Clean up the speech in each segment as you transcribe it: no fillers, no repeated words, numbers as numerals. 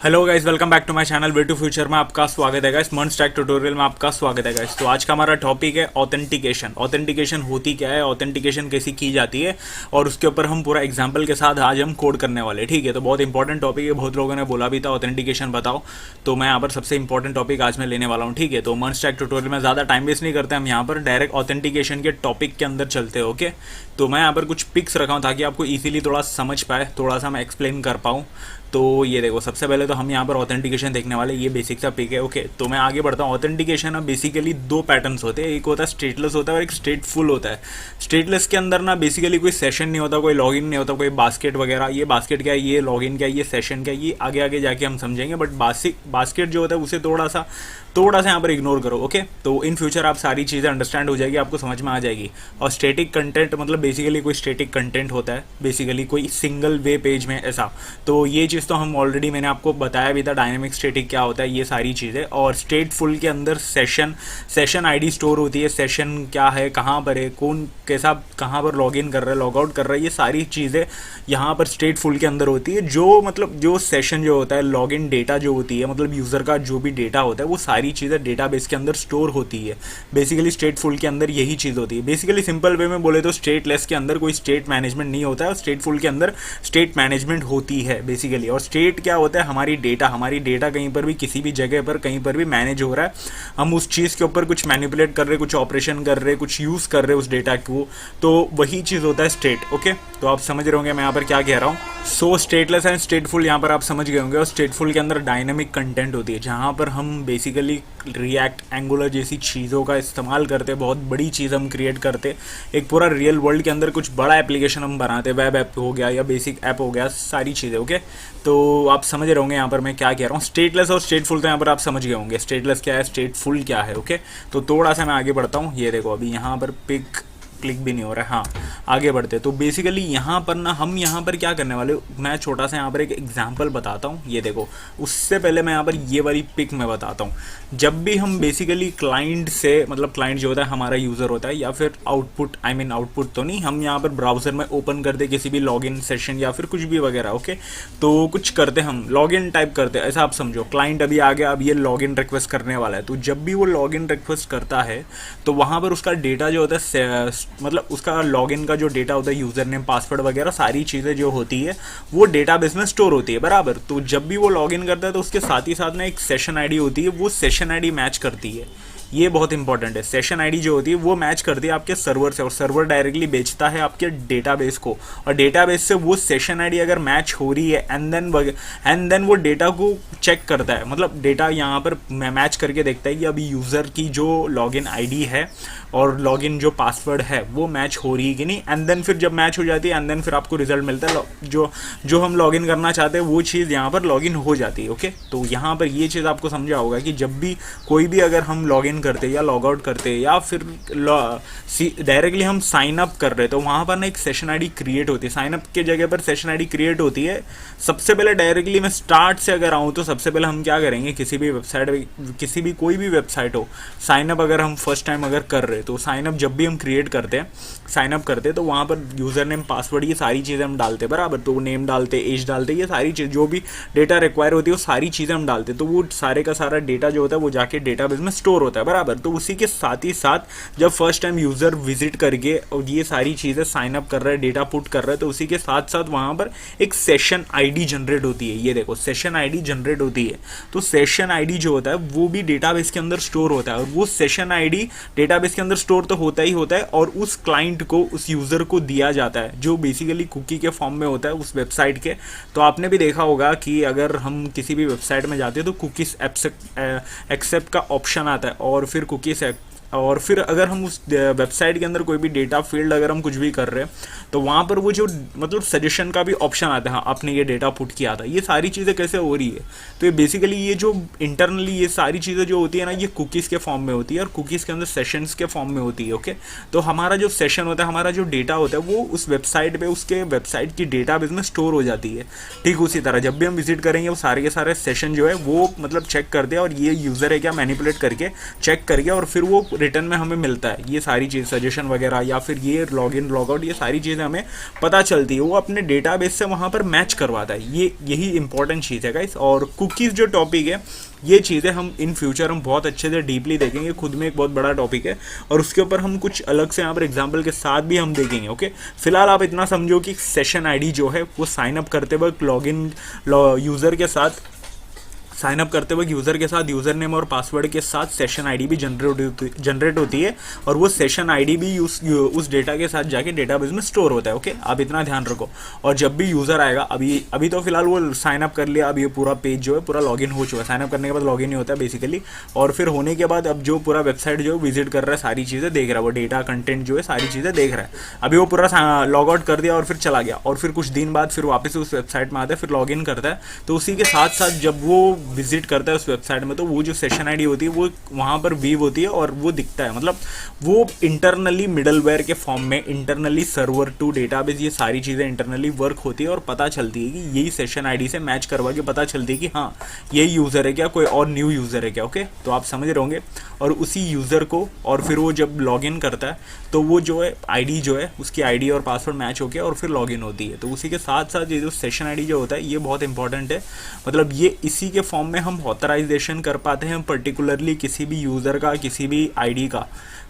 Hello guys, welcome back to my channel way to future में आपका स्वागत है गाइस। मंच टैग ट्यूटोरियल में आपका स्वागत है गाइस। तो आज का हमारा टॉपिक है ऑथेंटिकेशन। ऑथेंटिकेशन होती क्या है, ऑथेंटिकेशन कैसी की जाती है, और उसके ऊपर हम पूरा एग्जांपल के साथ आज हम कोड करने वाले। ठीक है, तो बहुत इंपॉर्टेंट टॉपिक है। बहुत लोगों ने बोला भी था ऑथेंटिकेशन बताओ, तो मैं यहाँ पर सबसे इंपॉर्टेंट टॉपिक आज मैं लेने वाला हूँ। ठीक है, तो मंच टैग ट्यूटोरियल में ज़्यादा टाइम वेस्ट नहीं करते, हम यहाँ पर डायरेक्ट ऑथेंटिकेशन के टॉपिक के अंदर चलते हैं। ओके, तो मैं यहाँ पर कुछ पिक्स रखा हूँ ताकि आपको ईजिली थोड़ा समझ पाए, थोड़ा सा मैं एक्सप्लेन कर पाऊँ। तो ये देखो, सबसे पहले तो हम यहाँ पर ऑथेंटिकेशन देखने वाले, ये बेसिक सा पिक है। ओके, तो मैं आगे बढ़ता हूँ। ऑथेंटिकेशन अब बेसिकली दो पैटर्न्स होते हैं, एक होता है स्टेटलेस होता है और एक स्टेटफुल होता है। स्टेटलेस के अंदर ना बेसिकली कोई सेशन नहीं होता, कोई लॉगिन नहीं होता, कोई बास्केट वगैरह। ये बास्केट क्या है, ये लॉगिन क्या है, ये सेशन क्या है, ये आगे आगे जाके हम समझेंगे। बट बास्केट जो होता है उसे थोड़ा सा यहाँ पर इग्नोर करो। ओके, तो इन फ्यूचर आप सारी चीज़ें अंडरस्टैंड हो जाएगी, आपको समझ में आ जाएगी। और स्टैटिक कंटेंट मतलब बेसिकली कोई स्टैटिक कंटेंट होता है, बेसिकली कोई सिंगल वे पेज में ऐसा। तो ये चीज़ तो हम ऑलरेडी मैंने आपको बताया भी था, डायनेमिक स्टैटिक क्या होता है, ये सारी चीज़ें। और स्टेटफुल के अंदर सेशन आईडी स्टोर होती है, सेशन क्या है, कहाँ पर है, कौन कैसा कहाँ पर लॉग इन कर रहा है, लॉग आउट कर रहा है, ये सारी चीज़ें यहाँ पर स्टेटफुल के अंदर होती है। जो सेशन जो होता है, लॉग इन डेटा जो होती है, मतलब यूज़र का जो भी डेटा होता है, वो सारी चीज़ें डेटाबेस के अंदर स्टोर होती है। बेसिकली स्टेटफुल के अंदर यही चीज़ होती है। बेसिकली सिंपल वे में बोले तो स्टेटलेस के अंदर कोई स्टेट मैनेजमेंट नहीं होता है, और स्टेटफुल के अंदर स्टेट मैनेजमेंट होती है बेसिकली। और स्टेट क्या होता है, हमारी डेटा कहीं पर भी किसी भी जगह पर कहीं पर भी मैनेज हो रहा है, हम उस चीज़ के ऊपर कुछ मैनिपुलेट कर रहे, कुछ ऑपरेशन कर रहे, कुछ यूज़ कर रहे उस डेटा को, तो वही चीज़ होता है स्टेट। ओके, तो आप समझ रहे होंगे मैं यहाँ पर क्या कह रहा हूँ। सो स्टेटलेस एंड स्टेटफुल यहाँ पर आप समझ गए होंगे। और स्टेटफुल के अंदर डायनेमिक कंटेंट होती है, जहाँ पर हम बेसिकली रिएक्ट, एंगुलर जैसी चीज़ों का इस्तेमाल करते, बहुत बड़ी चीज़ हम क्रिएट करते, एक पूरा रियल वर्ल्ड के अंदर कुछ बड़ा एप्लीकेशन हम बनाते, वेब ऐप हो गया या बेसिक ऐप हो गया, सारी चीज़ें। ओके, तो आप समझ रहे होंगे यहाँ पर मैं क्या कह रहा हूँ। स्टेटलेस और स्टेटफुल तो यहाँ पर आप समझ गए होंगे, स्टेटलेस क्या है, स्टेटफुल क्या है। ओके, तो थोड़ा सा मैं आगे बढ़ता हूँ। ये देखो, अभी यहाँ पर पिक क्लिक भी नहीं हो रहा है। हाँ, आगे बढ़ते। तो बेसिकली यहाँ पर ना हम यहाँ पर क्या करने वाले, मैं छोटा सा यहाँ पर एक एग्जांपल बताता हूँ। ये देखो, उससे पहले मैं यहाँ पर ये वाली पिक में बताता हूँ। जब भी हम बेसिकली क्लाइंट से, मतलब क्लाइंट जो होता है हमारा यूज़र होता है, या फिर आउटपुट तो नहीं, हम यहाँ पर ब्राउज़र में ओपन करते किसी भी लॉगिन सेशन या फिर कुछ भी वगैरह। ओके, तो कुछ करते, हम लॉगिन टाइप करते, ऐसा आप समझो। क्लाइंट अभी आ गया, अब ये लॉगिन रिक्वेस्ट करने वाला है। तो जब भी वो लॉगिन रिक्वेस्ट करता है, तो वहाँ पर उसका डेटा जो होता है, मतलब उसका लॉगिन का जो डेटा होता है, यूज़र नेम, पासवर्ड वगैरह सारी चीज़ें जो होती है, वो डेटाबेस में स्टोर होती है बराबर। तो जब भी वो लॉगिन करता है, तो उसके साथ ही साथ ना एक सेशन आईडी होती है, वो सेशन आईडी मैच करती है। ये बहुत इंपॉर्टेंट है। सेशन आईडी जो होती है वो मैच करती है आपके सर्वर से, और सर्वर डायरेक्टली बेचता है आपके डेटाबेस को, और डेटाबेस से वो सेशन आईडी अगर मैच हो रही है, एंड देन वो डेटा को चेक करता है, मतलब डेटा यहाँ पर मैच करके देखता है कि अभी यूज़र की जो लॉगिन आईडी है और लॉगिन जो पासवर्ड है वो मैच हो रही है कि नहीं। एंड देन फिर जब मैच हो जाती है, एंड देन फिर आपको रिजल्ट मिलता है, जो हम लॉगिन करना चाहते हैं वो चीज़ यहाँ पर लॉगिन हो जाती है। ओके, तो यहाँ पर ये चीज़ आपको समझा होगा कि जब भी कोई भी अगर हम लॉगिन करते या लॉग आउट करते या फिर डायरेक्टली हम साइन अप कर रहे, तो वहाँ पर ना एक सेशन आईडी क्रिएट होती है। साइन अप के जगह पर सेशन आईडी क्रिएट होती है। सबसे पहले डायरेक्टली मैं स्टार्ट से अगर आऊँ, तो सबसे पहले हम क्या करेंगे, किसी भी वेबसाइट, किसी भी कोई भी वेबसाइट हो, साइन अप अगर हम फर्स्ट टाइम अगर कर रहे, तो साइन अप जब भी हम क्रिएट करते हैं, साइन अप करते हैं, तो वहाँ पर यूज़र नेम, पासवर्ड, ये सारी चीज़ें हम डालते हैं बराबर। तो नेम डालते, एज डालते, ये सारी चीज़ जो भी डेटा रिक्वायर होती है वो सारी चीज़ें हम डालते हैं। तो वो सारे का सारा डेटा जो होता है वो जाके डेटाबेस में स्टोर होता है बराबर। तो उसी के साथ ही साथ जब फर्स्ट टाइम यूज़र विजिट करके और ये सारी चीज़ें साइन अप कर रहा है, डेटा पुट कर रहा है, तो उसी के साथ साथ वहाँ पर एक सेशन आईडी जनरेट होती है। ये देखो, सेशन आईडी जनरेट होती है। तो सेशन आईडी जो होता है वो भी डेटाबेस के अंदर स्टोर होता है, और वो सेशन आईडी डेटाबेस के अंदर स्टोर तो होता ही होता है, और उस क्लाइंट को, उस यूज़र को दिया जाता है, जो बेसिकली कुकी के फॉर्म में होता है उस वेबसाइट के। तो आपने भी देखा होगा कि अगर हम किसी भी वेबसाइट में जाते हैं, तो कुकीज़ एक्सेप्ट का ऑप्शन आता है, और फिर कुकीज़ और फिर अगर हम उस वेबसाइट के अंदर कोई भी डेटा फील्ड अगर हम कुछ भी कर रहे हैं, तो वहाँ पर वो जो मतलब सजेशन का भी ऑप्शन आता है, हाँ आपने ये डेटा पुट किया था। ये सारी चीज़ें कैसे हो रही है, तो ये बेसिकली ये जो इंटरनली ये सारी चीज़ें जो होती है ना, ये कुकीज़ के फॉर्म में होती है, और कुकीज़ के अंदर सेशंस के फॉर्म में होती है। ओके, तो हमारा जो सेशन होता है, हमारा जो डेटा होता है, वो उस वेबसाइट पर, उसके वेबसाइट की डेटाबेस में स्टोर हो जाती है। ठीक उसी तरह जब भी हम विजिट करेंगे, वो सारे के सारे सेशन जो है वो मतलब चेक करते हैं, और ये यूज़र है क्या मैनिपुलेट करके चेक करके, और फिर वो रिटर्न में हमें मिलता है, ये सारी चीज़ सजेशन वगैरह या फिर ये लॉगिन लॉगआउट, ये सारी चीज़ें हमें पता चलती है, वो अपने डेटाबेस से वहाँ पर मैच करवाता है। ये यही इंपॉर्टेंट चीज़ है गाइस। और कुकीज़ जो टॉपिक है, ये चीज़ें हम इन फ्यूचर हम बहुत अच्छे से डीपली देखेंगे, खुद में एक बहुत बड़ा टॉपिक है और उसके ऊपर हम कुछ अलग से यहाँ पर एग्जाम्पल के साथ भी हम देखेंगे। ओके, फिलहाल आप इतना समझो कि सेशन आईडी जो है वो साइन अप करते वक्त लॉगिन यूज़र के साथ साइन अप करते वक्त यूज़र के साथ यूज़र नेम और पासवर्ड के साथ सेशन आईडी भी जनरेट होती है और वो सेशन आईडी भी उस डेटा के साथ जाके डेटाबेस में स्टोर होता है। ओके, आप इतना ध्यान रखो। और जब भी यूज़र आएगा, अभी तो फिलहाल वो साइन अप कर लिया, अब ये पूरा पेज जो है पूरा लॉगिन हो चुका है। साइन अप करने के बाद लॉगिन ही होता है बेसिकली, और फिर होने के बाद अब जो पूरा वेबसाइट जो विजिट कर रहा है, सारी चीज़ें देख रहा है, वो डेटा कंटेंट जो है सारी चीज़ें देख रहा है। अभी वो पूरा लॉग आउट कर दिया और फिर चला गया, और फिर कुछ दिन बाद फिर वापस उस वेबसाइट में आता है, फिर लॉगिन करता है। तो उसी के साथ साथ जब वो विजिट करता है उस वेबसाइट में, तो वो जो सेशन आईडी होती है वो वहाँ पर वीव होती है और वो दिखता है। मतलब वो इंटरनली मिडलवेयर के फॉर्म में, इंटरनली सर्वर टू डेटाबेस, ये सारी चीज़ें इंटरनली वर्क होती है और पता चलती है कि यही सेशन आईडी से मैच करवा के पता चलती है कि हाँ यही यूज़र है क्या, कोई और न्यू यूज़र है क्या। ओके, तो आप समझ रहे होंगे। और उसी यूज़र को, और फिर वो जब लॉगिन करता है तो वो जो है आईडी जो है उसकी आईडी और पासवर्ड मैच होके और फिर लॉगिन होती है। तो उसी के साथ साथ ये जो सेशन आईडी जो होता है ये बहुत इंपॉर्टेंट है। मतलब ये इसी के फॉर्म में हम ऑथराइजेशन कर पाते हैं पर्टिकुलरली किसी भी यूज़र का, किसी भी आईडी का।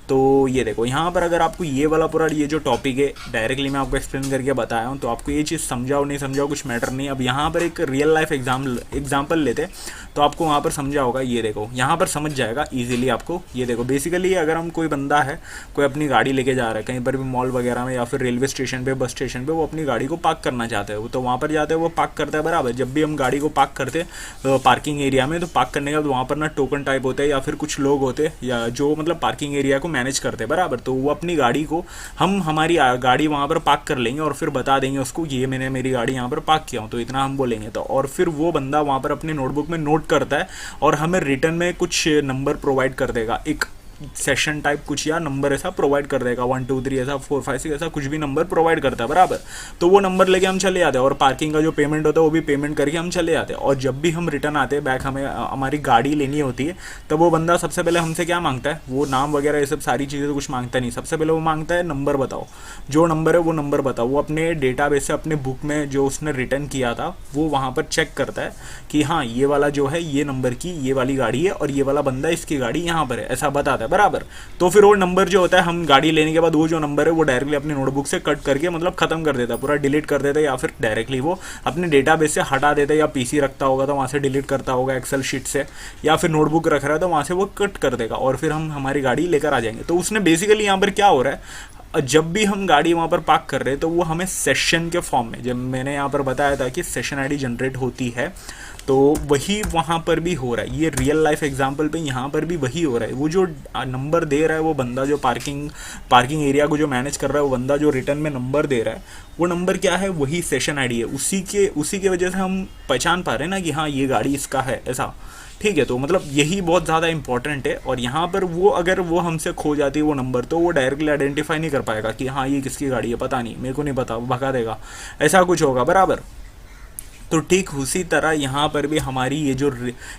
तो ये देखो यहाँ पर अगर आपको ये वाला पूरा ये जो टॉपिक है डायरेक्टली मैं आपको एक्सप्लेन करके बताया हूँ, तो आपको ये चीज़ समझाओ नहीं समझाओ कुछ मैटर नहीं। अब यहाँ पर एक रियल लाइफ एग्जाम्पल लेते तो आपको वहाँ पर समझा होगा। ये देखो यहाँ पर समझ जाएगा इजीली आपको। ये देखो बेसिकली अगर हम कोई बंदा है, कोई अपनी गाड़ी लेके जा रहा है कहीं पर भी मॉल वगैरह में या फिर रेलवे स्टेशन पे, बस स्टेशन पे, वो अपनी गाड़ी को पार्क करना चाहते हैं, तो वहाँ पर जाते हैं, वो पार्क करता है बराबर। जब भी हम गाड़ी को पार्क करते हैं पार्किंग एरिया में, तो पार्क करने के बाद वहाँ पर ना टोकन टाइप होते हैं या फिर कुछ लोग होते हैं या जो मतलब पार्किंग एरिया को मैनेज करते हैं बराबर। तो वो अपनी गाड़ी को, हम हमारी गाड़ी वहाँ पर पार्क कर लेंगे और फिर बता देंगे उसको ये मैंने मेरी गाड़ी यहाँ पर पार्क किया हूँ, तो इतना हम बोलेंगे। तो और फिर वो बंदा वहाँ पर अपने नोटबुक में नोट करता है और हमें रिटर्न में कुछ नंबर प्रोवाइड कर देगा, एक सेशन टाइप कुछ या नंबर ऐसा प्रोवाइड कर देगा, 1 2 3 ऐसा 4 5 6 ऐसा कुछ भी नंबर प्रोवाइड करता है बराबर। तो वो नंबर लेके हम चले जाते हैं और पार्किंग का जो पेमेंट होता है वो भी पेमेंट करके हम चले जाते हैं। और जब भी हम रिटर्न आते हैं बैक, हमें हमारी गाड़ी लेनी होती है, तब वो बंदा सबसे पहले हमसे क्या मांगता है, वो नाम वगैरह ये सब सारी चीज़ें तो कुछ मांगता नहीं। सबसे पहले वो मांगता है नंबर बताओ, जो नंबर है वो नंबर बताओ। वो अपने डेटाबेस से, अपने बुक में जो उसने रिटर्न किया था वो वहाँ पर चेक करता है कि हाँ ये वाला जो है ये नंबर की ये वाली गाड़ी है और ये वाला बंदा इसकी गाड़ी यहाँ पर है, ऐसा बताता है बराबर। तो फिर वो नंबर जो होता है, हम गाड़ी लेने के बाद वो जो नंबर है वो डायरेक्टली अपने नोटबुक से कट करके मतलब खत्म कर देता है, पूरा डिलीट कर देता है, या फिर डायरेक्टली वो अपने डेटाबेस से हटा देता है, या पीसी रखता होगा तो वहाँ से डिलीट करता होगा एक्सेल शीट से, या फिर नोटबुक रख रहा है तो वहाँ से वो कट कर देगा और फिर हम हमारी गाड़ी लेकर आ जाएंगे। तो उसने बेसिकली यहाँ पर क्या हो रहा है, जब भी हम गाड़ी वहाँ पर पार्क कर रहे हैं तो वो हमें सेशन के फॉर्म में, जब मैंने यहाँ पर बताया था कि सेशन आईडी जनरेट होती है, तो वही वहाँ पर भी हो रहा है। ये रियल लाइफ एग्जांपल पे यहाँ पर भी वही हो रहा है। वो जो नंबर दे रहा है वो बंदा, जो पार्किंग एरिया को जो मैनेज कर रहा है वो बंदा, जो रिटर्न में नंबर दे रहा है वो नंबर क्या है, वही सेशन आईडी है। उसी के वजह से हम पहचान पा रहे हैं ना कि हाँ ये गाड़ी इसका है, ऐसा। ठीक है, तो मतलब यही बहुत ज़्यादा इंपॉर्टेंट है। और यहाँ पर वो अगर वो हमसे खो जाती है वो नंबर, तो वो डायरेक्टली आइडेंटिफाई नहीं कर पाएगा कि हाँ ये किसकी गाड़ी है, पता नहीं, मेरे को नहीं पता, भगा देगा, ऐसा कुछ होगा बराबर। तो ठीक उसी तरह यहाँ पर भी हमारी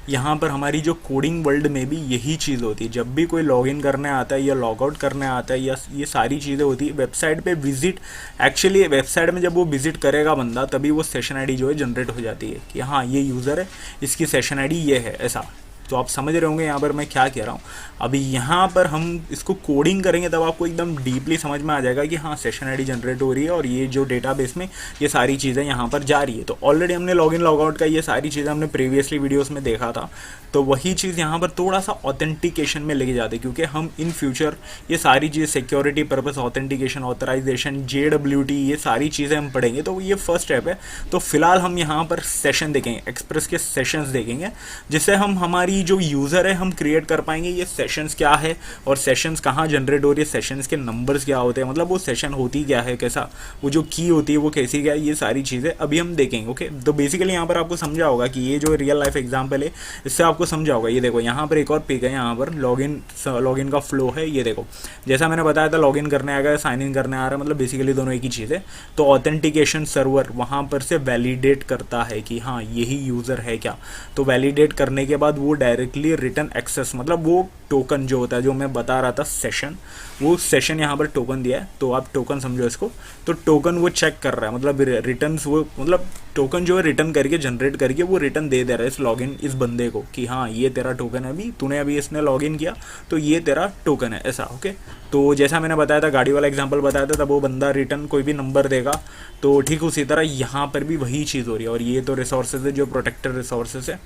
यहाँ पर हमारी जो कोडिंग वर्ल्ड में भी यही चीज़ होती है। जब भी कोई लॉगिन करने आता है या लॉग आउट करने आता है या ये सारी चीज़ें होती है वेबसाइट पे विजिट, एक्चुअली वेबसाइट में जब वो विजिट करेगा बंदा, तभी वो सेशन आईडी जो है जनरेट हो जाती है कि हाँ ये यूज़र है, इसकी सेशन आईडी ये है, ऐसा। तो आप समझ रहे होंगे यहाँ पर मैं क्या कह रहा हूँ। अभी यहाँ पर हम इसको कोडिंग करेंगे तब आपको एकदम डीपली समझ में आ जाएगा कि हाँ सेशन आईडी जनरेट हो रही है और ये जो डेटाबेस में ये सारी चीज़ें यहाँ पर जा रही है। तो ऑलरेडी हमने लॉगिन लॉगआउट का ये सारी चीज़ें हमने प्रीवियसली वीडियोस में देखा था। तो वही चीज़ यहाँ पर थोड़ा सा ऑथेंटिकेशन में लेके जाते हैं, क्योंकि हम इन फ्यूचर ये सारी चीज़ security purpose, authentication, authorization, JWT, ये सारी चीज़ें हम पढ़ेंगे। तो ये फर्स्ट स्टेप है। तो फिलहाल हम यहाँ पर सेशन देखेंगे, एक्सप्रेस के सेशंस देखेंगे, जिससे हम हमारी जो यूज़र है हम क्रिएट कर पाएंगे ये सेशंस क्या है और सेशंस कहाँ जनरेट हो रही है, सेशंस के नंबर्स क्या होते हैं, मतलब वो सेशन होती क्या है, कैसा, वो जो की होती है वो कैसी क्या है, ये सारी चीज़ें अभी हम देखेंगे। ओके, तो बेसिकली यहाँ पर आपको समझा होगा कि ये जो रियल लाइफ एग्जाम्पल है इससे आपको समझा होगा। ये देखो यहाँ पर एक और पिक है, यहाँ पर लॉगिन का फ्लो है। ये देखो जैसा मैंने बताया था, लॉगिन करने आ गया, साइन इन करने आ रहा है, मतलब बेसिकली दोनों एक ही चीज़ है। तो ऑथेंटिकेशन सर्वर वहाँ पर से वैलिडेट करता है कि हाँ यही यूज़र है क्या। तो वैलिडेट करने के बाद वो डायरेक्टली रिटर्न एक्सेस, मतलब वो टोकन जो होता है, जो मैं बता रहा था सेशन, वो सेशन यहाँ पर टोकन दिया है, तो आप टोकन समझो इसको। तो टोकन वो चेक कर रहा है, मतलब रिटर्न वो, मतलब टोकन जो है रिटर्न करके जनरेट करके वो रिटर्न दे रहा है इस लॉगिन इस बंदे को कि हाँ ये तेरा टोकन है, अभी तूने अभी इसने लॉगिन किया तो ये तेरा टोकन है, ऐसा। ओके, तो जैसा मैंने बताया था, गाड़ी वाला एग्जांपल बताया था, तब वो बंदा रिटर्न कोई भी नंबर देगा, तो ठीक उसी तरह यहाँ पर भी वही चीज़ हो रही है। और ये तो रिसोर्सेज है जो प्रोटेक्टेड रिसोर्सेज है,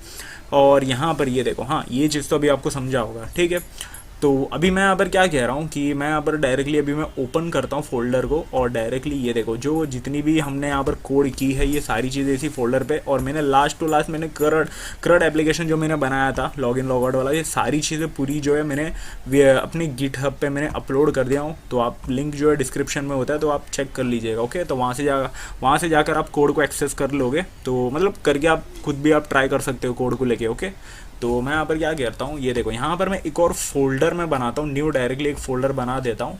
और यहाँ पर ये देखो, हाँ ये चीज़ तो अभी आपको समझा होगा, ठीक है। तो अभी मैं यहाँ पर क्या कह रहा हूँ कि मैं यहाँ पर डायरेक्टली अभी मैं ओपन करता हूँ फोल्डर को, और डायरेक्टली ये देखो जो जितनी भी हमने यहाँ पर कोड की है ये सारी चीज़ें इसी फोल्डर पे, और मैंने लास्ट टू लास्ट मैंने करड एप्लीकेशन जो मैंने बनाया था लॉगिन लॉगआउट वाला, ये सारी चीज़ें पूरी जो है मैंने अपने गिटहब पे मैंने अपलोड कर दिया हूँ। तो आप लिंक जो है डिस्क्रिप्शन में होता है, तो आप चेक कर लीजिएगा। ओके, तो वहाँ से जाकर आप कोड को एक्सेस कर लोगे, तो मतलब करके आप खुद भी आप ट्राई कर सकते हो कोड को लेके। ओके, तो मैं यहाँ पर क्या करता हूँ, ये देखो यहाँ पर मैं एक और फोल्डर में बनाता हूँ, न्यू डायरेक्टली एक फोल्डर बना देता हूँ,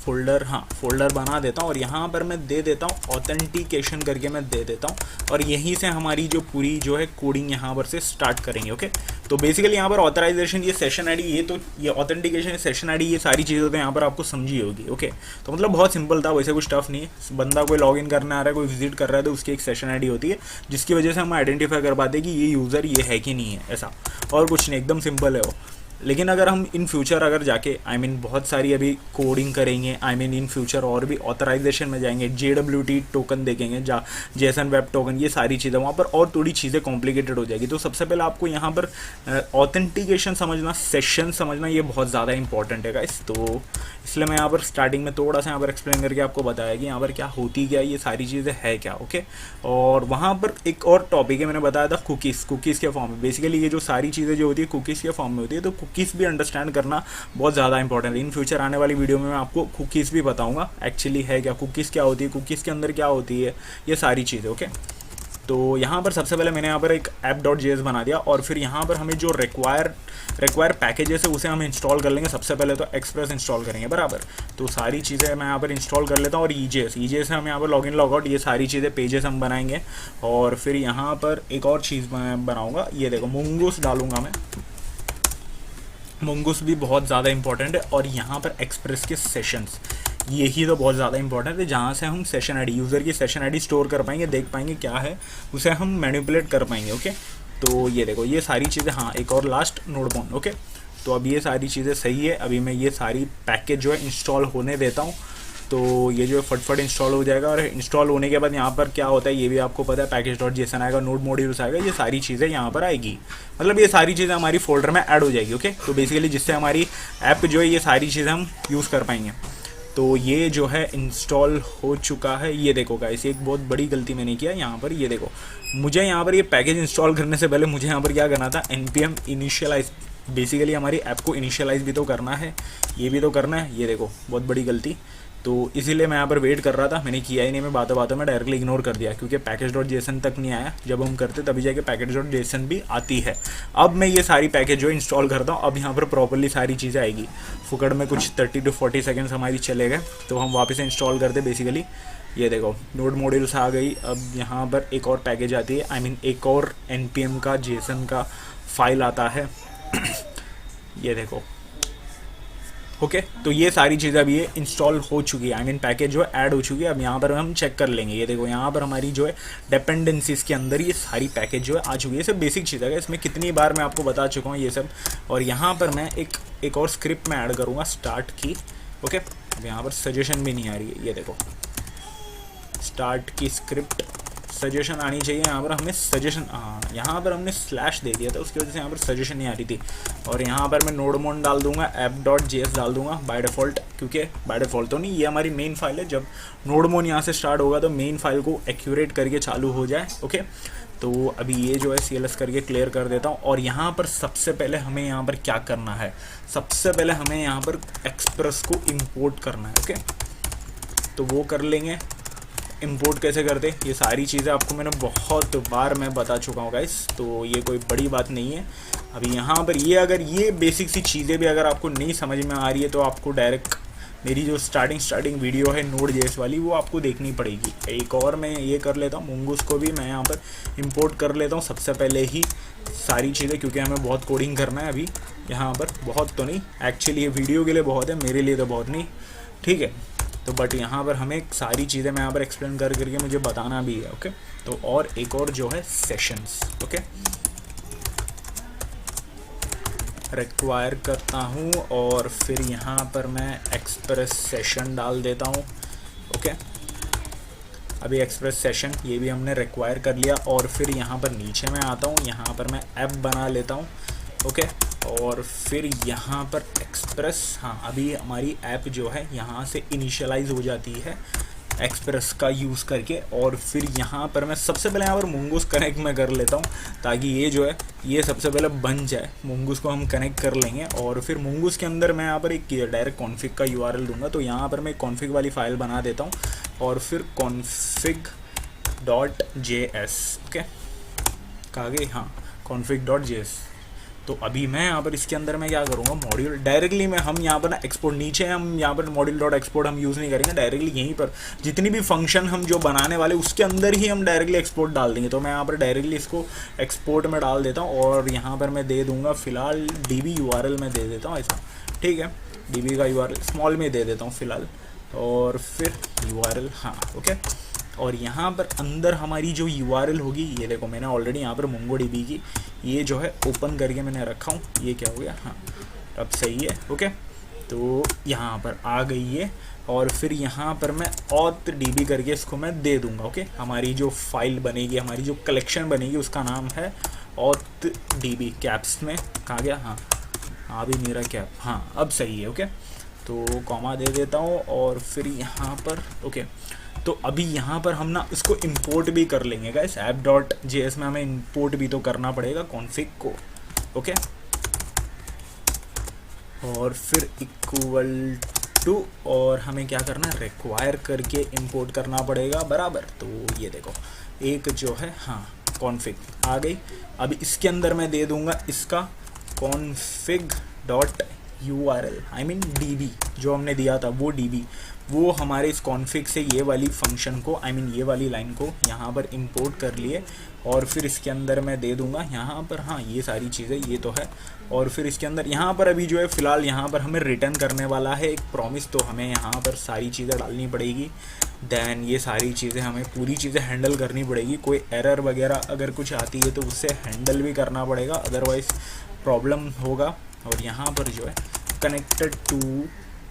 फोल्डर बना देता हूँ, और यहाँ पर मैं दे देता हूँ ऑथेंटिकेशन करके मैं दे देता हूँ, और यहीं से हमारी जो पूरी जो है कोडिंग यहाँ पर से स्टार्ट करेंगे। ओके, तो बेसिकली यहाँ पर ऑथराइजेशन, ये सेशन आईडी, ये तो ये ऑथेंटिकेशन, सेशन आईडी, ये सारी चीज़ें तो यहाँ पर आपको समझी होगी। ओके, तो मतलब बहुत सिंपल था, वैसे कुछ टफ नहीं है। बंदा कोई लॉगिन करने आ रहा है, कोई विजिट कर रहा है, तो उसकी एक सेशन आईडी होती है जिसकी वजह से हम आइडेंटिफाई कर पाते हैं कि ये यूज़र ये है कि नहीं है, ऐसा, और कुछ नहीं, एकदम सिंपल है वो। लेकिन अगर हम इन फ्यूचर अगर जाके बहुत सारी अभी कोडिंग करेंगे, इन फ्यूचर और भी ऑथराइजेशन में जाएंगे, JWT टोकन देखेंगे, जेसन वेब टोकन, ये सारी चीज़ें वहाँ पर और थोड़ी चीज़ें कॉम्प्लिकेटेड हो जाएगी। तो सबसे पहले आपको यहाँ पर ऑथेंटिकेशन समझना, सेशन समझना, ये बहुत ज़्यादा इंपॉर्टेंट है गाइस। तो इसलिए मैं यहाँ पर स्टार्टिंग में थोड़ा सा यहाँ पर एक्सप्लेन करके आपको बताया कि यहाँ पर क्या होती क्या, ये सारी चीज़ें है क्या। ओके, और वहाँ पर एक और टॉपिक है, मैंने बताया था कुकीज़ के फॉर्म में। बेसिकली ये जो सारी चीज़ें जो होती है कुकीज़ के फॉर्म में होती है, तो कुकीज़ भी अंडरस्टैंड करना बहुत ज़्यादा इंपॉर्टेंट है। इन फ्यूचर आने वाली वीडियो में मैं आपको कुकीज़ भी बताऊँगा एक्चुअली है क्या, कुकीज़ क्या होती है, कुकीज़ के अंदर क्या होती है, ये सारी चीज़ें। ओके, तो यहाँ पर सबसे पहले मैंने यहाँ पर एक app.js बना दिया, और फिर यहाँ पर हमें जो रिक्वायर पैकेजेस है उसे हम इंस्टॉल कर लेंगे। सबसे पहले तो एक्सप्रेस इंस्टॉल करेंगे, बराबर। तो सारी चीज़ें मैं यहाँ पर इंस्टॉल कर लेता हूँ, और EJS हम यहाँ पर लॉगिन लॉगआउट, ये सारी चीज़ें पेजेस हम बनाएंगे। और फिर यहाँ पर एक और चीज़ मैं बनाऊँगा, ये देखो मोंगोस डालूंगा मैं, मोंगोस भी बहुत ज़्यादा इंपॉर्टेंट है। और यहाँ पर एक्सप्रेस के सेशंस, यही तो बहुत ज़्यादा इंपॉर्टेंट है, जहाँ से हम सेशन आईडी, यूज़र की सेशन आईडी स्टोर कर पाएंगे, देख पाएंगे क्या है, उसे हम मैनिपुलेट कर पाएंगे। ओके, तो ये देखो ये सारी चीज़ें, हाँ एक और लास्ट नोडमोन। ओके, तो अब ये सारी चीज़ें सही है, अभी मैं ये सारी पैकेज जो है इंस्टॉल होने देता हूँ। तो ये जो है फटफट इंस्टॉल हो जाएगा, और इंस्टॉल होने के बाद यहाँ पर क्या होता है ये भी आपको पता है, पैकेज.json आएगा, नोड मॉड्यूल्स आएगा, ये सारी चीज़ें यहाँ पर आएगी, मतलब ये सारी चीज़ें हमारी फोल्डर में ऐड हो जाएगी। ओके, तो बेसिकली जिससे हमारी ऐप जो है ये सारी चीज़ें हम यूज़ कर पाएंगे। तो ये जो है इंस्टॉल हो चुका है। ये देखो गाइस, एक बहुत बड़ी गलती मैंने किया यहाँ पर, ये देखो मुझे यहाँ पर ये पैकेज इंस्टॉल करने से पहले मुझे यहाँ पर क्या करना था, npm इनिशियलाइज, बेसिकली हमारी ऐप को इनिशियलाइज भी तो करना है, ये भी तो करना है। ये देखो बहुत बड़ी गलती, तो इसीलिए मैं यहाँ पर वेट कर रहा था, मैंने किया ही नहीं, मैं बातों बातों में डायरेक्टली इग्नोर कर दिया, क्योंकि पैकेज.json तक नहीं आया, जब हम करते तभी जाके पैकेज.json भी आती है। अब मैं ये सारी पैकेज जो इंस्टॉल करता हूँ, अब यहाँ पर प्रॉपर्ली सारी चीज़ें आएगी। फुकड़ में कुछ 30 to 40 सेकेंड्स हमारी चले गए, तो हम वापस इंस्टॉल करते बेसिकली। ये देखो नोड मॉड्यूल्स आ गई, अब यहाँ पर एक और पैकेज आती है, एक और npm का जेसन का फाइल आता है। ये देखो, ओके, तो ये सारी चीज़ें अभी ये इंस्टॉल हो चुकी है, पैकेज जो है ऐड हो चुकी है। अब यहाँ पर हम चेक कर लेंगे, ये देखो यहाँ पर हमारी जो है डिपेंडेंसीज के अंदर ये सारी पैकेज जो है आ चुकी है। ये सब बेसिक चीज़ है, इसमें कितनी बार मैं आपको बता चुका हूँ ये सब। और यहाँ पर मैं एक और स्क्रिप्ट में ऐड करूँगा, स्टार्ट की। ओके, अब यहाँ पर सजेशन भी नहीं आ रही है, ये देखो स्टार्ट की स्क्रिप्ट सजेशन आनी चाहिए। यहाँ पर हमें सजेशन, हाँ यहाँ पर हमने स्लैश दे दिया था, उसकी वजह से यहाँ पर सजेशन नहीं आ रही थी। और यहाँ पर मैं नोडमोन डाल दूंगा, app.js डाल दूंगा बाय डिफ़ॉल्ट, क्योंकि बाय डिफ़ॉल्ट तो नहीं, ये हमारी मेन फाइल है। जब नोडमोन यहाँ से स्टार्ट होगा तो मेन फाइल को एक्यूरेट करके चालू हो जाए। ओके, तो अभी ये जो है CLS करके क्लियर कर देता हूँ। और यहाँ पर सबसे पहले हमें यहाँ पर क्या करना है, सबसे पहले हमें यहाँ पर एक्सप्रेस को इम्पोर्ट करना है। ओके, तो वो कर लेंगे। इंपोर्ट कैसे करते, ये सारी चीज़ें आपको मैंने बहुत बार मैं बता चुका हूँ गाइस, तो ये कोई बड़ी बात नहीं है। अभी यहाँ पर ये अगर ये बेसिक सी चीज़ें भी अगर आपको नहीं समझ में आ रही है, तो आपको डायरेक्ट मेरी जो स्टार्टिंग वीडियो है नोड जेएस वाली, वो आपको देखनी पड़ेगी। एक और मैं ये कर लेता हूँ, मुंगूस को भी मैं यहाँ पर इंपोर्ट कर लेता हूँ सबसे पहले ही सारी चीज़ें, क्योंकि हमें बहुत कोडिंग करना है अभी यहाँ पर। बहुत तो नहीं, एक्चुअली ये वीडियो के लिए बहुत है, मेरे लिए तो बहुत नहीं, ठीक है। तो बट यहाँ पर हमें सारी चीज़ें मैं यहाँ पर एक्सप्लेन करके मुझे बताना भी है, ओके। तो और एक और जो है सेशंस, ओके, रिक्वायर करता हूँ और फिर यहाँ पर मैं एक्सप्रेस सेशन डाल देता हूँ, ओके। अभी एक्सप्रेस सेशन ये भी हमने रिक्वायर कर लिया और फिर यहाँ पर नीचे मैं आता हूँ, यहाँ पर मैं ऐप बना लेता हूँ, ओके। और फिर यहाँ पर एक्सप्रेस, हाँ अभी हमारी ऐप जो है यहाँ से इनिशियलाइज हो जाती है एक्सप्रेस का यूज़ करके। और फिर यहाँ पर मैं सबसे पहले यहाँ पर मुंगूस कनेक्ट मैं कर लेता हूँ, ताकि ये जो है ये सबसे पहले बन जाए। मुंगूस को हम कनेक्ट कर लेंगे और फिर मुंगूस के अंदर मैं यहाँ पर एक डायरेक्ट कॉन्फ़िग का यूआरएल दूंगा। तो यहाँ पर मैं कॉन्फ़िग वाली फ़ाइल बना देता हूँ और फिर config.js, ओके, कहाँ गई, हाँ config.js। तो अभी मैं यहाँ पर इसके अंदर मैं क्या करूँगा, मॉड्यूल डायरेक्टली में हम यहाँ पर ना एक्सपोर्ट, नीचे हम यहाँ पर मॉड्यूल डॉट एक्सपोर्ट हम यूज़ नहीं करेंगे, डायरेक्टली यहीं पर जितनी भी फंक्शन हम जो बनाने वाले उसके अंदर ही हम डायरेक्टली एक्सपोर्ट डाल देंगे। तो मैं यहाँ पर डायरेक्टली इसको एक्सपोर्ट में डाल देता हूँ और यहाँ पर मैं दे दूँगा फ़िलहाल DB URL में दे देता हूँ ऐसा, ठीक है। DB का URL स्मॉल में दे देता हूँ फ़िलहाल और फिर URL, हाँ ओके। और यहाँ पर अंदर हमारी जो URL होगी, ये देखो मैंने ऑलरेडी यहाँ पर MongoDB की ये जो है ओपन करके मैंने रखा हूँ। ये क्या हो गया, हाँ अब सही है, ओके। तो यहाँ पर आ गई है और फिर यहाँ पर मैं auth-db करके इसको मैं दे दूँगा, ओके। हमारी जो फाइल बनेगी, हमारी जो कलेक्शन बनेगी उसका नाम है auth-db। कैप्स में कहाँ गया, हाँ अभी मेरा कैप, हाँ अब सही है, ओके। तो कॉमा दे देता हूँ और फिर यहाँ पर, ओके। तो अभी यहाँ पर हम ना इसको इंपोर्ट भी कर लेंगे गाइस, app.js में हमें इंपोर्ट भी तो करना पड़ेगा कॉन्फ़िग को, ओके। और फिर इक्वल टू, और हमें क्या करना है, रिक्वायर करके इंपोर्ट करना पड़ेगा बराबर। तो ये देखो एक जो है, हाँ कॉन्फ़िग आ गई। अभी इसके अंदर मैं दे दूँगा इसका config.url, आई मीन DB जो हमने दिया था वो DB, वो हमारे इस कॉन्फ़िग से ये वाली फंक्शन को, आई मीन ये वाली लाइन को यहाँ पर इंपोर्ट कर लिए। और फिर इसके अंदर मैं दे दूँगा यहाँ पर, हाँ ये सारी चीज़ें ये तो है। और फिर इसके अंदर यहाँ पर अभी जो है फ़िलहाल यहाँ पर हमें रिटर्न करने वाला है एक प्रॉमिस, तो हमें यहाँ पर सारी चीज़ें डालनी पड़ेगी। दैन ये सारी चीज़ें हमें पूरी चीज़ें हैंडल करनी पड़ेगी। कोई एरर वगैरह अगर कुछ आती है तो उससे हैंडल भी करना पड़ेगा, अदरवाइज़ प्रॉब्लम होगा। और यहाँ पर जो है कनेक्टेड टू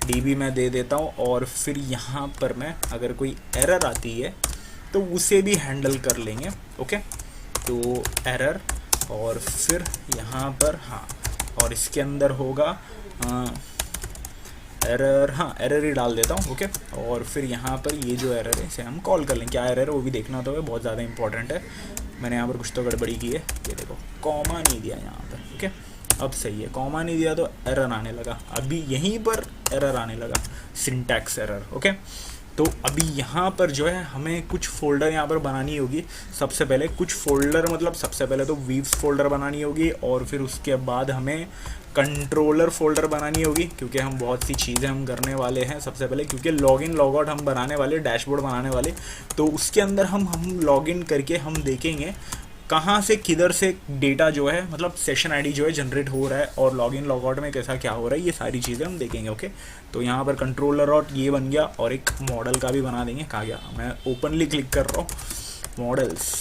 DB मैं दे देता हूँ और फिर यहाँ पर मैं अगर कोई एरर आती है तो उसे भी हैंडल कर लेंगे, ओके। तो एरर और फिर यहाँ पर, हाँ और इसके अंदर होगा एरर, हाँ एरर ही डाल देता हूँ, ओके। और फिर यहाँ पर ये जो एरर है इसे हम कॉल कर लें, क्या एरर है वो भी देखना तो है, बहुत ज़्यादा इंपॉर्टेंट है। मैंने यहाँ पर कुछ तो गड़बड़ी की है, ये देखो कॉमा नहीं दिया यहाँ पर, ओके। अब सही है, कॉमा नहीं दिया तो एरर आने लगा, अभी यहीं पर एरर आने लगा, सिंटैक्स एरर, ओके। तो अभी यहाँ पर जो है हमें कुछ फ़ोल्डर यहाँ पर बनानी होगी। सबसे पहले कुछ फ़ोल्डर, मतलब सबसे पहले तो वीव्स फ़ोल्डर बनानी होगी और फिर उसके बाद हमें कंट्रोलर फ़ोल्डर बनानी होगी, क्योंकि हम बहुत सी चीज़ें हम करने वाले हैं। सबसे पहले क्योंकि लॉगिन लॉगआउट हम बनाने वाले, डैशबोर्ड बनाने वाले, तो उसके अंदर हम लॉगिन करके हम देखेंगे कहाँ से किधर से डेटा जो है, मतलब सेशन आईडी जो है जनरेट हो रहा है और लॉगिन लॉगआउट में कैसा क्या हो रहा है, ये सारी चीज़ें हम देखेंगे, ओके। तो यहाँ पर कंट्रोलर और ये बन गया और एक मॉडल का भी बना देंगे। कहाँ गया, मैं ओपनली क्लिक कर रहा हूँ, मॉडल्स,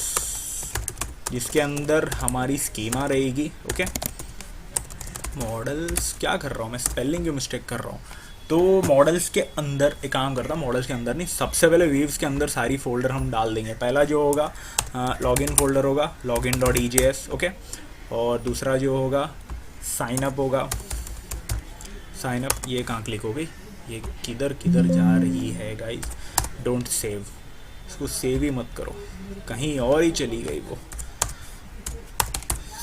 जिसके अंदर हमारी स्कीमा रहेगी, ओके। मॉडल्स क्या कर रहा हूँ मैं, स्पेलिंग की मिस्टेक कर रहा हूँ। तो मॉडल्स के अंदर एक काम करता, मॉडल्स के अंदर नहीं, सबसे पहले वीव्स के अंदर सारी फोल्डर हम डाल देंगे। पहला जो होगा लॉगिन फोल्डर होगा, login.ejs, ओके। और दूसरा जो होगा साइन अप होगा, साइन अप, ये कहाँ क्लिक हो गई, ये किधर किधर जा रही है गाइस, डोंट सेव, इसको सेव ही मत करो, कहीं और ही चली गई वो,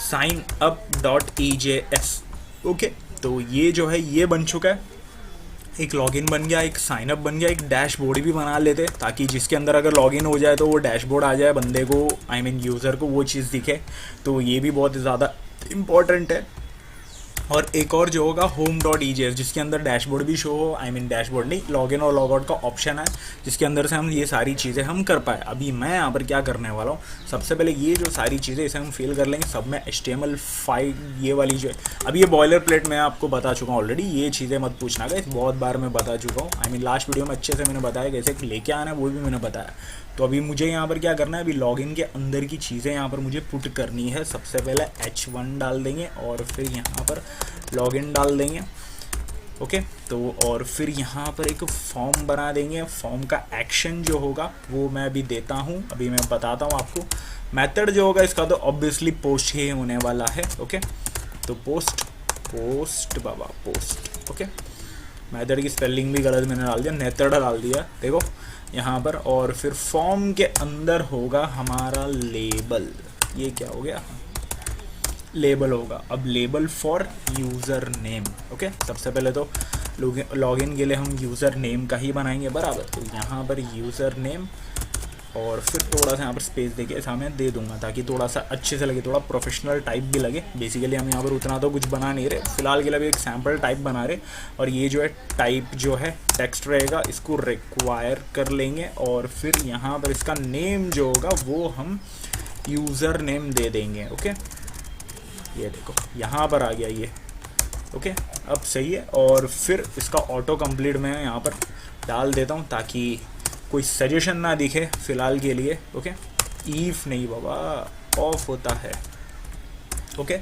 साइन अप .ejs, ओके। तो ये जो है ये बन चुका है, एक लॉगिन बन गया, एक साइनअप बन गया, एक डैशबोर्ड भी बना लेते ताकि जिसके अंदर अगर लॉगिन हो जाए तो वो डैशबोर्ड आ जाए बंदे को, आई मीन यूज़र को वो चीज़ दिखे। तो ये भी बहुत ज़्यादा इम्पॉर्टेंट है। और एक और जो होगा home.ejs, जिसके अंदर डैशबोर्ड भी शो हो, आई मीन डैशबोर्ड नहीं, लॉगिन और लॉगआउट का ऑप्शन है, जिसके अंदर से हम ये सारी चीज़ें हम कर पाए। अभी मैं यहाँ पर क्या करने वाला हूँ, सबसे पहले ये जो सारी चीज़ें इसे हम फिल कर लेंगे सब में HTML5, ये वाली जो है, अभी ये बॉयलर प्लेट मैं आपको बता चुका हूँ ऑलरेडी, ये चीज़ें मत पूछना गाइस, बहुत बार मैं बता चुका हूँ। आई मीन लास्ट वीडियो में अच्छे से मैंने बताया कैसे लेके आना है, वो भी मैंने बताया। तो अभी मुझे यहाँ पर क्या करना है, अभी लॉगिन के अंदर की चीज़ें यहाँ पर मुझे पुट करनी है। सबसे पहले H1 डाल देंगे और फिर यहाँ पर लॉगिन डाल देंगे। ओके, तो और फिर यहाँ पर एक फॉर्म बना देंगे। फॉर्म का एक्शन जो होगा वो मैं अभी देता हूँ, अभी मैं बताता हूँ आपको। मेथड जो होगा इसका तो ऑब्वियसली पोस्ट ही होने वाला है। ओके, तो पोस्ट बाबा पोस्ट। ओके, मेथड की स्पेलिंग भी गलत मैंने डाल दिया, नेथड डाल दिया देखो यहाँ पर। और फिर फॉर्म के अंदर होगा हमारा लेबल, ये क्या हो गया, लेबल होगा। अब label for user name. Okay, सबसे पहले तो लॉगिन के लिए हम यूज़र नेम का ही बनाएंगे बराबर। तो यहाँ पर यूज़र नेम और फिर थोड़ा सा यहाँ पर स्पेस देके सामने दे दूंगा ताकि थोड़ा सा अच्छे से लगे, थोड़ा प्रोफेशनल टाइप भी लगे। बेसिकली हम यहाँ पर उतना तो कुछ बना नहीं रहे, फिलहाल के लिए भी एक सैम्पल टाइप बना रहे। और ये जो है टाइप जो है टेक्स्ट रहेगा, इसको रिक्वायर कर लेंगे। और फिर यहाँ पर इसका नेम जो होगा वो हम यूज़र नेम दे देंगे। ओके, ये देखो यहाँ पर आ गया ये। ओके, अब सही है। और फिर इसका ऑटो कंप्लीट मैं यहाँ पर डाल देता हूँ ताकि कोई सजेशन ना दिखे फ़िलहाल के लिए। ओके, ईफ नहीं बाबा, ऑफ होता है। ओके,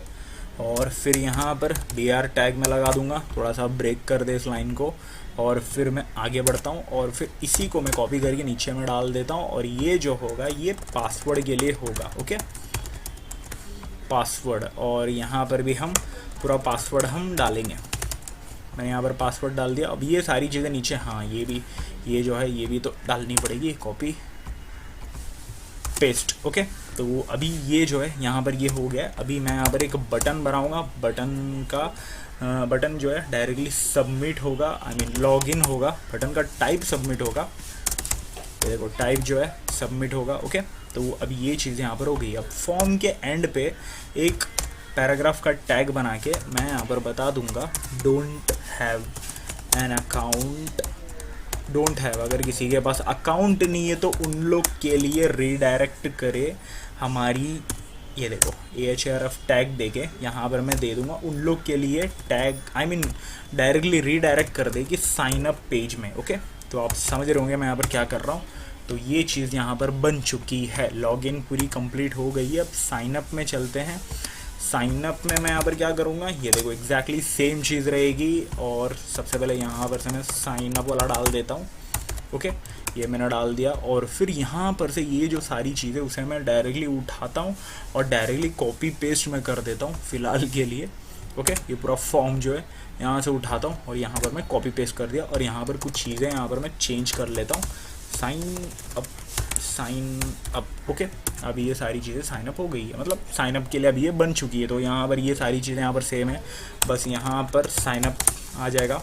और फिर यहाँ पर BR टैग में लगा दूंगा, थोड़ा सा ब्रेक कर दे इस लाइन को। और फिर मैं आगे बढ़ता हूँ और फिर इसी को मैं कॉपी करके नीचे में डाल देता हूँ। और ये जो होगा ये पासवर्ड के लिए होगा। ओके, पासवर्ड, और यहाँ पर भी हम पूरा पासवर्ड हम डालेंगे। मैंने यहाँ पर पासवर्ड डाल दिया। अब ये सारी चीज़ें नीचे, हाँ ये भी, ये जो है ये भी तो डालनी पड़ेगी, कॉपी पेस्ट। ओके, तो अभी ये जो है यहाँ पर ये हो गया। अभी मैं यहाँ पर एक बटन बनाऊँगा, बटन जो है डायरेक्टली सबमिट होगा, आई मीन लॉगिन होगा। बटन का टाइप सबमिट होगा, देखो टाइप जो है सबमिट होगा। ओके, तो अभी ये चीज़ें यहाँ पर हो गई। अब फॉर्म के एंड पे एक पैराग्राफ का टैग बना के मैं यहाँ पर बता दूंगा, don't have an account. Don't have, अगर किसी के पास अकाउंट नहीं है तो उन लोग के लिए रीडायरेक्ट करे हमारी, ये देखो AHRF टैग देके यहाँ पर मैं दे दूंगा उन लोग के लिए tag, I mean directly redirect कर दे कि साइन अप पेज में। ओके, तो आप समझ रहे होंगे मैं यहाँ पर क्या कर रहा हूँ। तो ये चीज़ यहाँ पर बन चुकी है, लॉगिन पूरी कंप्लीट हो गई है। अब साइन अप में चलते हैं। साइन अप में मैं यहाँ पर क्या करूँगा, ये देखो एग्जैक्टली सेम चीज़ रहेगी। और सबसे पहले यहाँ पर से मैं साइन अप वाला डाल देता हूँ। ओके, ये मैंने डाल दिया। और फिर यहाँ पर से ये जो सारी चीज़ें उसे मैं डायरेक्टली उठाता हूँ और डायरेक्टली कॉपी पेस्ट में कर देता हूँ फ़िलहाल के लिए। ओके, ये पूरा फॉर्म जो है यहाँ से उठाता हूँ और यहाँ पर मैं कॉपी पेस्ट कर दिया। और यहाँ पर कुछ चीज़ें यहाँ पर मैं चेंज कर लेता हूँ, साइन अप। ओके, अभी ये सारी चीज़ें साइन अप हो गई है, मतलब साइन अप के लिए अभी ये बन चुकी है। तो यहाँ पर ये सारी चीज़ें यहाँ पर सेम है, बस यहाँ पर साइन अप आ जाएगा,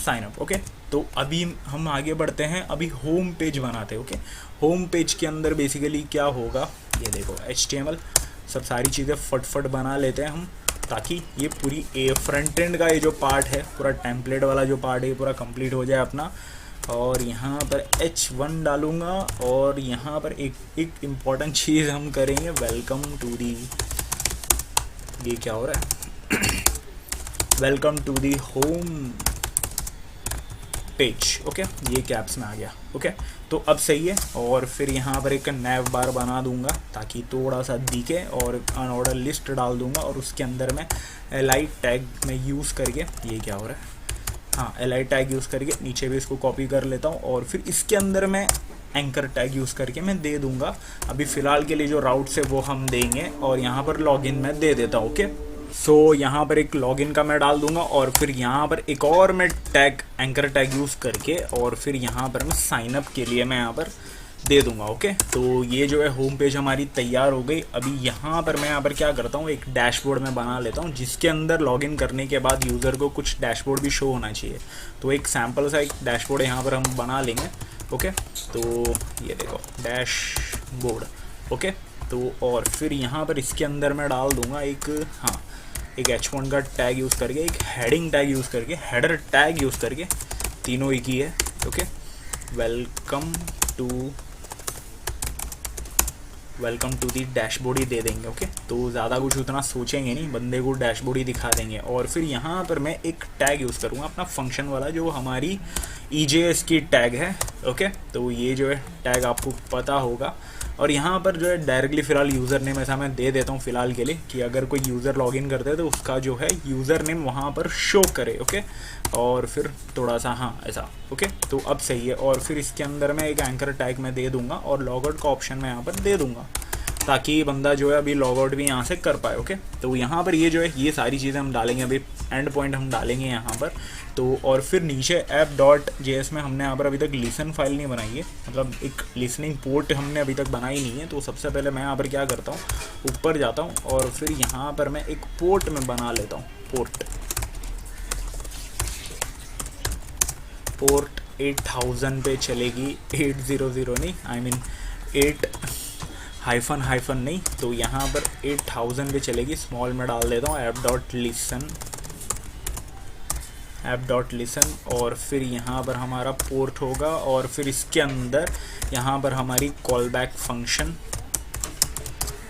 साइन अप। ओके, तो अभी हम आगे बढ़ते हैं, अभी होम पेज बनाते हैं। ओके, होम पेज के अंदर बेसिकली क्या होगा, ये देखो HTML सब सारी चीज़ें फटफट बना लेते हैं हम, ताकि ये पूरी फ्रंट एंड का ये जो पार्ट है, पूरा टेम्पलेट वाला जो पार्ट है, ये पूरा कंप्लीट हो जाए अपना। और यहाँ पर H1 डालूँगा। और यहाँ पर एक इम्पॉर्टेंट चीज़ हम करेंगे, वेलकम टू दी, ये क्या हो रहा है, welcome to the home page. Okay, ये कैप्स में आ गया। ओके, तो अब सही है। और फिर यहाँ पर एक नैव बार बना दूंगा ताकि थोड़ा सा दिखे, और अनऑर्डर लिस्ट डाल दूंगा। और उसके अंदर मैं li टैग में यूज़ करके, ये क्या हो रहा है, हाँ li टैग यूज़ करके नीचे भी इसको कॉपी कर लेता हूँ। और फिर इसके अंदर मैं एंकर टैग यूज़ करके मैं दे दूंगा। अभी फ़िलहाल के लिए जो राउट्स है वो हम देंगे। और यहाँ पर लॉगिन मैं दे देता हूँ। ओके, सो यहाँ पर एक लॉगिन का मैं डाल दूंगा। और फिर यहाँ पर एक और मैं टैग, एंकर टैग यूज़ करके, और फिर यहाँ पर मैं साइन अप के लिए मैं यहाँ पर दे दूंगा। ओके, तो ये जो है होम पेज हमारी तैयार हो गई। अभी यहाँ पर मैं यहाँ पर क्या करता हूँ, एक डैशबोर्ड में बना लेता हूँ, जिसके अंदर लॉगिन करने के बाद यूज़र को कुछ डैशबोर्ड भी शो होना चाहिए। तो एक सैम्पल सा एक डैशबोर्ड यहाँ पर हम बना लेंगे। ओके, तो ये देखो डैशबोर्ड। ओके, तो और फिर यहाँ पर इसके अंदर मैं डाल दूँगा एक, हाँ एक h1 का टैग यूज़ करके, एक हेडिंग टैग यूज़ करके, हेडर टैग यूज़ करके, तीनों एक ही है। Okay, welcome to the dashboard ही दे देंगे। ओके, तो ज़्यादा कुछ उतना सोचेंगे नहीं, बंदे को डैशबोर्ड ही दिखा देंगे। और फिर यहाँ पर मैं एक टैग यूज़ करूँगा अपना फंक्शन वाला, जो हमारी EJS की टैग है। ओके, तो ये जो है टैग आपको पता होगा। और यहाँ पर जो है डायरेक्टली फ़िलहाल यूज़र नेम ऐसा मैं दे देता हूँ फ़िलहाल के लिए, कि अगर कोई यूज़र लॉगिन करते हैं तो उसका जो है यूज़र नेम वहाँ पर शो करे। ओके, और फिर थोड़ा सा हाँ ऐसा। ओके, तो अब सही है। और फिर इसके अंदर मैं एक एंकर टैग मैं दे दूँगा और लॉगआउट का ऑप्शन मैं यहाँ पर दे दूँगा, ताकि बंदा जो है अभी लॉग आउट भी यहाँ से कर पाए। ओके, तो यहाँ पर ये जो है ये सारी चीज़ें हम डालेंगे, अभी एंड पॉइंट हम डालेंगे यहाँ पर। तो और फिर नीचे app.js में हमने यहाँ पर अभी तक लिसन फाइल नहीं बनाई है, मतलब एक लिसनिंग पोर्ट हमने अभी तक बनाई नहीं है। तो सबसे पहले मैं यहाँ पर क्या करता हूँ, ऊपर जाता हूँ और फिर यहाँ पर मैं एक पोर्ट में बना लेता हूँ। पोर्ट 8000 पे चलेगी, 800 नहीं, आई मीन 8 हाइफन नहीं। तो यहाँ पर 8000 पे चलेगी, स्मॉल में डाल देता हूँ app.listen। और फिर यहाँ पर हमारा पोर्ट होगा और फिर इसके अंदर यहाँ पर हमारी कॉल बैक फंक्शन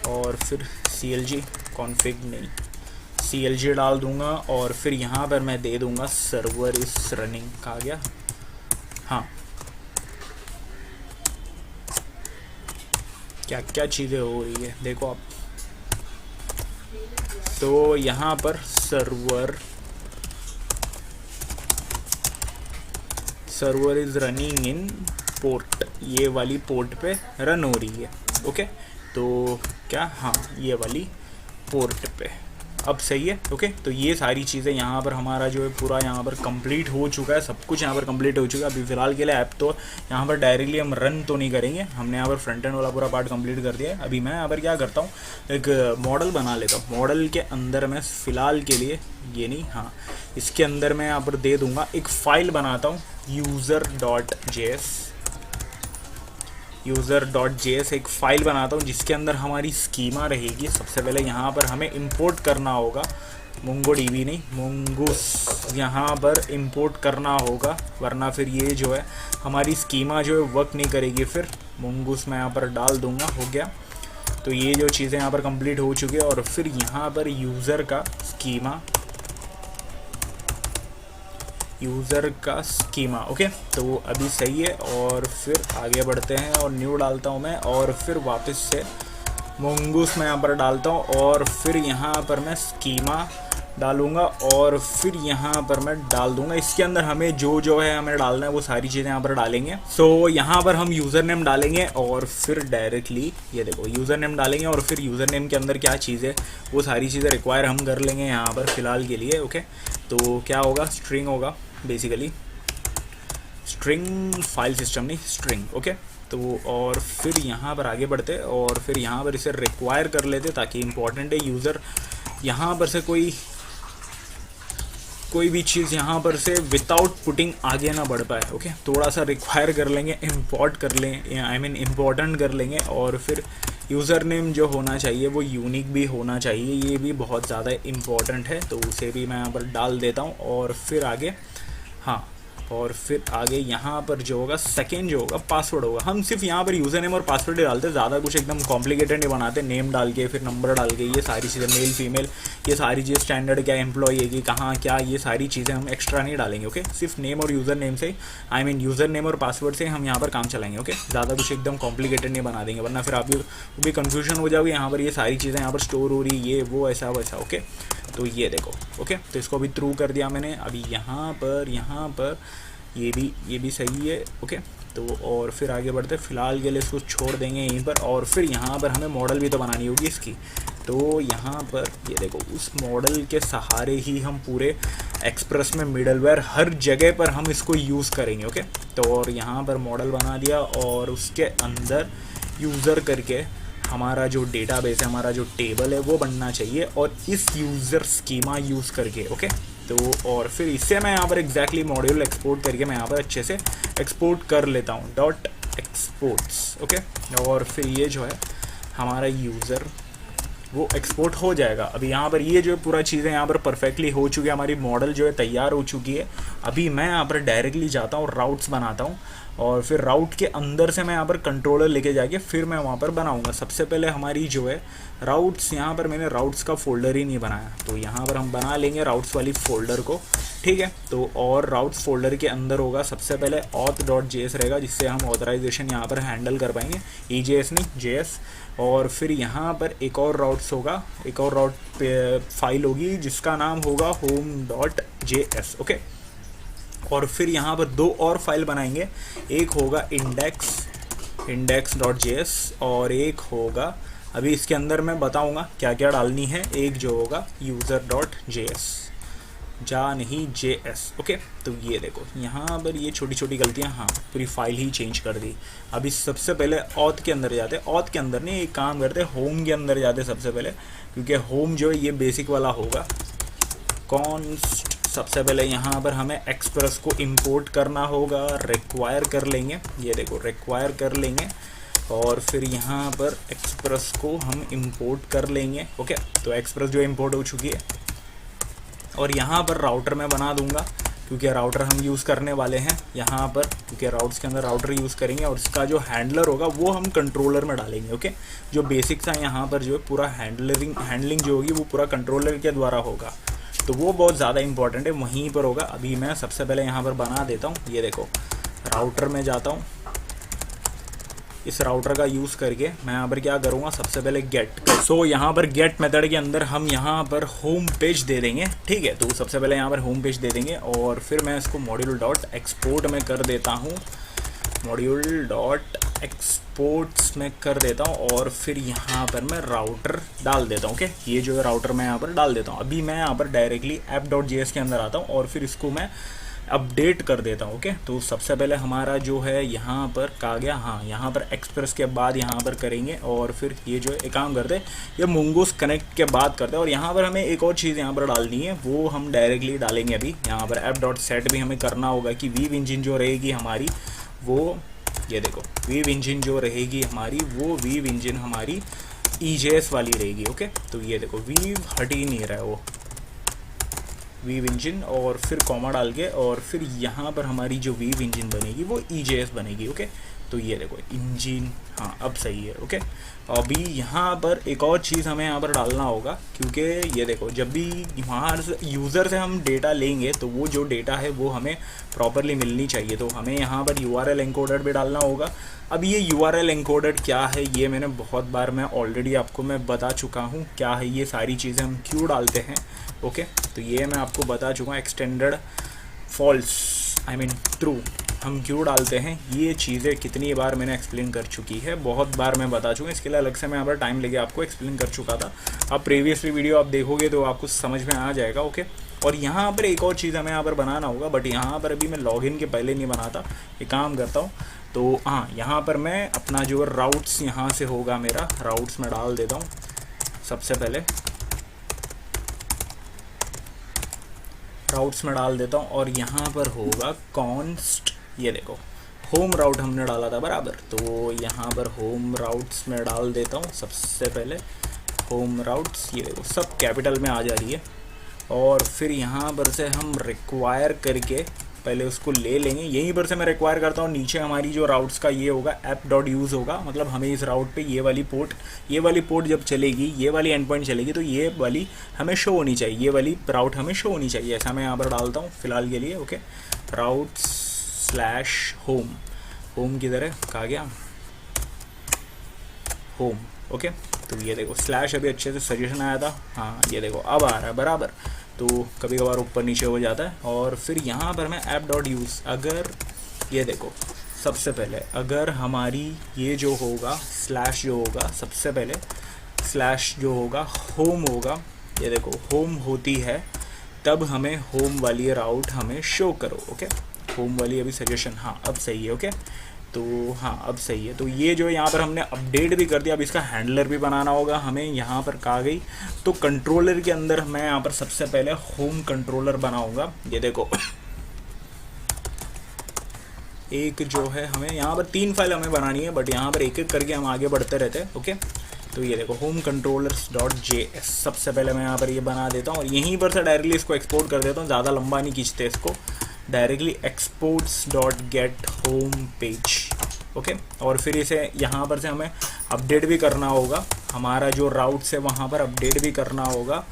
और फिर CLG कॉन्फ़िग नहीं, CLG डाल दूँगा। और फिर यहाँ पर मैं दे दूँगा सर्वर इस रनिंग। कहा गया, हाँ क्या क्या चीज़ें हो रही है देखो आप। तो यहाँ पर server is running in port, ये वाली पोर्ट पे रन हो रही है। ओके, तो क्या, हाँ ये वाली पोर्ट पे अब सही है। ओके, तो ये सारी चीज़ें यहाँ पर हमारा जो है पूरा यहाँ पर कंप्लीट हो चुका है, सब कुछ यहाँ पर कंप्लीट हो चुका है। अभी फ़िलहाल के लिए ऐप तो यहाँ पर डायरेक्टली हम रन तो नहीं करेंगे, हमने यहाँ पर फ्रंट एंड वाला पूरा पार्ट कंप्लीट कर दिया है। अभी मैं यहाँ पर क्या करता हूँ, एक मॉडल बना लेता हूँ। मॉडल के अंदर मैं फ़िलहाल के लिए ये नहीं, हाँ इसके अंदर मैं यहाँ पर दे दूँगा, एक फ़ाइल बनाता हूँ user.js एक फ़ाइल बनाता हूँ जिसके अंदर हमारी स्कीमा रहेगी। सबसे पहले यहाँ पर हमें इंपोर्ट करना होगा, MongoDB नहीं, Mongoose यहाँ पर इंपोर्ट करना होगा, वरना फिर ये जो है हमारी स्कीमा जो है वर्क नहीं करेगी। फिर Mongoose मैं यहाँ पर डाल दूँगा, हो गया। तो ये जो चीज़ें यहाँ पर कंप्लीट हो चुकी है। और फिर यहाँ पर यूज़र का स्कीमा। ओके, तो अभी सही है। और फिर आगे बढ़ते हैं और न्यू डालता हूँ मैं, और फिर वापस से Mongoose मैं यहाँ पर डालता हूँ। और फिर यहाँ पर मैं स्कीमा डालूँगा और फिर यहाँ पर मैं डाल दूँगा। इसके अंदर हमें जो है हमें डालना है वो सारी चीज़ें यहाँ पर डालेंगे। सो यहाँ पर हम यूज़र नेम डालेंगे और फिर डायरेक्टली ये देखो यूज़र नेम डालेंगे और फिर यूज़र नेम के अंदर क्या चीज़ है वो सारी चीज़ें रिक्वायर हम कर लेंगे यहाँ पर फ़िलहाल के लिए। ओके, तो क्या होगा, स्ट्रिंग होगा बेसिकली, स्ट्रिंग फाइल सिस्टम नहीं, स्ट्रिंग। ओके, तो और फिर यहाँ पर आगे बढ़ते और फिर यहाँ पर इसे रिक्वायर कर लेते, ताकि इम्पॉर्टेंट है यूज़र यहाँ पर से कोई भी चीज़ यहाँ पर से विदाउट पुटिंग आगे ना बढ़ पाए। ओके, थोड़ा सा रिक्वायर कर लेंगे, इम्पोर्ट कर लें, आई मीन इम्पोर्टेंट कर लेंगे। और फिर यूज़र नेम जो होना चाहिए वो यूनिक भी होना चाहिए, ये भी बहुत ज़्यादा इम्पॉर्टेंट है, तो उसे भी मैं यहाँ पर डाल देता हूँ। और फिर आगे, हाँ, और फिर आगे यहाँ पर जो होगा सेकेंड जो होगा पासवर्ड होगा। हम सिर्फ यहाँ पर यूज़र नेम और पासवर्ड ही डालते, ज़्यादा कुछ एकदम कॉम्प्लिकेटेड नहीं बनाते। नेम डाल के फिर नंबर डाल के ये सारी चीज़ें, मेल फीमेल ये सारी चीज़, स्टैंडर्ड क्या एम्प्लॉई है कि कहाँ क्या, ये सारी चीज़ें हम एक्स्ट्रा नहीं डालेंगे। ओके, सिर्फ नेम और यूज़र नेम से, आई मीन यूज़र नेम और पासवर्ड से हम यहाँ पर काम चलाएंगे। ओके, ज़्यादा कुछ एकदम कॉम्प्लिकेटेड नहीं बना देंगे, वरना फिर आप भी कन्फ्यूजन हो जाओगे। यहाँ पर ये सारी चीज़ें यहाँ पर स्टोर हो रही, ये वो ऐसा वैसा। ओके, तो ये देखो। ओके, तो इसको अभी थ्रू कर दिया मैंने। अभी यहाँ पर ये भी सही है। ओके, तो और फिर आगे बढ़ते, फ़िलहाल के लिए इसको छोड़ देंगे यहीं पर। और फिर यहाँ पर हमें मॉडल भी तो बनानी होगी इसकी, तो यहाँ पर ये देखो, उस मॉडल के सहारे ही हम पूरे एक्सप्रेस में मिडलवेयर हर जगह पर हम इसको यूज़ करेंगे। ओके, तो और यहाँ पर मॉडल बना दिया और उसके अंदर यूज़र करके हमारा जो डेटाबेस है, हमारा जो टेबल है वो बनना चाहिए, और इस यूज़र स्कीमा यूज़ करके। ओके, तो और फिर इससे मैं यहाँ पर एग्जैक्टली मॉड्यूल एक्सपोर्ट करके मैं यहाँ पर अच्छे से एक्सपोर्ट कर लेता हूँ, .exports। ओके, और फिर ये जो है हमारा यूज़र वो एक्सपोर्ट हो जाएगा। अभी यहाँ पर ये जो पूरा चीज़ें यहाँ पर परफेक्टली हो चुकी है, हमारी मॉडल जो है तैयार हो चुकी है। अभी मैं यहाँ पर डायरेक्टली जाता हूँ, राउट्स बनाता हूँ, और फिर राउट के अंदर से मैं यहाँ पर कंट्रोलर लेके जाके फिर मैं वहाँ पर बनाऊँगा। सबसे पहले हमारी जो है राउट्स, यहाँ पर मैंने राउट्स का फ़ोल्डर ही नहीं बनाया, तो यहाँ पर हम बना लेंगे राउट्स वाली फ़ोल्डर को, ठीक है। तो और राउट्स फ़ोल्डर के अंदर होगा सबसे पहले auth.js रहेगा, जिससे हम ऑथराइजेशन यहाँ पर हैंडल कर पाएंगे, EJS नहीं JS। और फिर यहाँ पर एक और राउट्स होगा, एक और राउट फाइल होगी जिसका नाम होगा home.js, ओके। और फिर यहाँ पर दो और फाइल बनाएंगे, एक होगा index.js और एक होगा, अभी इसके अंदर मैं बताऊँगा क्या क्या डालनी है, एक जो होगा user.js नहीं JS, ओके। तो ये देखो यहाँ पर ये छोटी छोटी गलतियाँ, हाँ पूरी फाइल ही चेंज कर दी। अभी सबसे पहले ऑथ के अंदर जाते, ऑथ के अंदर नहीं, एक काम करते होम के अंदर जाते सबसे पहले, क्योंकि होम जो है ये बेसिक वाला होगा। कॉन्स्ट सबसे पहले यहाँ पर हमें एक्सप्रेस को इंपोर्ट करना होगा, रिक्वायर कर लेंगे, ये देखो रिक्वायर कर लेंगे, और फिर यहाँ पर एक्सप्रेस को हम इंपोर्ट कर लेंगे, ओके। तो एक्सप्रेस जो इंपोर्ट हो चुकी है, और यहाँ पर राउटर मैं बना दूंगा, क्योंकि राउटर हम यूज़ करने वाले हैं यहाँ पर, क्योंकि राउट्स के अंदर राउटर यूज़ करेंगे, और इसका जो हैंडलर होगा वो हम कंट्रोलर में डालेंगे, ओके। जो बेसिक था यहाँ पर जो है पूरा हैंडलिंग जो होगी वो पूरा कंट्रोलर के द्वारा होगा, तो वो बहुत ज़्यादा इंपॉर्टेंट है, वहीं पर होगा। अभी मैं सबसे पहले यहाँ पर बना देता हूँ, ये देखो राउटर में जाता हूँ, इस राउटर का यूज़ करके मैं यहाँ पर क्या करूँगा, सबसे पहले गेट। सो यहाँ पर गेट मेथड के अंदर हम यहाँ पर होम पेज दे देंगे, ठीक है। तो सबसे पहले यहाँ पर होम पेज दे देंगे, और फिर मैं इसको module.export में कर देता हूँ, module.exports में कर देता हूँ, और फिर यहाँ पर मैं राउटर डाल देता हूँ, ओके। ये जो है राउटर मैं यहाँ पर डाल देता हूँ। अभी मैं यहाँ पर डायरेक्टली app.js के अंदर आता हूँ, और फिर इसको मैं अपडेट कर देता हूँ, ओके। तो सबसे पहले हमारा जो है यहाँ पर कहा गया, हाँ यहाँ पर एक्सप्रेस के बाद यहाँ पर करेंगे, और फिर ये जो है एक काम करते हैं, ये मंगूस कनेक्ट के बाद करते हैं। और यहाँ पर हमें एक और चीज़ यहाँ पर डालनी है, वो हम डायरेक्टली डालेंगे। अभी यहाँ पर app.set भी हमें करना होगा कि वीव इंजन जो रहेगी हमारी, वो ये देखो वीव इंजन जो रहेगी हमारी, वो वीव इंजन हमारी EJS वाली रहेगी, ओके। तो ये देखो वीव हट ही नहीं रहा है वो वीव इंजन, और फिर कॉमा डाल के, और फिर यहाँ पर हमारी जो वीव इंजन बनेगी वो EJS बनेगी, ओके। तो ये देखो इंजन, हाँ अब सही है, ओके। अभी यहाँ पर एक और चीज़ हमें यहाँ पर डालना होगा, क्योंकि ये देखो जब भी वहाँ यूज़र से हम डेटा लेंगे तो वो जो डेटा है वो हमें प्रॉपरली मिलनी चाहिए, तो हमें यहाँ पर URL एनकोडर भी डालना होगा। अब ये URL एनकोडर क्या है, ये मैंने बहुत बार मैं ऑलरेडी आपको मैं बता चुका हूँ क्या है ये सारी चीज़ें, हम क्यों डालते हैं, ओके। तो ये मैं आपको बता चुका हूँ, एक्सटेंडेड फॉल्स ट्रू हम क्यों डालते हैं, ये चीज़ें कितनी बार मैंने एक्सप्लेन कर चुकी है, बहुत बार मैं बता चुका हूँ। इसके लिए अलग से मैं यहाँ पर टाइम लेके आपको एक्सप्लेन कर चुका था। आप प्रीवियसली वीडियो आप देखोगे तो आपको समझ में आ जाएगा, ओके। और यहाँ पर एक और चीज़ हमें यहाँ पर बनाना होगा, बट यहाँ पर अभी मैं लॉगिन के पहले नहीं बनाता, एक काम करता हूँ। तो हाँ यहाँ पर मैं अपना जो राउट्स यहाँ से होगा मेरा, राउट्स में डाल देता हूँ। सबसे पहले राउट्स में डाल देता हूँ, और यहाँ पर होगा कॉन्स्ट, ये देखो होम राउट हमने डाला था बराबर, तो यहाँ पर होम राउट्स में डाल देता हूँ। सबसे पहले होम राउट्स, ये देखो सब कैपिटल में आ जा रही है, और फिर यहाँ पर से हम रिक्वायर करके पहले उसको ले लेंगे, यहीं पर से मैं रिक्वायर करता हूँ। नीचे हमारी जो राउट्स का ये होगा app.use होगा, मतलब हमें इस राउट पे ये वाली पोर्ट जब चलेगी, ये वाली एंड पॉइंट चलेगी, तो ये वाली हमें शो होनी चाहिए, ये वाली राउट हमें शो होनी चाहिए। ऐसा मैं यहाँ पर डालता हूँ फिलहाल के लिए, ओके। routes/home, होम किधर है, कहा गया होम, ओके। तो ये देखो स्लैश अभी अच्छे से सजेशन आया था, हाँ ये देखो अब आ रहा है बराबर, तो कभी कभार ऊपर नीचे हो जाता है। और फिर यहाँ पर मैं app.use, अगर ये देखो सबसे पहले अगर हमारी ये जो होगा स्लैश जो होगा, सबसे पहले स्लैश जो होगा होम होगा, ये देखो होम होती है, तब हमें होम वाली राउट हमें शो करो, ओके। होम वाली अभी सजेशन, हाँ अब सही है, ओके। तो हाँ अब सही है। तो ये जो यहाँ पर हमने अपडेट भी कर दिया, अब इसका हैंडलर भी बनाना होगा हमें, यहाँ पर कहा गई। तो कंट्रोलर के अंदर मैं यहाँ पर सबसे पहले होम कंट्रोलर बनाऊंगा, ये देखो एक जो है हमें यहाँ पर 3 फाइल हमें बनानी है, बट यहाँ पर एक एक करके हम आगे बढ़ते रहते हैं, ओके। तो ये देखो होम कंट्रोलर्स डॉट JS, सबसे पहले मैं यहाँ पर ये बना देता हूँ और यहीं पर से डायरेक्टली इसको एक्सपोर्ट कर देता हूँ, ज़्यादा लंबा नहीं खींचते इसको, directly exports dot get home page. Okay, और फिर इसे यहाँ पर से हमें अपडेट भी करना होगा, हमारा जो राउट्स है वहाँ पर अपडेट भी करना होगा।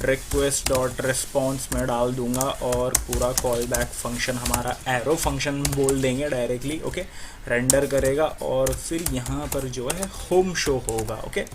रिक्वेस्ट डॉट रिस्पॉन्स में डाल दूंगा और पूरा कॉल बैक फंक्शन हमारा एरो फंक्शन बोल देंगे डायरेक्टली। ओके, रेंडर करेगा और फिर यहाँ पर जो है होम शो होगा। ओके,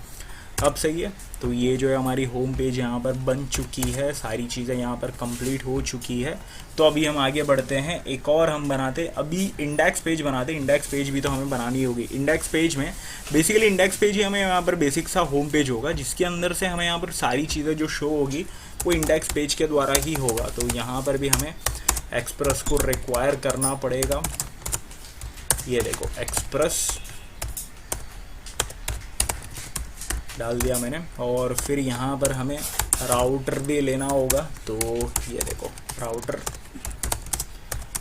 अब सही है। तो ये जो है हमारी होम पेज यहाँ पर बन चुकी है, सारी चीज़ें यहाँ पर कंप्लीट हो चुकी है। तो अभी हम आगे बढ़ते हैं, एक और हम बनाते, अभी इंडेक्स पेज बनाते। इंडेक्स पेज भी तो हमें बनानी होगी। इंडेक्स पेज में बेसिकली इंडेक्स पेज ही हमें यहाँ पर बेसिक सा होम पेज होगा, जिसके अंदर से हमें यहाँ पर सारी चीज़ें जो शो होगी वो इंडेक्स पेज के द्वारा ही होगा। तो यहाँ पर भी हमें एक्सप्रेस को रिक्वायर करना पड़ेगा। ये देखो एक्सप्रेस डाल दिया मैंने, और फिर यहाँ पर हमें राउटर भी लेना होगा। तो ये देखो राउटर,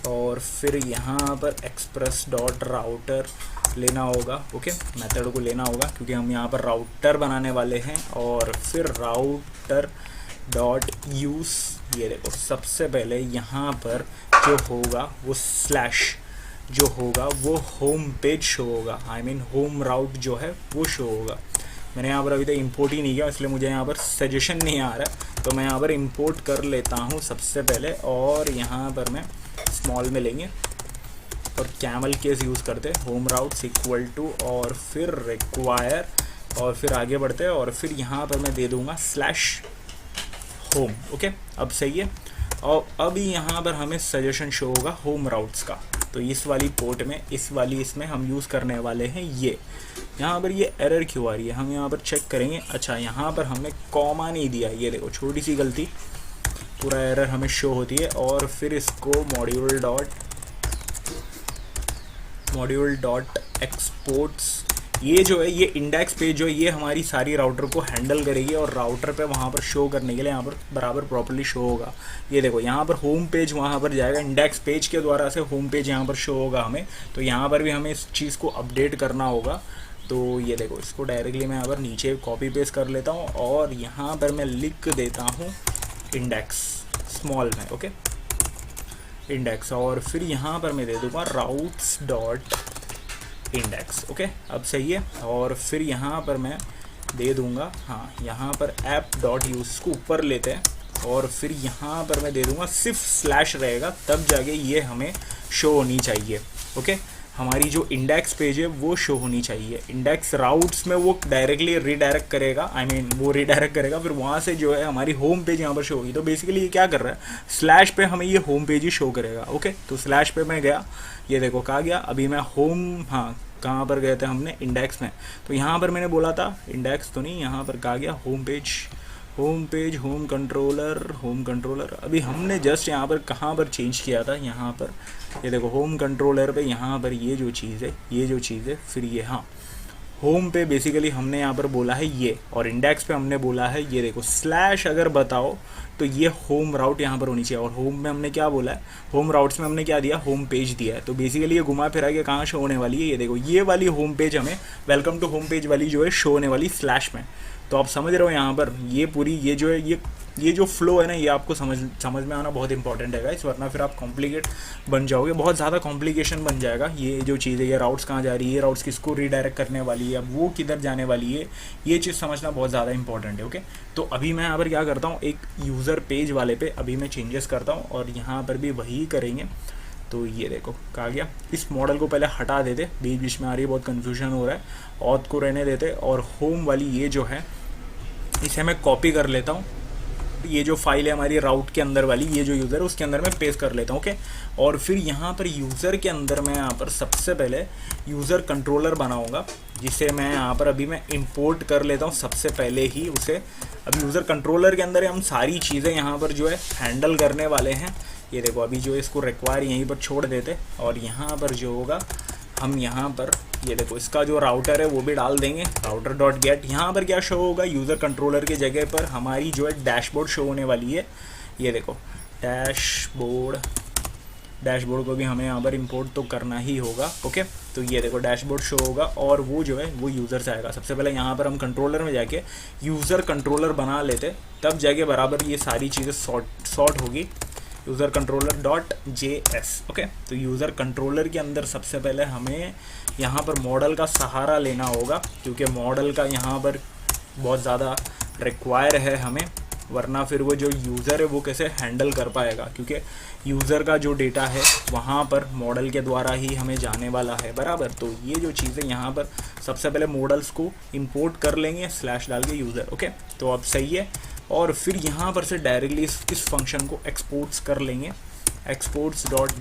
और फिर यहाँ पर एक्सप्रेस डॉट राउटर लेना होगा। ओके, मेथड को लेना होगा क्योंकि हम यहाँ पर राउटर बनाने वाले हैं। और फिर राउटर डॉट यूज़, ये देखो सबसे पहले यहाँ पर जो होगा वो स्लैश जो होगा वो होम पेज शो होगा, आई मीन होम राउट जो है वो शो होगा। मैंने यहाँ पर अभी तक इंपोर्ट ही नहीं किया, इसलिए मुझे यहाँ पर सजेशन नहीं आ रहा, तो मैं यहाँ पर इंपोर्ट कर लेता हूँ सबसे पहले। और यहाँ पर मैं स्मॉल में लेंगे और कैमल केस यूज़ करते, होम राउट्स इक्वल टू और फिर रिक्वायर, और फिर आगे बढ़ते हैं। और फिर यहाँ पर मैं दे दूँगा स्लैश होम। ओके, अब सही है। और अभी यहाँ पर हमें सजेशन शो होगा होम राउट्स का। तो इस वाली पोर्ट में, इस वाली इसमें हम यूज़ करने वाले हैं ये। यहाँ पर ये एरर क्यों आ रही है, हम यहाँ पर चेक करेंगे। अच्छा, यहाँ पर हमने कॉमा नहीं दिया, ये देखो छोटी सी गलती, पूरा एरर हमें शो होती है। और फिर इसको मॉड्यूल डॉट एक्सपोर्ट्स, ये जो है ये इंडेक्स पेज जो है ये हमारी सारी राउटर को हैंडल करेगी और राउटर पे वहाँ पर शो करने के लिए यहाँ पर बराबर प्रॉपर्ली शो होगा। ये देखो यहाँ पर होम पेज वहाँ पर जाएगा, इंडेक्स पेज के द्वारा से होम पेज यहाँ पर शो होगा हमें। तो यहाँ पर भी हमें इस चीज़ को अपडेट करना होगा। तो ये देखो इसको डायरेक्टली मैं यहाँ पर नीचे कॉपी पेस्ट कर लेता हूँ और यहाँ पर मैं लिख देता हूँ इंडेक्स स्मॉल में। ओके, इंडेक्स, और फिर यहाँ पर मैं दे दूँगा राउट्स डॉट इंडेक्स। ओके, अब सही है। और फिर यहाँ पर मैं दे दूँगा, हाँ यहाँ पर ऐप डॉट यूज़ को ऊपर लेते हैं और फिर यहाँ पर मैं दे दूँगा सिर्फ स्लैश रहेगा, तब जाके ये हमें शो होनी चाहिए। ओके, हमारी जो इंडेक्स पेज है वो शो होनी चाहिए। इंडेक्स राउट्स में वो डायरेक्टली रीडायरेक्ट करेगा, आई मीन वो रीडायरेक्ट करेगा, फिर वहाँ से जो है हमारी होम पेज यहाँ पर शो होगी। तो बेसिकली ये क्या कर रहा है, स्लैश पे हमें ये होम पेज ही शो करेगा। ओके, तो स्लैश पे मैं गया, ये देखो कहाँ गया, अभी मैं होम, हाँ कहाँ पर गए थे हमने, इंडेक्स में। तो यहाँ पर मैंने बोला था इंडेक्स तो नहीं, यहाँ पर कहाँ गया, होम पेज, होम कंट्रोलर। अभी हमने जस्ट यहाँ पर कहाँ पर चेंज किया था, यहाँ पर ये देखो होम कंट्रोलर पे यहाँ पर ये जो चीज़ है, फिर ये, हाँ होम पे बेसिकली हमने यहाँ पर बोला है ये, और इंडेक्स पे हमने बोला है ये देखो स्लैश, अगर बताओ तो ये होम राउट यहाँ पर होनी चाहिए। और होम में हमने क्या बोला है, होम राउट्स में हमने क्या दिया, होम पेज दिया है। तो बेसिकली ये घुमा फिरा के कहाँ शो होने वाली है, ये देखो ये वाली होम पेज हमें वेलकम टू होम पेज वाली जो है शो होने वाली स्लैश में। तो आप समझ रहे हो यहाँ पर ये पूरी ये जो है ये जो फ्लो है ना, ये आपको समझ में आना बहुत इंपॉर्टेंट है गाइस, वरना फिर आप कॉम्प्लिकेट बन जाओगे, बहुत ज़्यादा कॉम्प्लिकेशन बन जाएगा। ये जो चीज़ है, ये राउट्स कहाँ जा रही है, ये राउट्स किसको रीडायरेक्ट करने वाली है, अब वो किधर जाने वाली है, ये चीज़ समझना बहुत ज़्यादा इंपॉर्टेंट है। ओके, तो अभी मैं यहाँ पर क्या करता हूँ, एक यूज़र पेज वाले पे अभी मैं चेंजेस करता हूँ और यहाँ पर भी वही करेंगे। तो ये देखो कहा गया, इस मॉडल को पहले हटा देते, बीच बीच में आ रही है बहुत कन्फ्यूजन हो रहा है, ऑथ को रहने देते, और होम वाली ये जो है इसे मैं कॉपी कर लेता हूँ। ये जो फाइल है हमारी राउट के अंदर वाली, ये जो यूज़र है उसके अंदर मैं पेस्ट कर लेता हूँ। ओके, और फिर यहाँ पर यूज़र के अंदर मैं यहाँ पर सबसे पहले यूज़र कंट्रोलर बनाऊँगा, जिसे मैं यहाँ पर अभी मैं इंपोर्ट कर लेता हूँ सबसे पहले ही उसे। अब यूज़र कंट्रोलर के अंदर हम सारी चीज़ें यहाँ पर जो है हैंडल करने वाले हैं। ये देखो अभी जो इसको रिक्वायर यहीं पर छोड़ देते, और यहाँ पर जो होगा हम यहाँ पर ये देखो इसका जो राउटर है वो भी डाल देंगे, राउटर डॉट गेट। यहाँ पर क्या शो होगा, यूज़र कंट्रोलर के जगह पर हमारी जो है डैशबोर्ड शो होने वाली है। ये देखो डैशबोर्ड को भी हमें यहाँ पर इंपोर्ट तो करना ही होगा। ओके, तो ये देखो डैशबोर्ड शो होगा और वो जो है वो यूज़र से आएगा। सबसे पहले यहाँ पर हम कंट्रोलर में जाके यूज़र कंट्रोलर बना लेते, तब जाके बराबर ये सारी चीज़ें सॉर्ट होगी। User controller dot JS। Okay, तो यूज़र कंट्रोलर के अंदर सबसे पहले हमें यहाँ पर मॉडल का सहारा लेना होगा, क्योंकि मॉडल का यहाँ पर बहुत ज़्यादा रिक्वायर है हमें, वरना फिर वो जो यूज़र है वो कैसे हैंडल कर पाएगा, क्योंकि यूज़र का जो डेटा है वहाँ पर मॉडल के द्वारा ही हमें जाने वाला है बराबर। तो ये जो चीज़ें यहाँ पर सबसे पहले मॉडल्स को इंपोर्ट कर लेंगे स्लैश डाल के यूज़र। ओके, तो अब सही है। और फिर यहाँ पर से डायरेक्टली इस फंक्शन को एक्सपोर्ट्स कर लेंगे, एक्सपोर्ट्स डॉट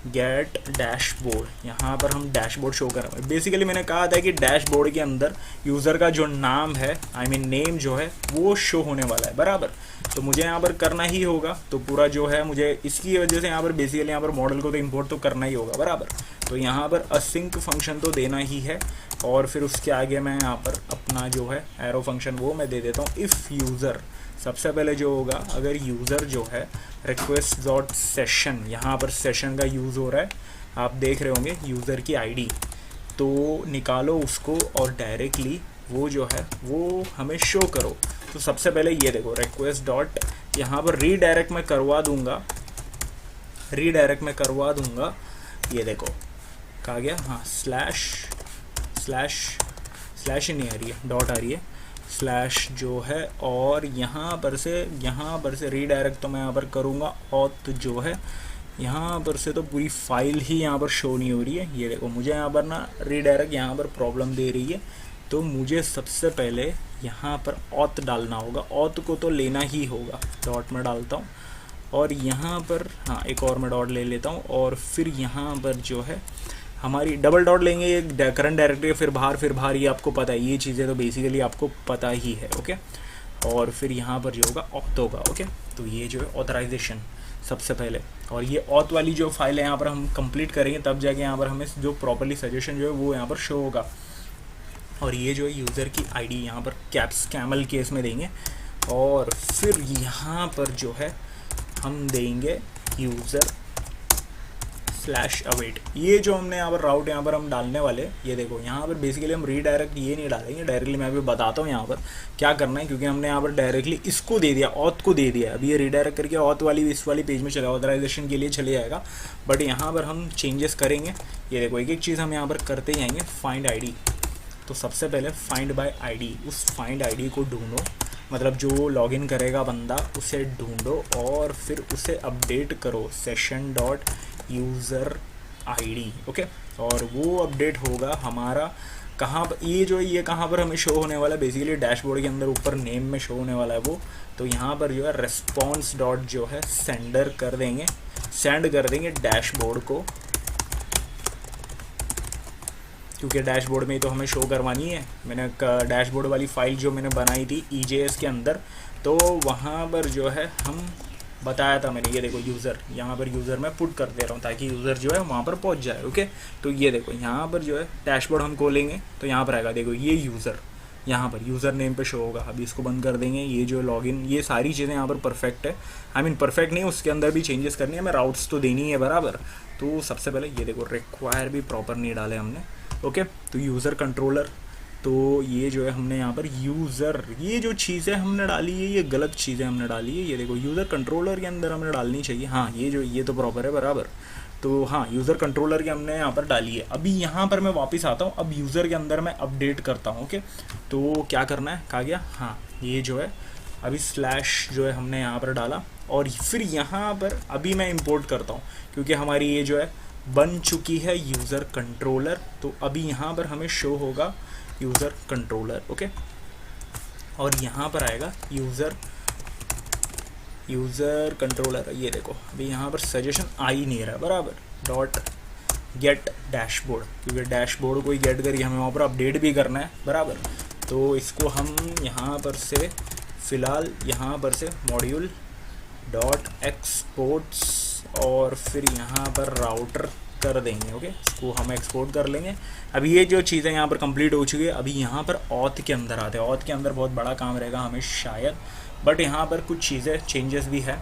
गेट डैशबोर्ड। यहाँ पर हम डैशबोर्ड शो कर रहे हैं। बेसिकली मैंने कहा था कि डैशबोर्ड के अंदर यूज़र का जो नाम है, आई मीन नेम जो है वो शो होने वाला है बराबर। तो मुझे यहाँ पर करना ही होगा, तो पूरा जो है मुझे इसकी वजह से यहाँ पर बेसिकली यहाँ पर मॉडल को तो इंपोर्ट तो करना ही होगा बराबर। तो यहाँ पर असिंक फंक्शन तो देना ही है, और फिर उसके आगे मैं यहाँ पर अपना जो है एरो फंक्शन वो मैं दे देता हूँ। इफ़ यूज़र, सबसे पहले जो होगा, अगर यूज़र जो है रिक्वेस्ट डॉट सेशन, यहाँ पर सेशन का यूज़ हो रहा है, आप देख रहे होंगे यूज़र की आईडी, तो निकालो उसको और डायरेक्टली वो जो है वो हमें शो करो। तो सबसे पहले ये देखो रिक्वेस्ट डॉट, यहाँ पर रीडायरेक्ट में करवा दूंगा, ये देखो कहा गया, हाँ स्लैश ही नहीं आ रही है, डॉट आ रही है, स्लैश जो है, और यहाँ पर से रीडायरेक्ट तो मैं यहाँ पर करूँगा, ऑथ जो है यहाँ पर से तो पूरी फाइल ही यहाँ पर शो नहीं हो रही है। ये देखो मुझे यहाँ पर ना रीडायरेक्ट यहाँ पर प्रॉब्लम दे रही है, तो मुझे सबसे पहले यहाँ पर ऑथ डालना होगा। ऑथ को तो लेना ही होगा, डॉट में डालता हूँ, और यहाँ पर हाँ एक और मैं डॉट ले लेता हूँ, और फिर यहाँ पर जो है हमारी डबल डॉट लेंगे, ये करंट डायरेक्टरी फिर बाहर, ये आपको पता है, ये चीज़ें तो बेसिकली आपको पता ही है। ओके, और फिर यहाँ पर जो होगा ऑथ होगा। ओके, तो ये जो है ऑथराइजेशन सबसे पहले, और ये ऑथ वाली जो फाइल है यहाँ पर हम कंप्लीट करेंगे, तब जाके यहाँ पर हमें जो प्रॉपरली सजेशन जो है वो यहाँ पर शो होगा। और ये जो है यूज़र की आईडी यहाँ पर कैमल केस में देंगे, और फिर यहाँ पर जो है हम देंगे यूज़र स्लैश अवेट। ये जो हमने यहाँ पर राउट यहाँ पर हम डालने वाले, ये देखो यहाँ पर बेसिकली हम रीडायरेक्ट ये नहीं डालेंगे, डायरेक्टली मैं अभी बताता हूँ यहाँ पर क्या करना है, क्योंकि हमने यहाँ पर डायरेक्टली इसको दे दिया, ऑथ को दे दिया। अभी ये रीडायरेक्ट करके ऑथ वाली इस वाली पेज में चला, ऑथराइजेशन के लिए चले जाएगा, बट यहाँ पर हम चेंजेस करेंगे। ये देखो एक एक चीज़ हम यहाँ पर करते जाएंगे। फाइंड आईडी, तो सबसे पहले फाइंड बाय आईडी, उस फाइंड आईडी को ढूंढो, मतलब जो लॉगिन करेगा बंदा उसे ढूंढो, और फिर उसे अपडेट करो session dot user ID. Okay, और वो अपडेट होगा हमारा कहाँ पर, ये जो है ये कहाँ पर हमें शो होने वाला है, बेसिकली डैशबोर्ड के अंदर ऊपर नेम में शो होने वाला है वो। तो यहाँ पर जो है रेस्पॉन्स डॉट जो है सेंड कर देंगे डैशबोर्ड को, क्योंकि डैशबोर्ड में ही तो हमें शो करवानी है। मैंने डैशबोर्ड वाली फाइल जो मैंने बनाई थी EJS के अंदर, तो वहाँ पर जो है हम बताया था मैंने, ये देखो यूज़र, यहाँ पर यूज़र मैं पुट कर दे रहा हूँ ताकि यूज़र जो है वहाँ पर पहुँच जाए। ओके, तो ये देखो यहाँ पर जो है डैशबोर्ड हम खोलेंगे तो यहाँ पर आएगा, देखो ये यूज़र, यहाँ पर यूज़र नेम पे शो होगा। अभी इसको बंद कर देंगे। ये जो लॉगिन, ये सारी चीज़ें यहाँ पर परफेक्ट है, आई मीन परफेक्ट नहीं, उसके अंदर भी चेंजेस करनी है, मैं राउट्स तो देनी है बराबर। तो सबसे पहले ये देखो रिक्वायर भी प्रॉपर नहीं डाले हमने। ओके, तो यूज़र कंट्रोलर, तो ये जो है हमने यहाँ पर यूज़र, ये जो चीज़ें हमने डाली है ये गलत चीज़ें हमने डाली है। ये देखो यूज़र कंट्रोलर के अंदर हमने डालनी चाहिए, हाँ ये जो ये तो प्रॉपर है बराबर। तो हाँ यूज़र कंट्रोलर के हमने यहाँ पर डाली है। अभी यहाँ पर मैं वापस आता हूँ, अब यूज़र के अंदर मैं अपडेट करता हूँ। ओके, तो क्या करना है, कहा गया, हाँ ये जो है अभी स्लैश जो है हमने यहाँ पर डाला, और फिर यहाँ पर अभी मैं इंपोर्ट करता हूँ क्योंकि हमारी ये जो है बन चुकी है यूज़र कंट्रोलर। तो अभी यहाँ पर हमें शो होगा यूज़र कंट्रोलर। ओके, और यहाँ पर आएगा यूज़र कंट्रोलर। ये देखो अभी यहाँ पर सजेशन आ ही नहीं रहा बराबर, डॉट गेट डैशबोर्ड, क्योंकि डैशबोर्ड को ही गेट करके हमें वहाँ पर अपडेट भी करना है बराबर। तो इसको हम यहाँ पर से फ़िलहाल यहाँ पर से मॉड्यूल डॉट एक्सपोर्ट्स और फिर यहाँ पर राउटर कर देंगे। ओके, इसको हम एक्सपोर्ट कर लेंगे। अभी ये जो चीज़ें यहाँ पर कंप्लीट हो चुकी है, अभी यहाँ पर ऑथ के अंदर आते हैं। ऑथ के अंदर बहुत बड़ा काम रहेगा हमें शायद, बट यहाँ पर कुछ चीज़ें चेंजेस भी है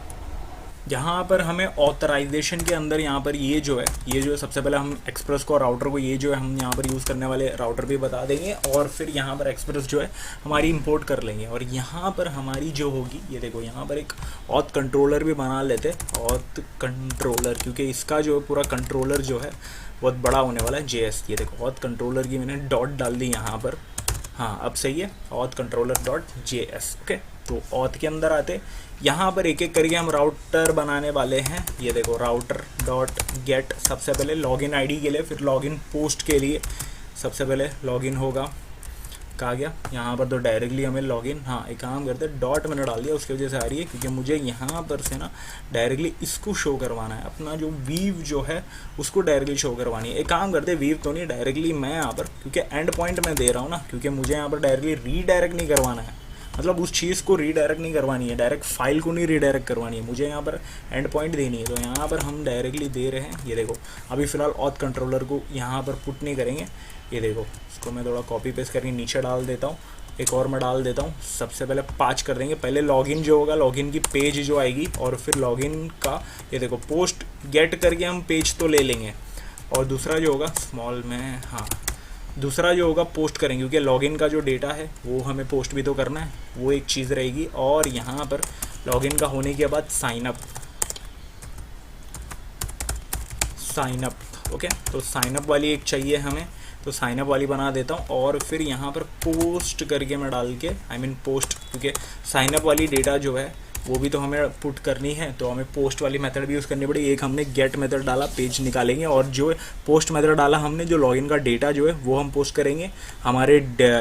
यहाँ पर हमें ऑथराइजेशन के अंदर यहाँ पर ये जो है सबसे पहले हम एक्सप्रेस को राउटर को ये जो है हम यहाँ पर यूज़ करने वाले राउटर भी बता देंगे, और फिर यहाँ पर एक्सप्रेस जो है हमारी इंपोर्ट कर लेंगे। और यहाँ पर हमारी जो होगी, ये देखो यहाँ पर एक ऑथ कंट्रोलर भी बना लेते, ऑथ कंट्रोलर, क्योंकि इसका जो पूरा कंट्रोलर जो है बहुत बड़ा होने वाला है JS। ये देखो ऑथ कंट्रोलर की मैंने डॉट डाल दी यहाँ पर, हाँ अब सही है, auth controller dot JS। Okay, तो ऑथ के अंदर आते, यहाँ पर एक एक करके हम राउटर बनाने वाले हैं। ये देखो राउटर डॉट गेट, सबसे पहले लॉगिन आईडी के लिए, फिर लॉगिन पोस्ट के लिए सबसे पहले लॉगिन होगा। कहा गया यहाँ पर तो डायरेक्टली हमें लॉगिन, हाँ एक काम करते डॉट मैंने डाल दिया, उसकी वजह से आ रही है क्योंकि मुझे यहाँ पर से ना डायरेक्टली इसको शो करवाना है, अपना जो वीव जो है उसको डायरेक्टली शो करवानी है। एक काम करते वीव तो नहीं, डायरेक्टली मैं यहाँ पर, क्योंकि एंड पॉइंट मैं दे रहा हूँ ना, क्योंकि मुझे यहाँ पर डायरेक्टली रीडायरेक्ट नहीं करवाना है, मतलब उस चीज़ को रीडायरेक्ट नहीं करवानी है, डायरेक्ट फाइल को नहीं रीडायरेक्ट करवानी है, मुझे यहाँ पर एंड पॉइंट देनी है। तो यहाँ पर हम डायरेक्टली दे रहे हैं, ये देखो अभी फ़िलहाल ऑथ कंट्रोलर को यहाँ पर पुट नहीं करेंगे। ये देखो इसको मैं थोड़ा कॉपी पेस्ट करके नीचे डाल देता हूँ, एक और मैं डाल देता हूँ। सबसे पहले 5 कर देंगे, पहले लॉगिन जो होगा, लॉगिन की पेज जो आएगी, और फिर लॉगिन का ये देखो पोस्ट गेट करके हम पेज तो ले लेंगे, और दूसरा जो होगा स्मॉल में, हाँ दूसरा जो होगा पोस्ट करेंगे, क्योंकि लॉगिन का जो डेटा है वो हमें पोस्ट भी तो करना है, वो एक चीज़ रहेगी। और यहाँ पर लॉगिन का होने के बाद साइन अप, ओके, तो साइन अप वाली एक चाहिए हमें, तो साइन अप वाली बना देता हूँ। और फिर यहाँ पर पोस्ट करके मैं डाल के, पोस्ट, क्योंकि साइन अप वाली डेटा जो है वो भी तो हमें पुट करनी है, तो हमें पोस्ट वाली मेथड भी यूज़ करनी पड़ेगी। एक हमने गेट मेथड डाला, पेज निकालेंगे, और जो पोस्ट मेथड डाला हमने, जो लॉगिन का डेटा जो है वो हम पोस्ट करेंगे हमारे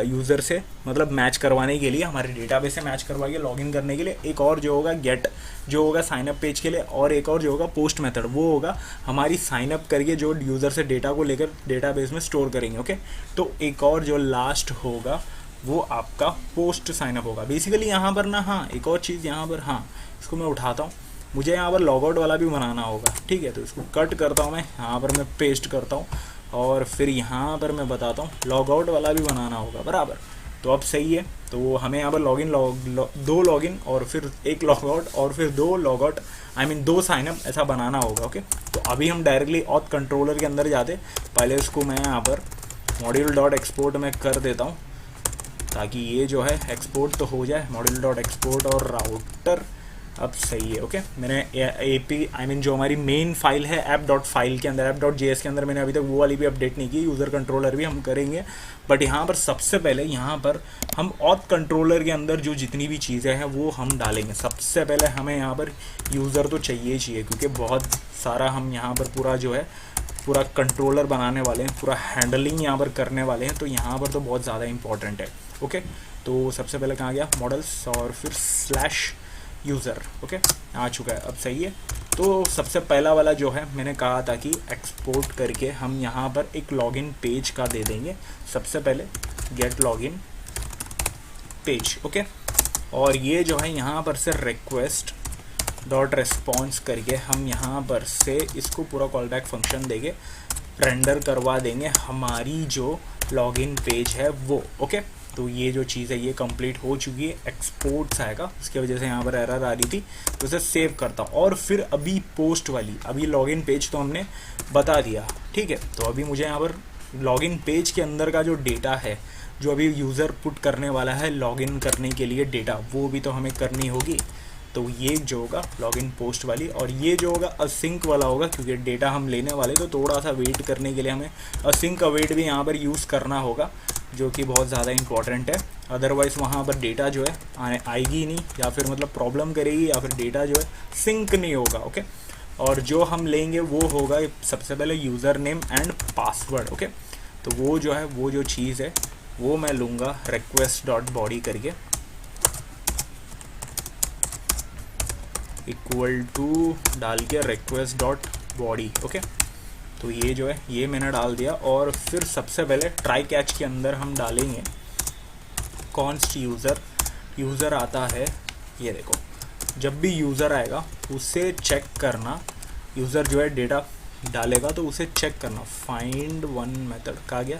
यूज़र से, मतलब मैच करवाने के लिए, हमारे डेटाबेस से मैच करवा के लॉगिन करने के लिए। एक और जो होगा गेट जो होगा साइन अप पेज के लिए, और एक और जो होगा पोस्ट मेथड, वो होगा हमारी साइन अप करके जो यूज़र से डेटा को लेकर डेटाबेस में स्टोर करेंगे। ओके, तो एक और जो लास्ट होगा वो आपका पोस्ट साइनअप होगा। बेसिकली यहाँ पर ना, हाँ एक और चीज़ यहाँ पर, हाँ इसको मैं उठाता हूँ, मुझे यहाँ पर लॉगआउट वाला भी बनाना होगा, ठीक है, तो इसको कट करता हूँ मैं, यहाँ पर मैं पेस्ट करता हूँ, और फिर यहाँ पर मैं बताता हूँ लॉगआउट वाला भी बनाना होगा बराबर। तो अब सही है, तो हमें यहाँ पर लॉगिन दो लॉगिन और फिर एक लॉगआउट और फिर 2 लॉगआउट, 2 साइनअप ऐसा बनाना होगा। ओके, तो अभी हम डायरेक्टली ऑथ कंट्रोलर के अंदर जाते, पहले उसको मैं यहाँ पर मॉड्यूल डॉट एक्सपोर्ट में कर देता हूँ, ताकि ये जो है एक्सपोर्ट तो हो जाए, मॉड्यूल डॉट एक्सपोर्ट और राउटर। अब सही है। ओके, मैंने AP जो हमारी मेन फाइल है ऐप डॉट फाइल के अंदर, ऐप डॉट JS के अंदर मैंने अभी तक वो वाली भी अपडेट नहीं की, यूज़र कंट्रोलर भी हम करेंगे। बट यहाँ पर सबसे पहले यहाँ पर हम ऑथ कंट्रोलर के अंदर जो जितनी भी चीज़ें हैं वो हम डालेंगे। सबसे पहले हमें यहाँ पर यूज़र तो चाहिए, क्योंकि बहुत सारा हम यहाँ पर पूरा जो है पूरा कंट्रोलर बनाने वाले हैं, पूरा हैंडलिंग यहाँ पर करने वाले हैं, तो यहाँ पर तो बहुत ज़्यादा इंपॉर्टेंट है। ओके, तो सबसे पहले कहाँ गया मॉडल्स, और फिर /यूज़र। ओके, आ चुका है, अब सही है। तो सबसे पहला वाला जो है मैंने कहा था कि एक्सपोर्ट करके हम यहाँ पर एक लॉगिन पेज का दे देंगे। सबसे पहले गेट लॉगिन पेज। ओके, और ये जो है यहाँ पर से रिक्वेस्ट डॉट रेस्पॉन्स करके हम यहाँ पर से इसको पूरा कॉल बैक फंक्शन देंगे, रेंडर करवा देंगे हमारी जो लॉगिन पेज है वो। ओके, तो ये जो चीज़ है ये कंप्लीट हो चुकी है, एक्सपोर्ट्स आएगा, उसकी वजह से यहाँ पर एरर आ रही थी, तो उसे सेव करता हूँ। और फिर अभी पोस्ट वाली, अभी लॉगिन पेज तो हमने बता दिया, ठीक है, तो अभी मुझे यहाँ पर लॉगिन पेज के अंदर का जो डेटा है, जो अभी यूज़र पुट करने वाला है लॉगिन करने के लिए डेटा, वो भी तो हमें करनी होगी। तो ये जो होगा लॉगिन पोस्ट वाली, और ये जो होगा असिंक वाला होगा, क्योंकि डेटा हम लेने वाले, तो थोड़ा सा वेट करने के लिए हमें असिंक अवेट भी यहाँ पर यूज़ करना होगा, जो कि बहुत ज़्यादा इंपॉर्टेंट है। अदरवाइज़ वहाँ पर डेटा जो है आएगी नहीं, या फिर मतलब प्रॉब्लम करेगी, या फिर डेटा जो है सिंक नहीं होगा। ओके, और जो हम लेंगे वो होगा सबसे पहले user name and password. Okay, तो वो जो है वो जो चीज़ है वो मैं लूँगा रिक्वेस्ट डॉट बॉडी करके इक्वल टू डाल के रिक्वेस्ट डॉट बॉडी। ओके, तो ये जो है ये मैंने डाल दिया, और फिर सबसे पहले ट्राई कैच के अंदर हम डालेंगे कॉन्स्ट यूज़र आता है, ये देखो जब भी यूज़र आएगा उसे चेक करना, यूज़र जो है डेटा डालेगा तो उसे चेक करना। फाइंड वन मेथड कहा गया,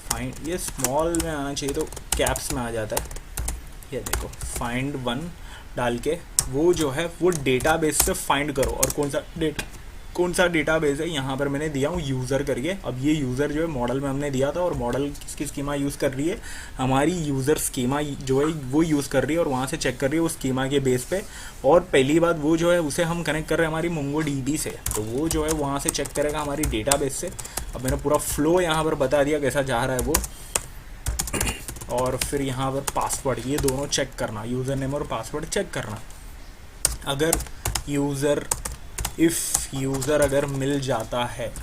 फाइंड ये स्मॉल में आना चाहिए तो कैप्स में आ जाता है, ये देखो फाइंड वन डाल के वो जो है वो डेटाबेस से फाइंड करो। और कौन सा डेटाबेस है, यहाँ पर मैंने दिया हूँ यूज़र करके। अब ये यूज़र जो है मॉडल में हमने दिया था, और मॉडल किसकी स्कीमा यूज़ कर रही है, हमारी यूज़र स्कीमा जो है वो यूज़ कर रही है, और वहाँ से चेक कर रही है उस स्कीमा के बेस पे। और पहली बात वो जो है उसे हम कनेक्ट कर रहे हैं हमारी MongoDB से, तो वो जो है वहाँ से चेक करेगा हमारी डेटाबेस से। अब मैंने पूरा फ्लो यहाँ पर बता दिया कैसा जा रहा है वो। और फिर यहाँ पर पासवर्ड, ये दोनों चेक करना, यूज़र नेम और पासवर्ड चेक करना। अगर यूज़र अगर मिल जाता है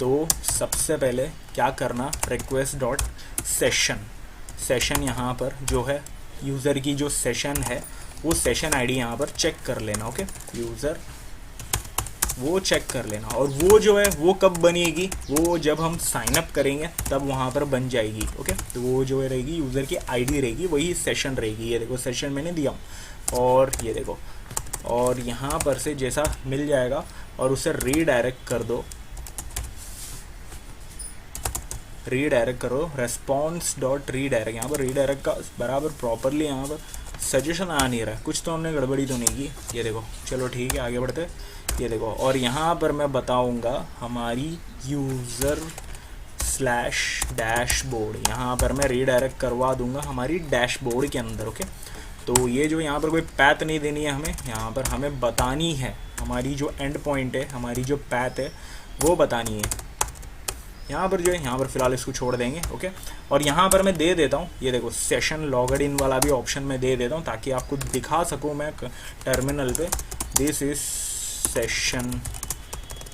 तो सबसे पहले क्या करना, request.session यहाँ पर जो है यूज़र की जो सेशन है वो सेशन आईडी यहाँ पर चेक कर लेना। ओके, यूज़र वो चेक कर लेना। और वो जो है वो कब बनेगी, वो जब हम साइन अप करेंगे तब वहाँ पर बन जाएगी। ओके, तो वो जो रहेगी यूज़र की आईडी रहेगी, वही सेशन रहेगी। ये देखो सेशन मैंने दिया हूँ, और ये देखो, और यहाँ पर से जैसा मिल जाएगा और उसे रीडायरेक्ट कर दो, रीडायरेक्ट करो, response.redirect। यहाँ पर रीडायरेक्ट का बराबर प्रॉपरली यहाँ पर सजेशन आ नहीं रहा है, कुछ तो हमने गड़बड़ी तो नहीं की। ये देखो, चलो ठीक है आगे बढ़ते। ये देखो, और यहाँ पर मैं बताऊँगा हमारी user/dashboard, यहाँ पर मैं रीडायरेक्ट करवा दूँगा हमारी डैशबोर्ड के अंदर। ओके, तो ये जो यहाँ पर कोई पैथ नहीं देनी है हमें, यहाँ पर हमें बतानी है हमारी जो एंड पॉइंट है, हमारी जो पैथ है वो बतानी है। यहाँ पर जो है, यहाँ पर फिलहाल इसको छोड़ देंगे। ओके, और यहाँ पर मैं दे देता हूँ, ये देखो सेशन लॉगड इन वाला भी ऑप्शन मैं दे देता हूँ ताकि आपको दिखा सकूँ मैं टर्मिनल पे, this is session,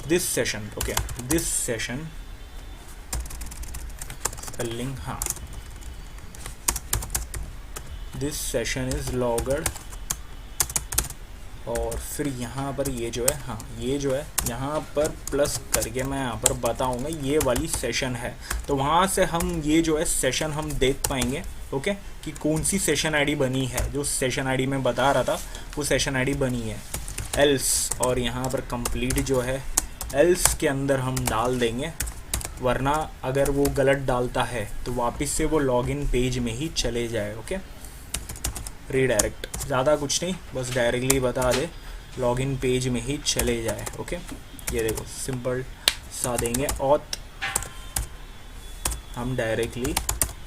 this session. Okay, this session spelling, हाँ, दिस सेशन इज लॉगड। और फिर यहाँ पर ये जो है, हाँ ये जो है यहाँ पर प्लस करके मैं यहाँ पर बताऊँगा ये वाली सेशन है, तो वहाँ से हम ये जो है सेशन हम देख पाएंगे। ओके, कि कौन सी सेशन आईडी बनी है, जो सेशन आईडी मैं बता रहा था वो सेशन आईडी बनी है। एल्स, और यहाँ पर कंप्लीट जो है एल्स के अंदर हम डाल देंगे, वरना अगर वो गलत डालता है तो वापस से वो लॉगिन पेज में ही चले जाए। ओके, रीडायरेक्ट, ज़्यादा कुछ नहीं, बस डायरेक्टली बता दे लॉगिन पेज में ही चले जाए। ओके, ये देखो सिंपल सा देंगे, ऑथ हम डायरेक्टली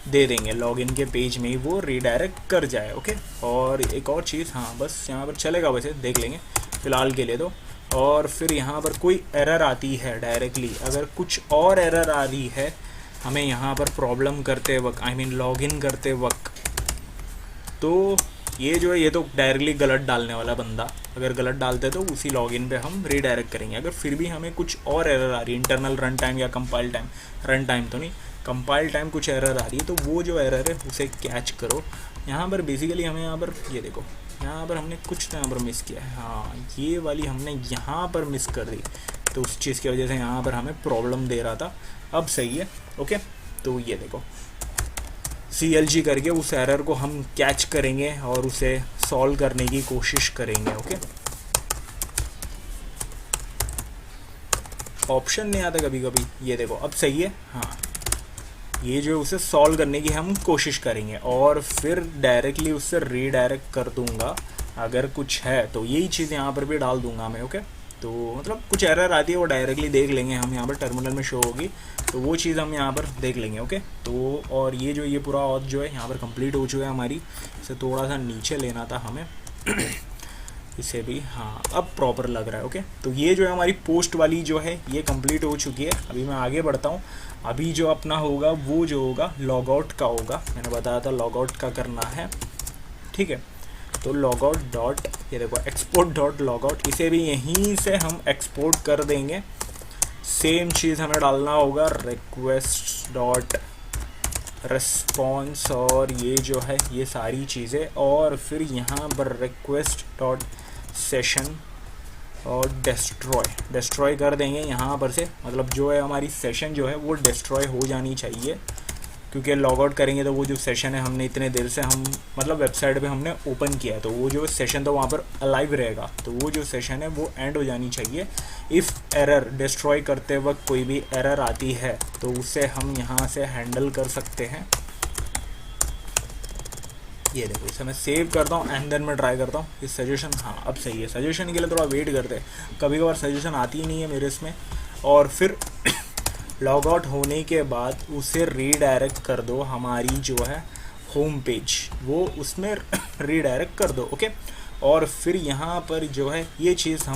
दे देंगे, लॉगिन के पेज में ही वो रीडायरेक्ट कर जाए। ओके, और एक और चीज़, हाँ बस यहाँ पर चलेगा, वैसे देख लेंगे फ़िलहाल के लिए तो। और फिर यहाँ पर कोई एरर आती है डायरेक्टली, अगर कुछ और एरर आ रही है हमें यहाँ पर प्रॉब्लम करते वक्त, आई मीन लॉगिन करते वक्त, तो ये जो है ये तो डायरेक्टली गलत डालने वाला बंदा, अगर गलत डालते तो उसी लॉगिन पे हम रीडायरेक्ट करेंगे। अगर फिर भी हमें कुछ और एरर आ रही है, इंटरनल रन टाइम या कंपाइल टाइम, रन टाइम तो नहीं, कंपाइल टाइम कुछ एरर आ रही है, तो वो जो एरर है उसे कैच करो। यहाँ पर बेसिकली हमें यहाँ पर ये देखो, यहाँ पर हमने कुछ तो यहाँ पर मिस किया है, हाँ ये वाली हमने यहाँ पर मिस कर दी, तो उस चीज़ की वजह से यहाँ पर हमें प्रॉब्लम दे रहा था। अब सही है। ओके, तो ये देखो CLG करके उस एरर को हम कैच करेंगे और उसे सॉल्व करने की कोशिश करेंगे। ओके, ऑप्शन नहीं आता कभी कभी, ये देखो अब सही है। हाँ, ये जो उसे सॉल्व करने की हम कोशिश करेंगे, और फिर डायरेक्टली उससे रीडायरेक्ट कर दूंगा अगर कुछ है तो, यही चीज़ यहाँ पर भी डाल दूंगा मैं। ओके, तो मतलब कुछ एरर आती है वो डायरेक्टली देख लेंगे हम, यहाँ पर टर्मिनल में शो होगी, तो वो चीज़ हम यहाँ पर देख लेंगे। ओके, तो और ये जो ये पूरा ऑथ जो है यहाँ पर कंप्लीट हो चुका है हमारी, इसे थोड़ा सा नीचे लेना था हमें इसे भी, हाँ अब प्रॉपर लग रहा है। ओके, तो ये जो है हमारी पोस्ट वाली जो है ये कंप्लीट हो चुकी है। अभी मैं आगे बढ़ता हूँ। अभी जो अपना होगा वो जो होगा लॉग आउट का होगा, मैंने बताया था लॉग आउट का करना है। ठीक है, तो लॉगआउट डॉट, ये देखो एक्सपोर्ट डॉट लॉगआउट, इसे भी यहीं से हम एक्सपोर्ट कर देंगे। सेम चीज़ हमें डालना होगा रिक्वेस्ट डॉट रिस्पॉन्स, और ये जो है ये सारी चीज़ें, और फिर यहाँ पर रिक्वेस्ट डॉट सेशन और डिस्ट्रॉय कर देंगे यहाँ पर से, मतलब जो है हमारी सेशन जो है वो डिस्ट्रॉय हो जानी चाहिए, क्योंकि लॉग आउट करेंगे तो वो जो सेशन है हमने इतने देर से हम मतलब वेबसाइट पे हमने ओपन किया है, तो वो जो सेशन तो वहाँ पर अलाइव रहेगा, तो वो जो सेशन है वो एंड हो जानी चाहिए। इफ़ एरर, डिस्ट्रॉय करते वक्त कोई भी एरर आती है तो उसे हम यहाँ से हैंडल कर सकते हैं। ये देखो इसे मैं सेव करता हूँ एंड देन मैं ट्राई करता हूँ इस सजेशन। हाँ अब सही है, सजेशन के लिए थोड़ा वेट करते हैं, कभी कभार सजेशन आती ही नहीं है मेरे इसमें। और फिर लॉग आउट होने के बाद उसे रीडायरेक्ट कर दो हमारी जो है होम पेज, वो उसमें रीडायरेक्ट कर दो। ओके, और फिर यहाँ पर जो है ये चीज़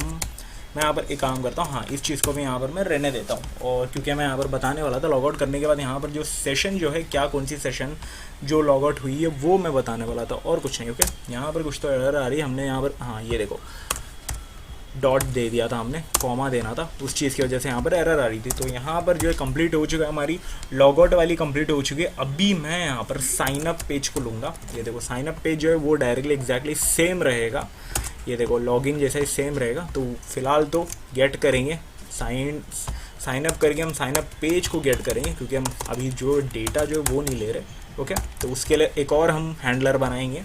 मैं यहाँ पर एक काम करता हूँ, हाँ इस चीज़ को भी यहाँ पर मैं रहने देता हूँ। और क्योंकि मैं यहाँ पर बताने वाला था लॉग आउट करने के बाद यहाँ पर जो सेशन जो है क्या कौन सी सेशन जो लॉग आउट हुई है वो मैं बताने वाला था, और कुछ नहीं। ओके, यहाँ पर कुछ तो एरर आ रही है, हमने यहाँ पर हाँ ये देखो डॉट दे दिया था हमने, कॉमा देना था, उस चीज़ की वजह से यहाँ पर एरर आ रही थी। तो यहाँ पर जो है कंप्लीट हो चुका है, हमारी लॉग आउट वाली कंप्लीट हो चुकी है। अभी मैं यहाँ पर साइन अप पेज को लूँगा। ये देखो साइन अप पेज जो है वो डायरेक्टली एग्जैक्टली सेम रहेगा, ये देखो लॉगिन जैसा ही सेम रहेगा। तो फिलहाल तो गेट करेंगे, साइन अप करके हम साइन अप पेज को गेट करेंगे, क्योंकि हम अभी जो डेटा जो है वो नहीं ले रहे। ओके, तो उसके लिए एक और हम हैंडलर बनाएंगे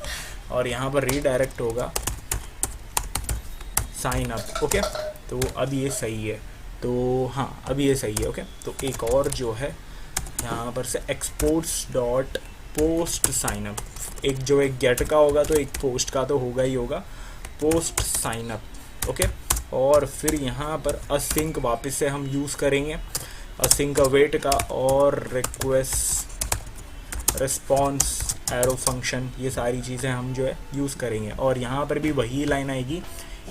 और यहाँ पर रीडायरेक्ट होगा साइन अप। ओके, तो अब ये सही है, तो हाँ अब ये सही है। ओके, तो एक और जो है यहाँ पर से exports dot post sign up, एक जो एक गेट का होगा तो एक पोस्ट का तो होगा ही होगा, पोस्ट साइन अप। ओके, और फिर यहाँ पर असिंक वापस से हम यूज़ करेंगे, असिंक अवेट का, और रिक्वेस्ट रिस्पॉन्स एरो फंक्शन, ये सारी चीज़ें हम जो है यूज़ करेंगे। और यहाँ पर भी वही लाइन आएगी,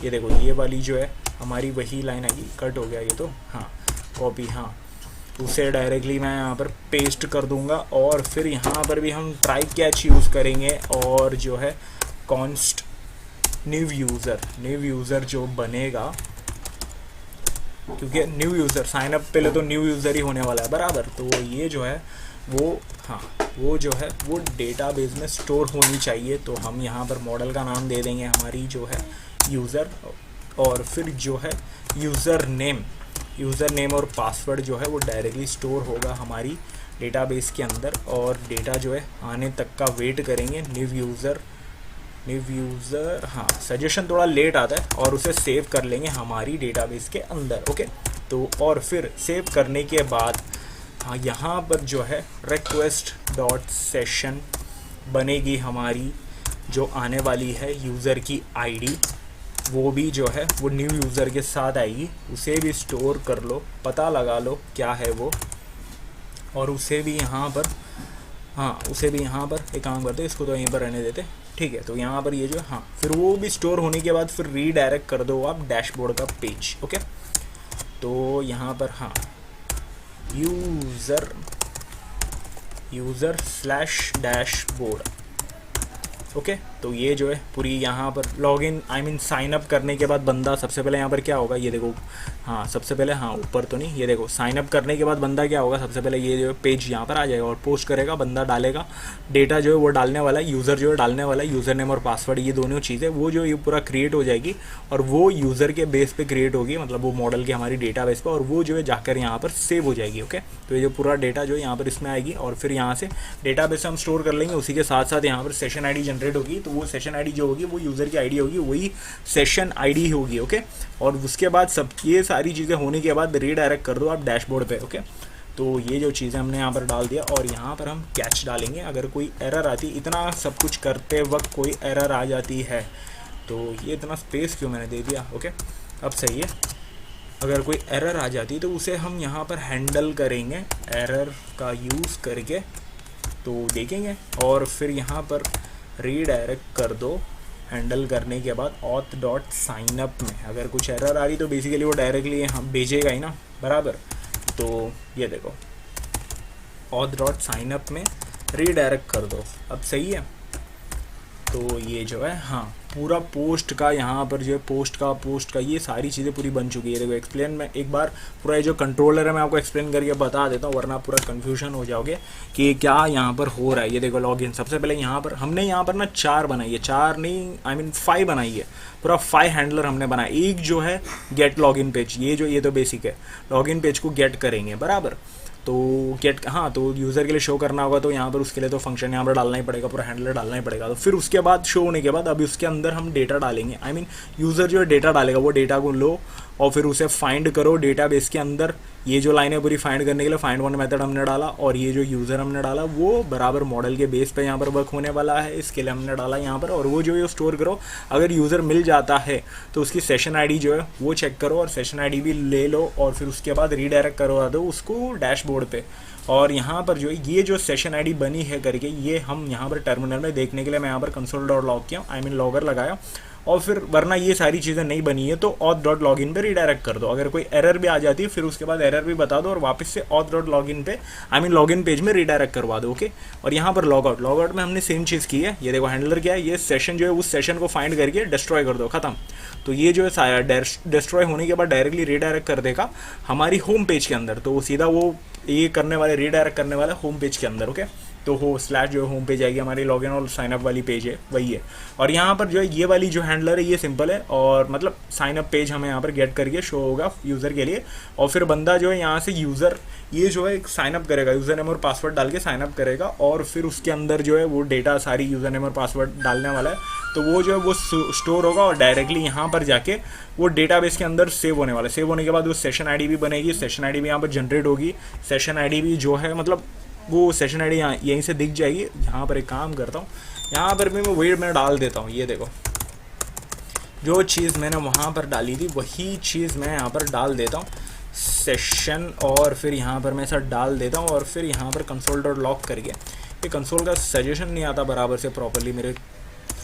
ये देखो ये वाली जो है हमारी वही लाइन आएगी। कट हो गया ये तो, हाँ कॉपी, हाँ उसे डायरेक्टली मैं यहाँ पर पेस्ट कर दूंगा। और फिर यहाँ पर भी हम ट्राई कैच यूज़ करेंगे, और जो है कॉन्स्ट न्यू यूज़र जो बनेगा, क्योंकि न्यू यूज़र साइन अप पहले तो न्यू यूज़र ही होने वाला है बराबर। तो ये जो है वो हाँ वो जो है वो डेटाबेस में स्टोर होनी चाहिए। तो हम यहाँ पर मॉडल का नाम दे देंगे हमारी जो है यूज़र, और फिर जो है यूज़र नेम और पासवर्ड जो है वो डायरेक्टली स्टोर होगा हमारी डेटाबेस के अंदर। और डेटा जो है आने तक का वेट करेंगे। न्यू यूज़र हाँ सजेशन थोड़ा लेट आता है, और उसे सेव कर लेंगे हमारी डेटाबेस के अंदर। ओके, तो और फिर सेव करने के बाद हाँ यहाँ पर जो है रिक्वेस्ट डॉट सेशन बनेगी हमारी, जो आने वाली है यूज़र की आईडी, वो भी जो है वो न्यू यूज़र के साथ आएगी। उसे भी स्टोर कर लो, पता लगा लो क्या है वो, और उसे भी यहाँ पर एक काम करते, इसको तो यहीं पर रहने देते, ठीक है। तो यहाँ पर ये जो है हाँ फिर वो भी स्टोर होने के बाद फिर रीडायरेक्ट कर दो आप डैशबोर्ड का पेज। ओके, तो यहाँ पर हाँ यूज़र स्लैश डैशबोर्ड। ओके, तो ये जो है पूरी यहाँ पर लॉगिन साइन अप करने के बाद बंदा सबसे पहले यहाँ पर क्या होगा, ये देखो हाँ सबसे पहले हाँ ऊपर तो नहीं, ये देखो साइन अप करने के बाद बंदा क्या होगा, सबसे पहले ये जो है पेज यहाँ पर आ जाएगा और पोस्ट करेगा, बंदा डालेगा डेटा जो है वो डालने वाला है, यूज़र जो है डालने वाला है, यूज़र नेम और पासवर्ड, ये दोनों चीज़ें वो जो ये पूरा क्रिएट हो जाएगी, और वो यूज़र के बेस पे क्रिएट होगी, मतलब वो मॉडल की हमारी डेटा बेस पर, और वो जो है जाकर यहाँ पर सेव हो जाएगी। ओके, तो ये जो पूरा डेटा जो है यहाँ पर इसमें आएगी, और फिर यहाँ से डेटा बेस हम स्टोर कर लेंगे। उसी के साथ साथ यहाँ पर सेशन आईडी जनरेट होगी, तो वो सेशन आईडी जो होगी वो यूज़र की आईडी होगी, वही सेशन आईडी होगी। ओके, और उसके बाद सब ये सारी चीज़ें होने के बाद रीडायरेक्ट कर दो आप डैशबोर्ड पे। ओके, तो ये जो चीज़ें हमने यहाँ पर डाल दिया, और यहाँ पर हम कैच डालेंगे। अगर कोई एरर आती, इतना सब कुछ करते वक्त कोई एरर आ जाती है, तो ये इतना स्पेस क्यों मैंने दे दिया। ओके, अब सही है। अगर कोई एरर आ जाती तो उसे हम यहाँ पर हैंडल करेंगे एरर का यूज़ करके, तो देखेंगे। और फिर यहाँ पर रीडायरेक्ट कर दो हैंडल करने के बाद ऑथ डॉट साइनअप में। अगर कुछ एरर आ रही तो बेसिकली वो डायरेक्टली हम भेजेगा ही ना बराबर। तो ये देखो ऑथ डॉट साइनअप में रीडायरेक्ट कर दो, अब सही है। तो ये जो है हाँ पूरा पोस्ट का यहाँ पर जो है पोस्ट का ये सारी चीज़ें पूरी बन चुकी है। देखो एक्सप्लेन मैं एक बार पूरा ये जो कंट्रोलर है मैं आपको एक्सप्लेन करके बता देता हूँ, वरना पूरा कन्फ्यूजन हो जाओगे कि क्या यहाँ पर हो रहा है। ये देखो लॉगिन, सबसे पहले यहाँ पर हमने यहाँ पर ना 4 बनाई है, 4 नहीं 5 बनाई है, पूरा 5 हैंडलर हमने बनाया। एक जो है गेट लॉगिन पेज, ये तो बेसिक है, लॉगिन पेज को गेट करेंगे बराबर। तो गेट हाँ तो यूज़र के लिए शो करना होगा, तो यहाँ पर उसके लिए तो फंक्शन यहाँ पर डालना ही पड़ेगा, पूरा हैंडलर डालना ही पड़ेगा। तो फिर उसके बाद शो होने के बाद अभी उसके अंदर हम डेटा डालेंगे, यूज़र जो है डेटा डालेगा, वो डेटा को लो और फिर उसे फाइंड करो डेटाबेस के अंदर ये जो लाइन है पूरी फाइंड करने के लिए फाइंड वन मेथड हमने डाला, और ये जो यूज़र हमने डाला वो बराबर मॉडल के बेस पे यहाँ पर वर्क होने वाला है, इसके लिए हमने डाला यहाँ पर। और वो जो ये स्टोर करो, अगर यूज़र मिल जाता है तो उसकी सेशन आईडी जो है वो चेक करो, और सेशन आईडी भी ले लो, और फिर उसके बाद रीडायरेक्ट करवा दो उसको डैशबोर्ड पे। और यहाँ पर जो ये जो सेशन आईडी बनी है करके, ये हम यहाँ पर टर्मिनल में देखने के लिए मैं यहाँ पर कंसोल डॉट लॉग किया, आई मीन लॉगर लगाया, और फिर वरना ये सारी चीज़ें नहीं बनी है तो ऑथ डॉट लॉगिन पे रीडायरेक्ट कर दो। अगर कोई एरर भी आ जाती है फिर उसके बाद एरर भी बता दो, और वापस से ऑथ डॉट लॉगिन पे आई मीन लॉगिन पेज में रीडायरेक्ट करवा दो। ओके, और यहाँ पर लॉगआउट, लॉगआउट में हमने सेम चीज़ की है। ये देखो हैंडलर क्या है, ये सेशन जो है उस सेशन को फाइंड करके डिस्ट्रॉय कर दो, खत्म। तो ये जो है डिस्ट्रॉय होने के बाद डायरेक्टली रीडायरेक्ट कर देगा हमारी होम पेज के अंदर, तो सीधा वो ये करने वाले रीडायरेक्ट करने वाला होम पेज के अंदर। ओके, तो हो स्लैश जो है होम पेज आएगी हमारी, लॉगिन और साइनअप वाली पेज है वही है। और यहाँ पर जो है ये वाली जो हैंडलर है ये सिंपल है, और मतलब साइनअप पेज हमें यहाँ पर गेट करके शो होगा यूज़र के लिए, और फिर बंदा जो है यहाँ से यूज़र ये जो है साइनअप करेगा, यूज़र नेम और पासवर्ड डाल के साइनअप करेगा, और फिर उसके अंदर जो है वो डेटा सारी यूज़र नेम और पासवर्ड डालने वाला है, तो वो जो है वो स्टोर होगा और डायरेक्टली यहाँ पर जाके वो डेटाबेस के अंदर सेव होने वाला है। सेव होने के बाद वो सेशन आईडी भी बनेगी, सेशन आईडी भी यहाँ पर जनरेट होगी। सेशन आईडी भी जो है मतलब वो सेशन आईडी यहाँ यहीं से दिख जाएगी। यहाँ पर एक काम करता हूँ, यहाँ पर भी मैं वेट में डाल देता हूँ, ये देखो जो चीज़ मैंने वहाँ पर डाली थी वही चीज़ मैं यहाँ पर डाल देता हूँ सेशन, और फिर यहाँ पर मैं ऐसा डाल देता हूँ, और फिर यहाँ पर कंसोल डॉट लॉग करके, ये कंसोल का सजेशन नहीं आता बराबर से प्रॉपरली मेरे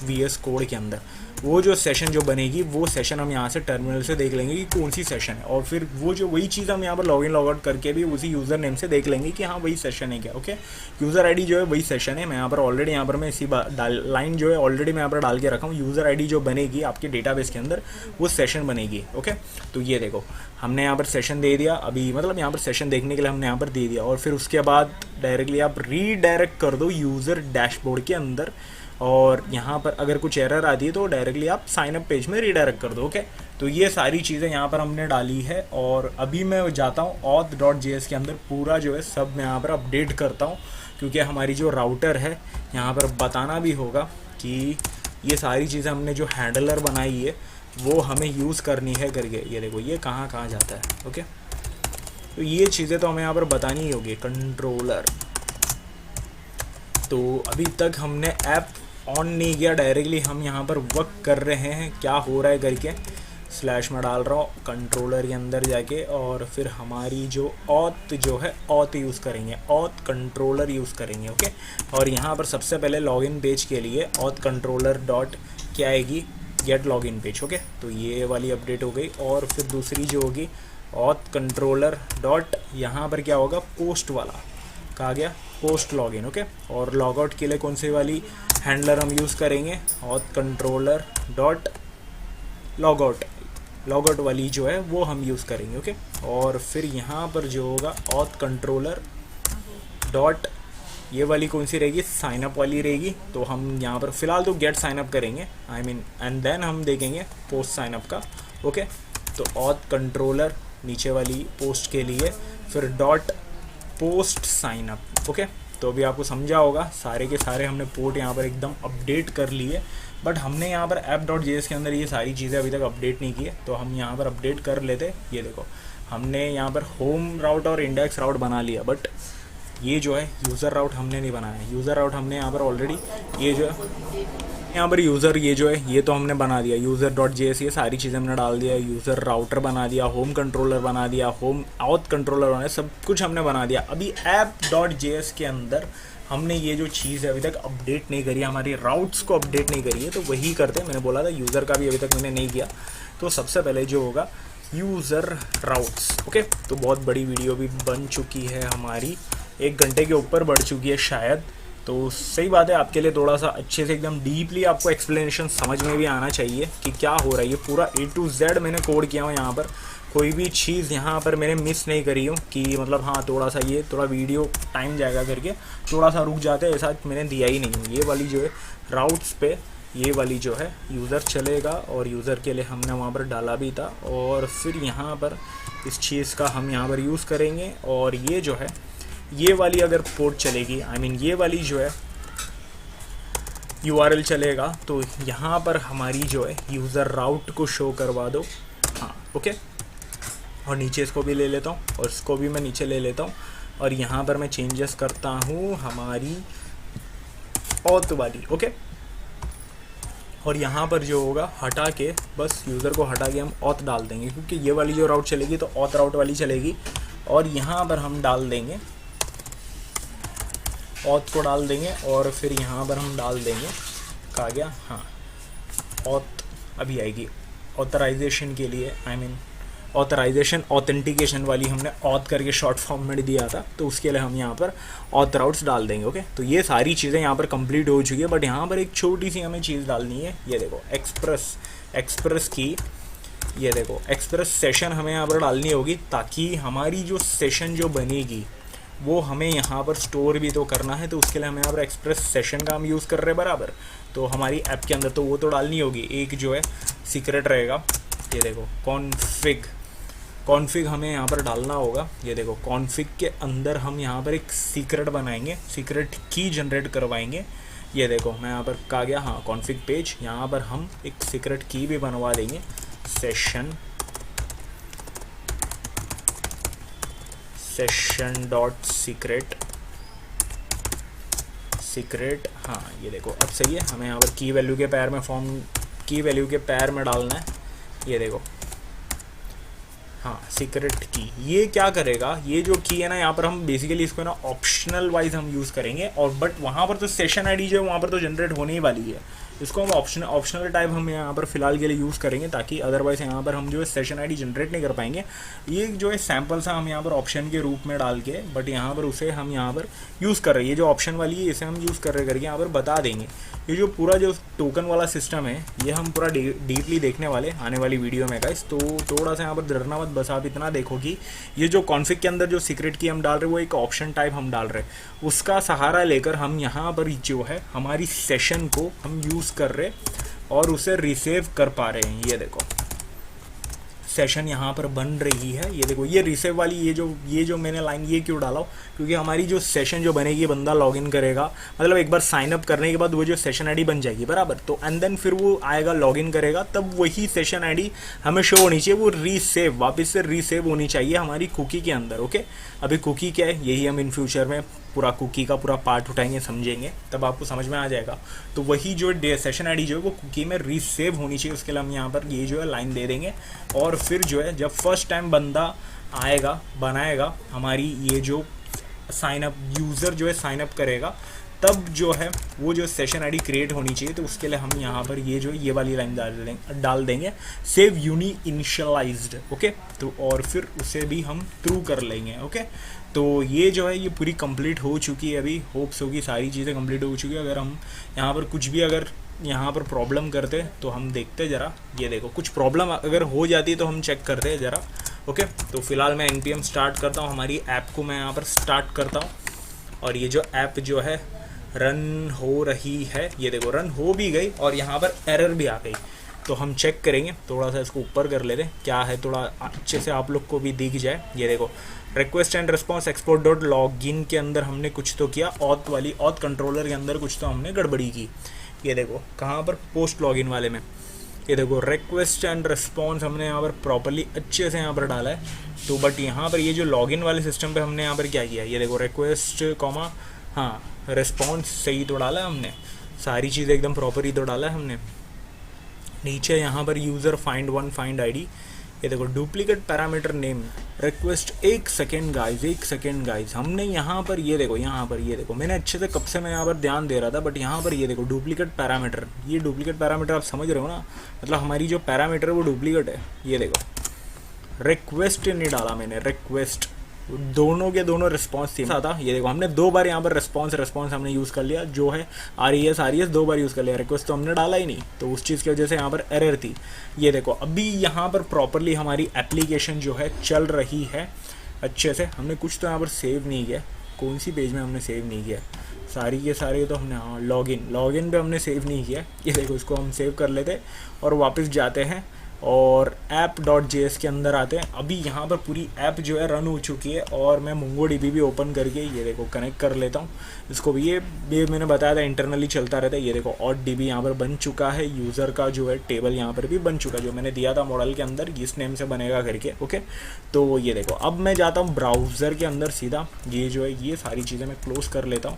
VS कोड के अंदर, वो जो सेशन जो बनेगी वो सेशन हम यहाँ से टर्मिनल से देख लेंगे कि कौन सी सेशन है, और फिर वो जो वही चीज़ हम यहाँ पर लॉगिन लॉगआउट करके भी उसी यूज़र नेम से देख लेंगे कि हाँ वही सेशन है क्या। ओके, यूज़र आईडी जो है वही सेशन है। मैं यहाँ पर ऑलरेडी यहाँ पर मैं इसी लाइन जो है ऑलरेडी मैं यहाँ पर डाल के रखा हूँ, यूज़र आईडी जो बनेगी आपके डेटाबेस के अंदर वो सेशन बनेगी। ओके, तो ये देखो हमने यहाँ पर सेशन दे दिया अभी, मतलब यहाँ पर सेशन देखने के लिए हमने यहाँ पर दे दिया, और फिर उसके बाद डायरेक्टली आप रीडायरेक्ट कर दो यूज़र डैशबोर्ड के अंदर, और यहाँ पर अगर कुछ एरर आती है तो डायरेक्टली आप साइनअप पेज में रीडायरेक्ट कर दो। ओके, तो ये सारी चीज़ें यहाँ पर हमने डाली है, और अभी मैं जाता हूँ auth.js के अंदर पूरा जो है सब मैं यहाँ पर अपडेट करता हूँ, क्योंकि हमारी जो राउटर है यहाँ पर बताना भी होगा कि ये सारी चीज़ें हमने जो हैंडलर बनाई है वो हमें यूज़ करनी है करके। ये देखो ये कहाँ कहाँ जाता है। ओके, तो ये चीज़ें तो हमें यहाँ पर बतानी ही होगी। कंट्रोलर, तो अभी तक हमने ऐप ऑन नहीं किया, डायरेक्टली हम यहाँ पर वर्क कर रहे हैं क्या हो रहा है करके। स्लैश में डाल रहा हूँ कंट्रोलर के अंदर जाके, और फिर हमारी जो ऑथ जो है ऑथ यूज़ करेंगे, ऑथ कंट्रोलर यूज़ करेंगे। ओके, और यहाँ पर सबसे पहले लॉगिन पेज के लिए ऑथ कंट्रोलर डॉट क्या आएगी, गेट लॉगिन पेज। ओके, तो ये वाली अपडेट हो गई, और फिर दूसरी जो होगी ऑथ कंट्रोलर डॉट यहाँ पर क्या होगा, पोस्ट वाला कहा गया, पोस्ट लॉगिन। ओके, और लॉगआउट के लिए कौन सी वाली हैंडलर हम यूज़ करेंगे, auth controller dot logout, logout वाली जो है वो हम यूज़ करेंगे। ओके, और फिर यहाँ पर जो होगा ऑथ कंट्रोलर डॉट ये वाली कौन सी रहेगी, साइनअप वाली रहेगी, तो हम यहाँ पर फ़िलहाल तो गेट साइनअप करेंगे आई मीन, एंड देन हम देखेंगे पोस्ट साइनअप का। ओके, तो ऑथ कंट्रोलर नीचे वाली पोस्ट के लिए, फिर डॉट पोस्ट साइनअप। ओके, तो अभी आपको समझा होगा, सारे के सारे हमने पोर्ट यहाँ पर एकदम अपडेट कर लिए, बट हमने यहाँ पर app.js के अंदर ये सारी चीज़ें अभी तक अपडेट नहीं की है, तो हम यहाँ पर अपडेट कर लेते। ये देखो हमने यहाँ पर होम राउट और इंडेक्स राउट बना लिया, बट ये जो है यूज़र राउट हमने नहीं बनाया। यूज़र राउट हमने यहाँ पर ऑलरेडी ये जो है यहाँ पर यूज़र ये जो है ये तो हमने बना दिया, यूज़र.js ये सारी चीज़ें हमने डाल दिया, यूज़र राउटर बना दिया, होम कंट्रोलर बना दिया, होम ऑथ कंट्रोलर बना दिया, सब कुछ हमने बना दिया। अभी app.js के अंदर हमने ये जो चीज़ है अभी तक अपडेट नहीं करी, हमारी राउट्स को अपडेट नहीं करी है, तो वही करते हैं। मैंने बोला था यूज़र का भी अभी तक मैंने नहीं किया, तो सबसे पहले जो होगा यूज़र राउट्स। ओके, तो बहुत बड़ी वीडियो भी बन चुकी है हमारी, 1 घंटे के ऊपर बढ़ चुकी है शायद, तो सही बात है। आपके लिए थोड़ा सा अच्छे से एकदम डीपली आपको एक्सप्लेनेशन समझ में भी आना चाहिए कि क्या हो रहा है। ये पूरा A to Z मैंने कोड किया हूँ, यहाँ पर कोई भी चीज़ यहाँ पर मैंने मिस नहीं करी हूँ कि मतलब हाँ थोड़ा सा ये थोड़ा वीडियो टाइम जाएगा करके थोड़ा सा रुक जाते हैं, ऐसा मैंने दिया ही नहीं। ये वाली जो है राउट्स पे ये वाली जो है यूज़र चलेगा, और यूज़र के लिए हमने वहाँ पर डाला भी था, और फिर यहाँ पर इस चीज़ का हम यहाँ पर यूज़ करेंगे। और ये जो है ये वाली अगर पोर्ट चलेगी आई मीन ये वाली जो है URL चलेगा, तो यहाँ पर हमारी जो है यूज़र राउट को शो करवा दो। हाँ ओके, और नीचे इसको भी ले लेता हूँ और इसको भी मैं नीचे ले लेता हूँ और यहाँ पर मैं चेंजेस करता हूँ हमारी ऑथ वाली, ओके। और यहाँ पर जो होगा हटा के, बस यूज़र को हटा के हम ऑथ डाल देंगे, क्योंकि ये वाली जो राउट चलेगी तो ऑथ राउट वाली चलेगी। और यहाँ पर हम डाल देंगे ऑथ को डाल देंगे और फिर यहाँ पर हम डाल देंगे, कहा गया, हाँ, ऑथ अभी आएगी ऑथराइजेशन के लिए, आई मीन ऑथराइजेशन ऑथेंटिकेशन वाली हमने ऑथ करके शॉर्ट फॉर्म में दिया था, तो उसके लिए हम यहाँ पर ऑथ राउट्स डाल देंगे, ओके। तो ये सारी चीज़ें यहाँ पर कंप्लीट हो चुकी है, बट यहाँ पर एक छोटी सी हमें चीज़ डालनी है। ये देखो एक्सप्रेस की, ये देखो एक्सप्रेस सेशन हमें यहाँ पर डालनी होगी, ताकि हमारी जो सेशन जो बनेगी वो हमें यहाँ पर स्टोर भी तो करना है। तो उसके लिए हमें यहाँ पर एक्सप्रेस सेशन का हम यूज़ कर रहे हैं बराबर, तो हमारी ऐप के अंदर तो वो तो डालनी होगी। एक जो है सीक्रेट रहेगा, ये देखो कॉन्फ़िग हमें यहाँ पर डालना होगा। ये देखो कॉन्फ़िग के अंदर हम यहाँ पर एक सीक्रेट बनाएंगे, सीक्रेट की जनरेट करवाएंगे। ये देखो मैं यहाँ पर कहा गया, हाँ, कॉन्फ़िग पेज, यहाँ पर हम एक सीक्रेट की भी बनवा देंगे, सेशन डॉट सीक्रेट, हाँ ये देखो अब सही है। हमें यहाँ पर की वैल्यू के पैर में डालना है। ये देखो, हाँ, सीक्रेट की, ये क्या करेगा, ये जो की है ना, यहाँ पर हम बेसिकली इसको ना ऑप्शनल वाइज हम यूज़ करेंगे। और बट वहाँ पर तो सेशन आईडी जो है वहाँ पर तो जनरेट होने ही वाली है, इसको हम ऑप्शनल टाइप हम यहाँ पर फिलहाल के लिए यूज़ करेंगे, ताकि अदरवाइज यहाँ पर हम जो है सेशन आईडी जनरेट नहीं कर पाएंगे। ये जो है सैम्पल सा हम यहाँ पर ऑप्शन के रूप में डाल के, बट यहाँ पर उसे हम यहाँ पर यूज़ कर रहे हैं। ये जो ऑप्शन वाली है इसे हम यूज़ कर रहे करके यहाँ पर बता देंगे। ये जो पूरा जो टोकन वाला सिस्टम है ये हम पूरा डीपली देखने वाले आने वाली वीडियो में गाइस। तो थोड़ा सा यहाँ पर डरना मत, बस आप इतना देखो कि ये जो कॉन्फ़िग के अंदर जो सीक्रेट की हम डाल रहे हैं वो एक ऑप्शन टाइप हम डाल रहे हैं, उसका सहारा लेकर हम यहाँ पर जो है हमारी सेशन को हम यूज़ कर रहे और उसे रिसेव कर पा रहे हैं। ये देखो सेशन यहाँ पर बन रही है। ये देखो ये रिसेव वाली, ये जो मैंने लाइन ये क्यों डाला, क्योंकि हमारी जो सेशन जो बनेगी, बंदा लॉगिन करेगा, मतलब एक बार साइन अप करने के बाद वो जो सेशन आईडी बन जाएगी बराबर, तो एंड देन फिर वो आएगा लॉगिन करेगा, तब वही सेशन आईडी हमें शो होनी चाहिए, वो रीसेव वापस से रीसेव होनी चाहिए हमारी कुकी के अंदर, ओके। अभी कुकी क्या है, यही हम इन फ्यूचर में पूरा कुकी का पूरा पार्ट उठाएंगे, समझेंगे, तब आपको समझ में आ जाएगा। तो वही जो सेशन आईडी जो है वो कुकी में रीसेव होनी चाहिए, उसके लिए हम यहाँ पर ये जो है लाइन दे देंगे। और फिर जो है जब फर्स्ट टाइम बंदा आएगा बनाएगा हमारी ये जो साइनअप यूज़र जो है साइनअप करेगा, तब जो है वो जो सेशन आईडी क्रिएट होनी चाहिए। तो उसके लिए हम यहाँ पर ये वाली लाइन डाल देंगे, सेव यूनी इनिशियलाइज्ड, ओके। तो और फिर उसे भी हम ट्रू कर लेंगे, ओके। तो ये जो है ये पूरी कंप्लीट हो चुकी है, अभी होप्स होगी सारी चीज़ें कंप्लीट हो चुकी है। अगर हम यहाँ पर कुछ भी अगर यहाँ पर प्रॉब्लम करते तो हम देखते ज़रा, ये देखो कुछ प्रॉब्लम अगर हो जाती है तो हम चेक करते हैं ज़रा, ओके। तो फिलहाल मैं npm स्टार्ट करता हूँ, हमारी ऐप को मैं यहाँ पर स्टार्ट करता हूँ और ये जो ऐप जो है रन हो रही है, ये देखो रन हो भी गई और यहाँ पर एरर भी आ गई। तो हम चेक करेंगे, थोड़ा सा इसको ऊपर कर लेते हैं, क्या है थोड़ा अच्छे से आप लोग को भी दिख जाए। ये देखो request and response export dot login के अंदर हमने कुछ तो किया, ऑथ कंट्रोलर के अंदर कुछ तो हमने गड़बड़ी की। ये देखो कहाँ पर, पोस्ट लॉगिन वाले में, ये देखो रिक्वेस्ट एंड रिस्पॉन्स हमने यहाँ पर प्रॉपरली अच्छे से यहाँ पर डाला है। तो बट यहाँ पर ये जो लॉगिन वाले सिस्टम पे हमने यहाँ पर क्या किया, ये देखो रिक्वेस्ट कॉमा, हाँ, रिस्पॉन्स सही तो डाला है हमने, सारी चीज़ें एकदम प्रॉपर ही तो डाला है हमने। नीचे यहाँ पर यूज़र फाइंड आईडी, ये देखो डुप्लीकेट पैरामीटर नेम रिक्वेस्ट, एक सेकेंड गाइज, हमने यहाँ पर ये देखो मैंने अच्छे से कब से मैं यहाँ पर ध्यान दे रहा था, बट यहाँ पर ये देखो डुप्लीकेट पैरामीटर, ये डुप्लीकेट पैरामीटर आप समझ रहे हो ना, मतलब हमारी जो पैरामीटर है वो डुप्लीकेट है। ये देखो रिक्वेस्ट नहीं डाला मैंने, रिक्वेस्ट दोनों के दोनों रिस्पॉन्स थी था। ये देखो हमने 2 बार यहाँ पर रिस्पॉन्स हमने यूज़ कर लिया, जो है RES 2 बार यूज़ कर लिया, रिक्वेस्ट तो हमने डाला ही नहीं, तो उस चीज़ की वजह से यहाँ पर एरर थी। ये देखो अभी यहाँ पर प्रॉपरली हमारी एप्लीकेशन जो है चल रही है अच्छे से। हमने कुछ तो यहाँ पर सेव नहीं किया, कौन सी पेज में हमने सेव नहीं किया, सारी के सारे तो हमने, हाँ, लॉगिन पे हमने सेव नहीं किया। ये देखो इसको हम सेव कर लेते और वापस जाते हैं और app.js के अंदर आते हैं। अभी यहाँ पर पूरी ऐप जो है रन हो चुकी है और मैं MongoDB भी ओपन करके ये देखो कनेक्ट कर लेता हूँ इसको भी। ये मैंने बताया था इंटरनली चलता रहता है। ये देखो auth-db यहाँ पर बन चुका है, यूज़र का जो है टेबल यहाँ पर भी बन चुका है जो मैंने दिया था मॉडल के अंदर, इस नेम से बनेगा करके। ओके, तो ये देखो अब मैं जाता हूँ ब्राउज़र के अंदर सीधा। ये जो है ये सारी चीज़ें मैं क्लोज़ कर लेता हूँ।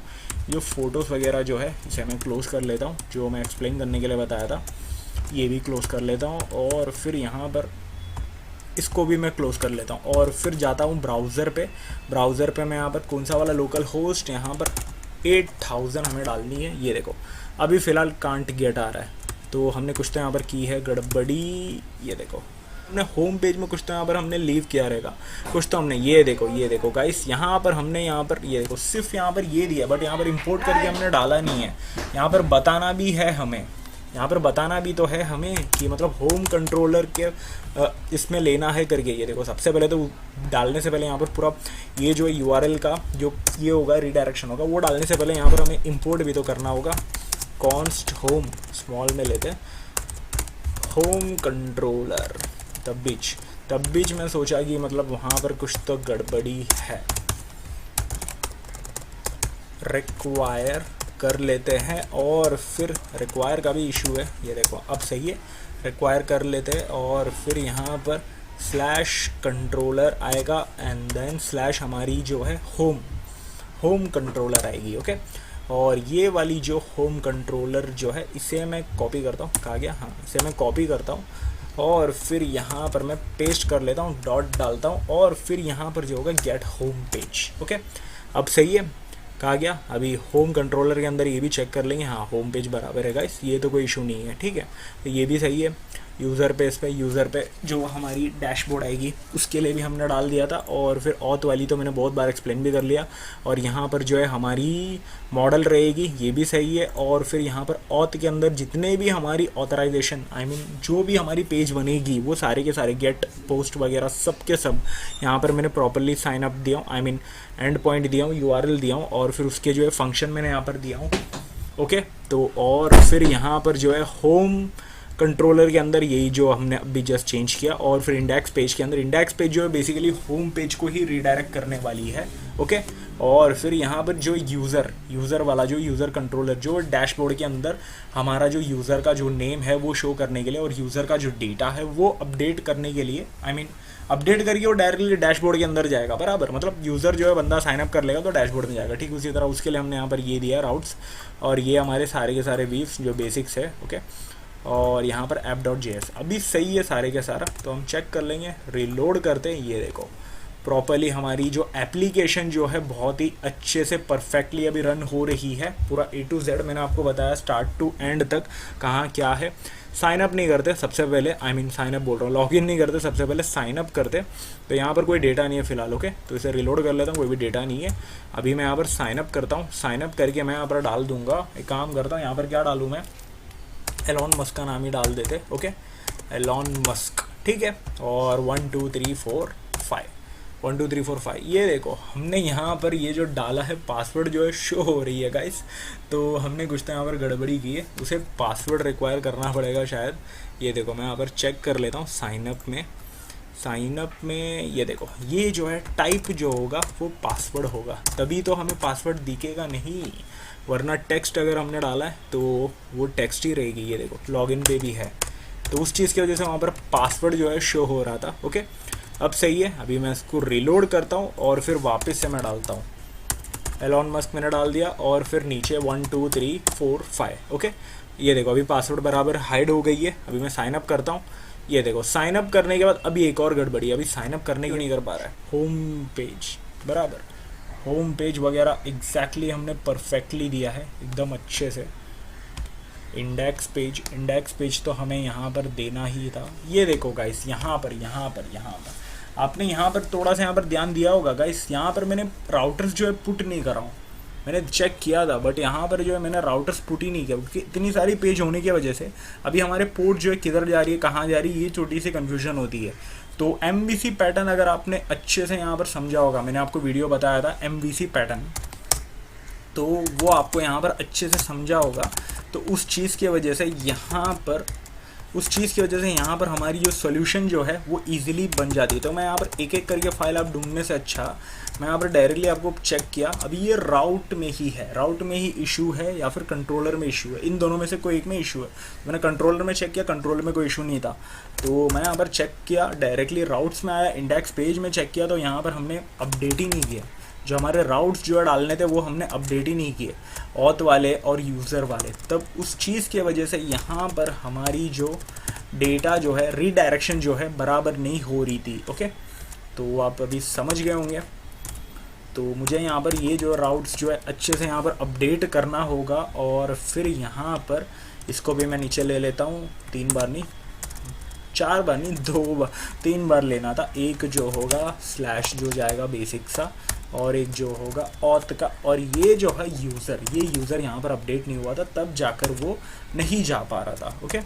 जो फ़ोटोज़ वगैरह जो है इसे मैं क्लोज़ कर लेता हूँ, जो मैं एक्सप्लेन करने के लिए बताया था ये भी क्लोज़ कर लेता हूँ। और फिर यहाँ पर इसको भी मैं क्लोज़ कर लेता हूँ और फिर जाता हूँ ब्राउज़र पे। ब्राउज़र पे मैं यहाँ पर कौन सा वाला लोकल होस्ट, यहाँ पर 8000 हमें डालनी है। ये देखो अभी फ़िलहाल कांट गेट आ रहा है, तो हमने कुछ तो यहाँ पर की है गड़बड़ी। ये देखो हमने होम पेज में कुछ तो यहाँ पर हमने लीव किया रहेगा, कुछ तो हमने ये देखो गाइस यहाँ पर हमने यहाँ पर ये देखो सिर्फ यहाँ पर ये दिया, बट यहाँ पर इंपोर्ट करके हमने डाला नहीं है। यहाँ पर बताना भी है हमें, यहाँ पर बताना भी तो है हमें कि मतलब होम कंट्रोलर के इसमें लेना है करके। ये देखो सबसे पहले तो डालने से पहले यहाँ पर पूरा ये जो URL का जो ये होगा रीडायरेक्शन होगा, वो डालने से पहले यहाँ पर हमें इंपोर्ट भी तो करना होगा। कॉन्स्ट होम स्मॉल में लेते हैं, होम कंट्रोलर। तब बीच मैं सोचा कि मतलब वहाँ पर कुछ तो गड़बड़ी है, रिक्वायर कर लेते हैं। और फिर रिक्वायर का भी इशू है, ये देखो अब सही है, रिक्वायर कर लेते हैं। और फिर यहाँ पर स्लैश कंट्रोलर आएगा एंड देन स्लैश हमारी जो है होम कंट्रोलर आएगी। ओके, और ये वाली जो होम कंट्रोलर जो है इसे मैं कॉपी करता हूँ, कहा गया, हाँ इसे मैं कॉपी करता हूँ और फिर यहाँ पर मैं पेस्ट कर लेता हूँ, डॉट डालता हूँ और फिर यहाँ पर जो होगा गेट होम पेज। ओके, अब सही है, कहा गया। अभी होम कंट्रोलर के अंदर ये भी चेक कर लेंगे, हाँ होम पेज बराबर है गाइस, ये तो कोई इशू नहीं है। ठीक है, तो ये भी सही है। यूज़र पे जो हमारी डैशबोर्ड आएगी उसके लिए भी हमने डाल दिया था। और फिर ऑथ वाली तो मैंने बहुत बार एक्सप्लेन भी कर लिया। और यहाँ पर जो है हमारी मॉडल रहेगी, ये भी सही है। और फिर यहाँ पर ऑथ के अंदर जितने भी हमारी ऑथराइजेशन जो भी हमारी पेज बनेगी वो सारे के सारे गेट पोस्ट वगैरह सब के सब यहाँ पर मैंने प्रॉपरली साइन अप दिया हूँ, एंड पॉइंट दिया हूँ, URL दिया हूँ और फिर उसके जो है फंक्शन मैंने यहाँ पर दिया हूँ। ओके, तो और फिर यहाँ पर जो है होम कंट्रोलर के अंदर यही जो हमने अभी जस्ट चेंज किया। और फिर इंडेक्स पेज के अंदर, इंडेक्स पेज जो है बेसिकली होम पेज को ही रीडायरेक्ट करने वाली है। ओके, और फिर यहाँ पर जो यूज़र वाला जो यूज़र कंट्रोलर जो डैशबोर्ड के अंदर हमारा जो यूज़र का जो नेम है वो शो करने के लिए और यूज़र का जो डेटा है वो अपडेट करने के लिए, अपडेट करके वो डायरेक्टली डैशबोर्ड के अंदर जाएगा बराबर। मतलब यूज़र जो है बंदा साइन अप कर लेगा तो डैशबोर्ड में जाएगा। ठीक उसी तरह उसके लिए हमने यहाँ पर ये दिया राउट्स और ये हमारे सारे के सारे वीव्स जो बेसिक्स है। ओके, और यहाँ पर app.js अभी सही है सारे के सारा, तो हम चेक कर लेंगे, रीलोड करते हैं। ये देखो प्रॉपरली हमारी जो एप्लीकेशन जो है बहुत ही अच्छे से परफेक्टली अभी रन हो रही है। पूरा A to Z मैंने आपको बताया स्टार्ट टू एंड तक कहाँ क्या है। साइन अप नहीं करते सबसे पहले, साइन अप बोल रहा हूँ, लॉगिन नहीं करते सबसे पहले, साइन अप करते। तो यहाँ पर कोई डेटा नहीं है फिलहाल। ओके, तो इसे रिलोड कर लेता हूँ, कोई भी डेटा नहीं है। अभी मैं यहाँ पर साइन अप करता हूँ, साइन अप करके मैं यहाँ पर डाल दूंगा, एक काम करता हूँ यहाँ पर क्या डालूँ मैं, एलॉन मस्क का नाम ही डाल देते। ओके, एलॉन मस्क, ठीक है। और 1 2 3 4 5 1 2 3 4 5 ये देखो हमने यहाँ पर ये जो डाला है पासवर्ड जो है शो हो रही है गाइस। तो हमने कुछ तो यहाँ पर गड़बड़ी की है, उसे पासवर्ड रिक्वायर करना पड़ेगा शायद। ये देखो मैं यहाँ पर चेक कर लेता हूँ साइनअप में ये देखो ये जो है टाइप जो होगा वो पासवर्ड होगा, तभी तो हमें पासवर्ड दिखेगा नहीं, वरना टेक्स्ट अगर हमने डाला है तो वो टेक्स्ट ही रहेगी। ये देखो लॉगिन पे भी है, तो उस चीज़ की वजह से वहाँ पर पासवर्ड जो है शो हो रहा था। ओके, अब सही है। अभी मैं इसको रिलोड करता हूँ और फिर वापस से मैं डालता हूँ, एलॉन मस्क मैंने डाल दिया और फिर नीचे 1 2 3 4 5। ओके, ये देखो अभी पासवर्ड बराबर हाइड हो गई है। अभी मैं साइन अप करता हूँ, ये देखो साइन अप करने के बाद अभी एक और गड़बड़ी, अभी साइन अप करने क्यों नहीं कर पा रहा है। होम पेज बराबर, होम पेज वगैरह एग्जैक्टली हमने परफेक्टली दिया है एकदम अच्छे से। इंडेक्स पेज तो हमें यहाँ पर देना ही था। ये देखो गाइस यहाँ पर आपने यहाँ पर थोड़ा सा यहाँ पर ध्यान दिया होगा गाइस, यहाँ पर मैंने राउटर्स जो है पुट नहीं कर रहा हूँ, मैंने चेक किया था बट यहाँ पर जो है मैंने राउटर्स पुट ही नहीं किया, क्योंकि इतनी सारी पेज होने की वजह से अभी हमारे पोर्ट जो है किधर जा रही है कहाँ जा रही है ये छोटी सी कन्फ्यूजन होती है। तो MVC पैटर्न अगर आपने अच्छे से यहाँ पर समझा होगा, मैंने आपको वीडियो बताया था MVC पैटर्न, तो वो आपको यहाँ पर अच्छे से समझा होगा। तो उस चीज़ की वजह से यहाँ पर उस चीज़ की वजह से यहाँ पर हमारी जो सोल्यूशन जो है वो इजीली बन जाती है। तो मैं यहाँ पर एक एक करके फाइल आप ढूंढने से अच्छा मैं यहाँ पर डायरेक्टली आपको चेक किया, अभी ये राउट में ही है, राउट में ही इशू है या फिर कंट्रोलर में इशू है, इन दोनों में से कोई एक में इशू है। मैंने कंट्रोलर में चेक किया, कंट्रोलर में कोई इशू नहीं था, तो मैं यहाँ पर चेक किया, डायरेक्टली राउट्स में आया, इंडेक्स पेज में चेक किया तो यहाँ पर हमने अपडेट ही नहीं किया। जो हमारे राउट्स जो है डालने थे वो हमने अपडेट ही नहीं किए, ऑथ वाले और यूज़र वाले। तब उस चीज़ की वजह से यहाँ पर हमारी जो डेटा जो है रीडायरेक्शन जो है बराबर नहीं हो रही थी। ओके, तो आप अभी समझ गए होंगे। तो मुझे यहाँ पर ये जो राउट्स जो है अच्छे से यहाँ पर अपडेट करना होगा, और फिर यहाँ पर इसको भी मैं नीचे ले लेता हूँ, 3 बार नहीं, 4 बार नहीं, 2 बार, 3 बार लेना था। एक जो होगा स्लैश जो जाएगा बेसिक सा, और एक जो होगा ऑथ का, और ये जो है यूज़र, ये यूज़र यहाँ पर अपडेट नहीं हुआ था, तब जाकर वो नहीं जा पा रहा था। ओके,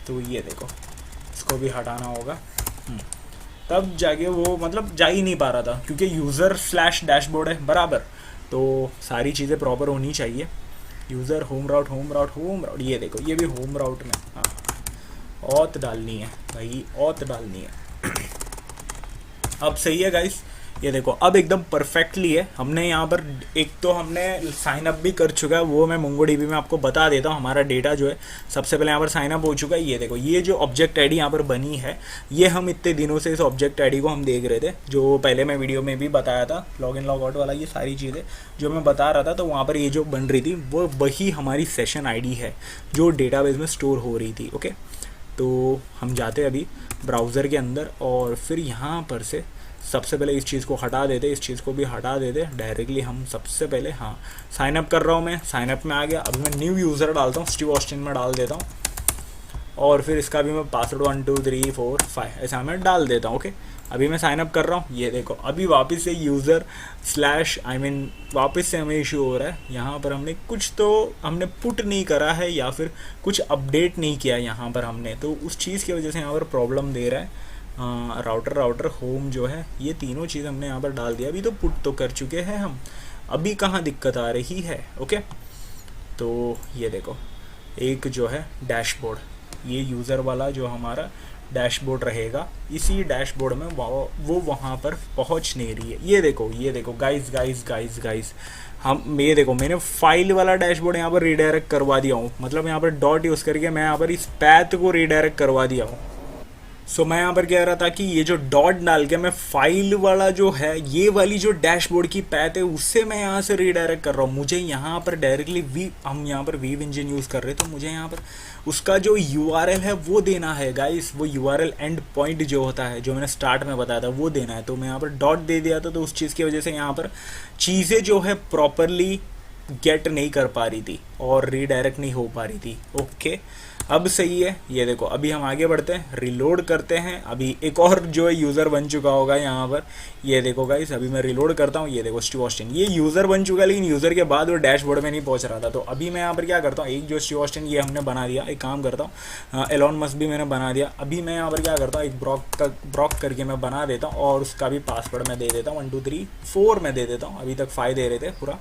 तो ये देखो इसको भी हटाना होगा, तब जाके वो मतलब जा ही नहीं पा रहा था, क्योंकि यूज़र स्लैश डैशबोर्ड है बराबर, तो सारी चीज़ें प्रॉपर होनी चाहिए। यूज़र होम राउट होम राउट होम राउट, ये देखो ये भी होम राउट में, हाँ ऑथ डालनी है भाई, ऑथ डालनी है। अब सही है गाइस, ये देखो अब एकदम परफेक्टली है। हमने यहाँ पर एक तो हमने साइन अप भी कर चुका है, वो मैं मोंगोडीबी में आपको बता देता हूँ। हमारा डेटा जो है सबसे पहले यहाँ पर साइन अप हो चुका है। ये देखो ये जो ऑब्जेक्ट आईडी यहाँ पर बनी है, ये हम इतने दिनों से इस ऑब्जेक्ट आईडी को हम देख रहे थे, जो पहले मैं वीडियो में भी बताया था, लॉग इन लॉग आउट वाला, ये सारी चीज़ें जो मैं बता रहा था। तो वहाँ पर ये जो बन रही थी वो वही हमारी सेशन आई है जो डेटाबेस में स्टोर हो रही थी। ओके, तो हम जाते अभी ब्राउज़र के अंदर, और फिर यहाँ पर से सबसे पहले इस चीज़ को हटा देते, इस चीज़ को भी हटा देते। डायरेक्टली हम सबसे पहले, हाँ साइन अप कर रहा हूँ मैं, साइन अप में आ गया। अभी मैं न्यू यूज़र डालता हूँ, स्टीव ऑस्टिन में डाल देता हूँ, और फिर इसका भी मैं पासवर्ड 1 2 3 4 5 ऐसा मैं डाल देता हूँ। ओके, अभी मैं साइन अप कर रहा हूँ। ये देखो अभी वापस से यूज़र स्लैश वापस से हमें इशू हो रहा है। यहाँ पर हमने कुछ तो हमने पुट नहीं करा है, या फिर कुछ अपडेट नहीं किया यहाँ पर हमने, तो उस चीज़ की वजह से यहाँ पर प्रॉब्लम दे रहा है। राउटर होम जो है, ये तीनों चीज़ हमने यहाँ पर डाल दिया। अभी तो पुट तो कर चुके हैं हम, अभी कहाँ दिक्कत आ रही है। ओके, तो ये देखो एक जो है डैशबोर्ड, ये यूज़र वाला जो हमारा डैशबोर्ड रहेगा, इसी डैशबोर्ड में वो वहाँ पर पहुँच नहीं रही है। ये देखो गाइस हम, ये देखो मैंने फाइल वाला डैशबोर्ड यहाँ पर रीडायरेक्ट करवा दिया हूँ, मतलब यहाँ पर डॉट यूज़ करके मैं यहाँ पर इस पैथ को रीडायरेक्ट करवा दिया हूँ। सो मैं यहाँ पर कह रहा था कि ये जो डॉट डाल के मैं फाइल वाला जो है, ये वाली जो डैशबोर्ड की पैथ है, उससे मैं यहाँ से रीडायरेक्ट कर रहा हूँ। मुझे यहाँ पर डायरेक्टली हम यहाँ पर वीव इंजन यूज़ कर रहे हैं, तो मुझे यहाँ पर उसका जो यूआरएल है वो देना है गाइस। वो यूआरएल एंड पॉइंट जो होता है, जो मैंने स्टार्ट में बताया था, वो देना है। तो मैं यहाँ पर डॉट दे दिया था, तो उस चीज़ की वजह से यहाँ पर चीज़ें जो है प्रॉपरली गेट नहीं कर पा रही थी और रीडायरेक्ट नहीं हो पा रही थी। ओके, अब सही है। ये देखो अभी हम आगे बढ़ते हैं, रिलोड करते हैं। अभी एक और जो है यूज़र बन चुका होगा यहाँ पर, ये देखो गाइस अभी मैं रिलोड करता हूँ। ये देखो स्टीव ऑस्टिन, ये यूज़र बन चुका है, लेकिन यूज़र के बाद वो डैशबोर्ड में नहीं पहुँच रहा था। तो अभी मैं यहाँ पर क्या करता हूँ, एक जो स्टीव ऑस्टिन ये हमने बना दिया, एक काम करता हूँ, एलॉन मस्क भी मैंने बना दिया। अभी मैं यहाँ पर क्या करता हूँ, एक ब्रॉक करके मैं बना देता हूँ, और उसका भी पासवर्ड मैं दे देता हूँ 1 2 3 4 मैं दे देता हूँ। अभी तक 5 दे रहे थे पूरा।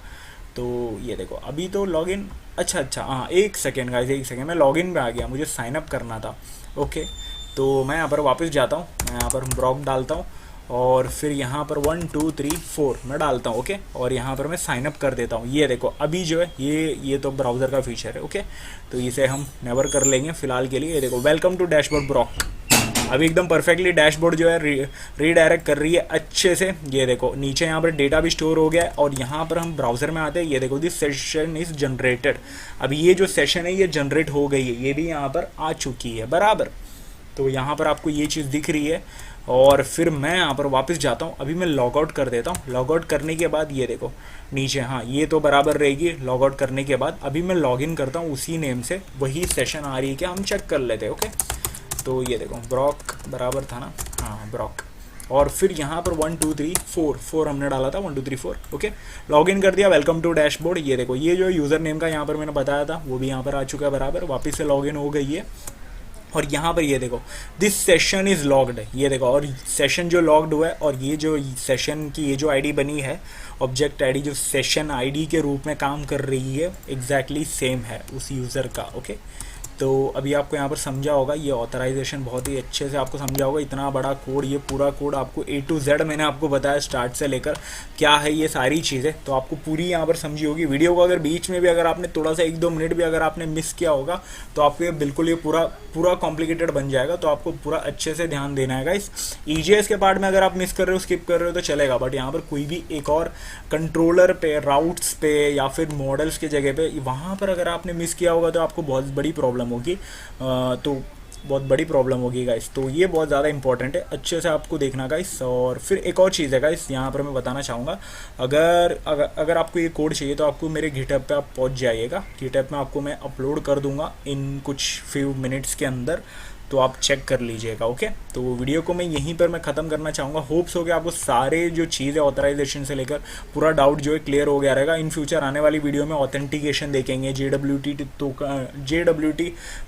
तो ये देखो अभी तो लॉगिन, अच्छा हाँ एक सेकेंड गाइस, एक सेकेंड, मैं लॉगिन पे आ गया, मुझे साइन अप करना था। ओके, तो मैं यहाँ पर वापस जाता हूँ, मैं यहाँ पर ब्रॉक डालता हूँ, और फिर यहाँ पर 1 2 3 4 मैं डालता हूँ। ओके, और यहाँ पर मैं साइन अप कर देता हूँ। ये देखो अभी जो है ये तो ब्राउज़र का फीचर है। ओके, तो इसे हम नेवर कर लेंगे फ़िलहाल के लिए। ये देखो वेलकम टू डैशबोर्ड ब्रॉक, अभी एकदम परफेक्टली डैशबोर्ड जो है रीडायरेक्ट कर रही है अच्छे से। ये देखो नीचे यहाँ पर डेटा भी स्टोर हो गया है, और यहाँ पर हम ब्राउज़र में आते हैं। ये देखो दिस सेशन इज़ जनरेटेड, अभी ये जो सेशन है ये जनरेट हो गई है, ये भी यहाँ पर आ चुकी है बराबर। तो यहाँ पर आपको ये चीज़ दिख रही है, और फिर मैं यहाँ पर वापस जाता हूँ। अभी मैं लॉग आउट कर देता हूँ। लॉग आउट करने के बाद ये देखो नीचे, हाँ ये तो बराबर रहेगी। लॉग आउट करने के बाद अभी मैं लॉग इन करता हूँ उसी नेम से, वही सेशन आ रही है क्या हम चेक कर लेते हैं। ओके, तो ये देखो ब्रॉक बराबर था ना, हाँ ब्रॉक, और फिर यहाँ पर 1 2 3 4 हमने डाला था, 1 2 3 4। ओके, लॉगिन कर दिया, वेलकम टू डैशबोर्ड। ये देखो ये जो यूज़र नेम का यहाँ पर मैंने बताया था वो भी यहाँ पर आ चुका है बराबर, वापस से लॉगिन हो गई है। और यहाँ पर ये देखो दिस सेशन इज़ लॉग्ड, ये देखो, और सेशन जो लॉग्ड हुआ है, और ये जो सेशन की ये जो आईडी बनी है, ऑब्जेक्ट आईडी जो सेशन आईडी के रूप में काम कर रही है, एग्जैक्टली सेम है उस यूज़र का। ओके, तो अभी आपको यहाँ पर समझा होगा, ये ऑथराइजेशन बहुत ही अच्छे से आपको समझा होगा। इतना बड़ा कोड, ये पूरा कोड आपको A to Z मैंने आपको बताया स्टार्ट से लेकर क्या है ये सारी चीज़ें, तो आपको पूरी यहाँ पर समझी होगी। वीडियो को अगर बीच में भी अगर आपने थोड़ा सा 1-2 मिनट भी अगर आपने मिस किया होगा तो आपको ये बिल्कुल ये पूरा कॉम्प्लिकेटेड बन जाएगा। तो आपको पूरा अच्छे से ध्यान देना है गाइस। EJS के पार्ट में अगर आप मिस कर रहे हो, स्किप कर रहे हो तो चलेगा, बट यहाँ पर कोई भी एक और कंट्रोलर पे, राउट्स पे या फिर मॉडल्स के जगह पे वहाँ पर अगर आपने मिस किया होगा तो आपको बहुत बड़ी प्रॉब्लम होगी। तो बहुत बड़ी प्रॉब्लम होगी गाइस। तो ये बहुत ज़्यादा इंपॉर्टेंट है, अच्छे से आपको देखना गाइस। और फिर एक और चीज़ है गाइस, यहाँ पर मैं बताना चाहूँगा, अगर आपको ये कोड चाहिए तो आपको मेरे गिटहब पे आप पहुँच जाइएगा। गिटहब में आपको मैं अपलोड कर दूँगा इन कुछ फ्यू मिनट्स के अंदर, तो आप चेक कर लीजिएगा। ओके, तो वीडियो को मैं यहीं पर मैं ख़त्म करना चाहूँगा। होप्स हो कि आपको सारे जो चीज़ है ऑथराइजेशन से लेकर पूरा डाउट जो है क्लियर हो गया रहेगा। इन फ्यूचर आने वाली वीडियो में ऑथेंटिकेशन देखेंगे, JWT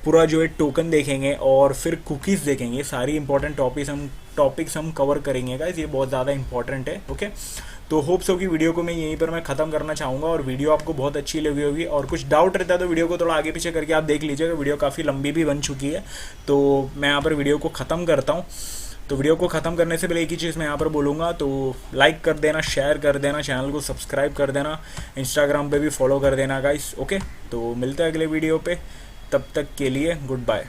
पूरा जो है टोकन देखेंगे, और फिर कुकीज़ देखेंगे। सारी इंपॉर्टेंट टॉपिक्स हम कवर करेंगे गाइस, ये बहुत ज़्यादा इंपॉर्टेंट है। ओके, तो होप्स हो कि वीडियो को मैं यहीं पर मैं ख़त्म करना चाहूँगा, और वीडियो आपको बहुत अच्छी लगी होगी। और कुछ डाउट रहता है तो वीडियो को थोड़ा आगे पीछे करके आप देख लीजिएगा, वीडियो काफ़ी लंबी भी बन चुकी है। तो मैं यहाँ पर वीडियो को ख़त्म करता हूँ। तो वीडियो को ख़त्म करने से पहले एक ही चीज़ मैं यहाँ पर बोलूँगा, तो लाइक कर देना, शेयर कर देना, चैनल को सब्सक्राइब कर देना, इंस्टाग्राम पे भी फॉलो कर देना गाइस। ओके, तो मिलते हैं अगले वीडियो पे, तब तक के लिए गुड बाय।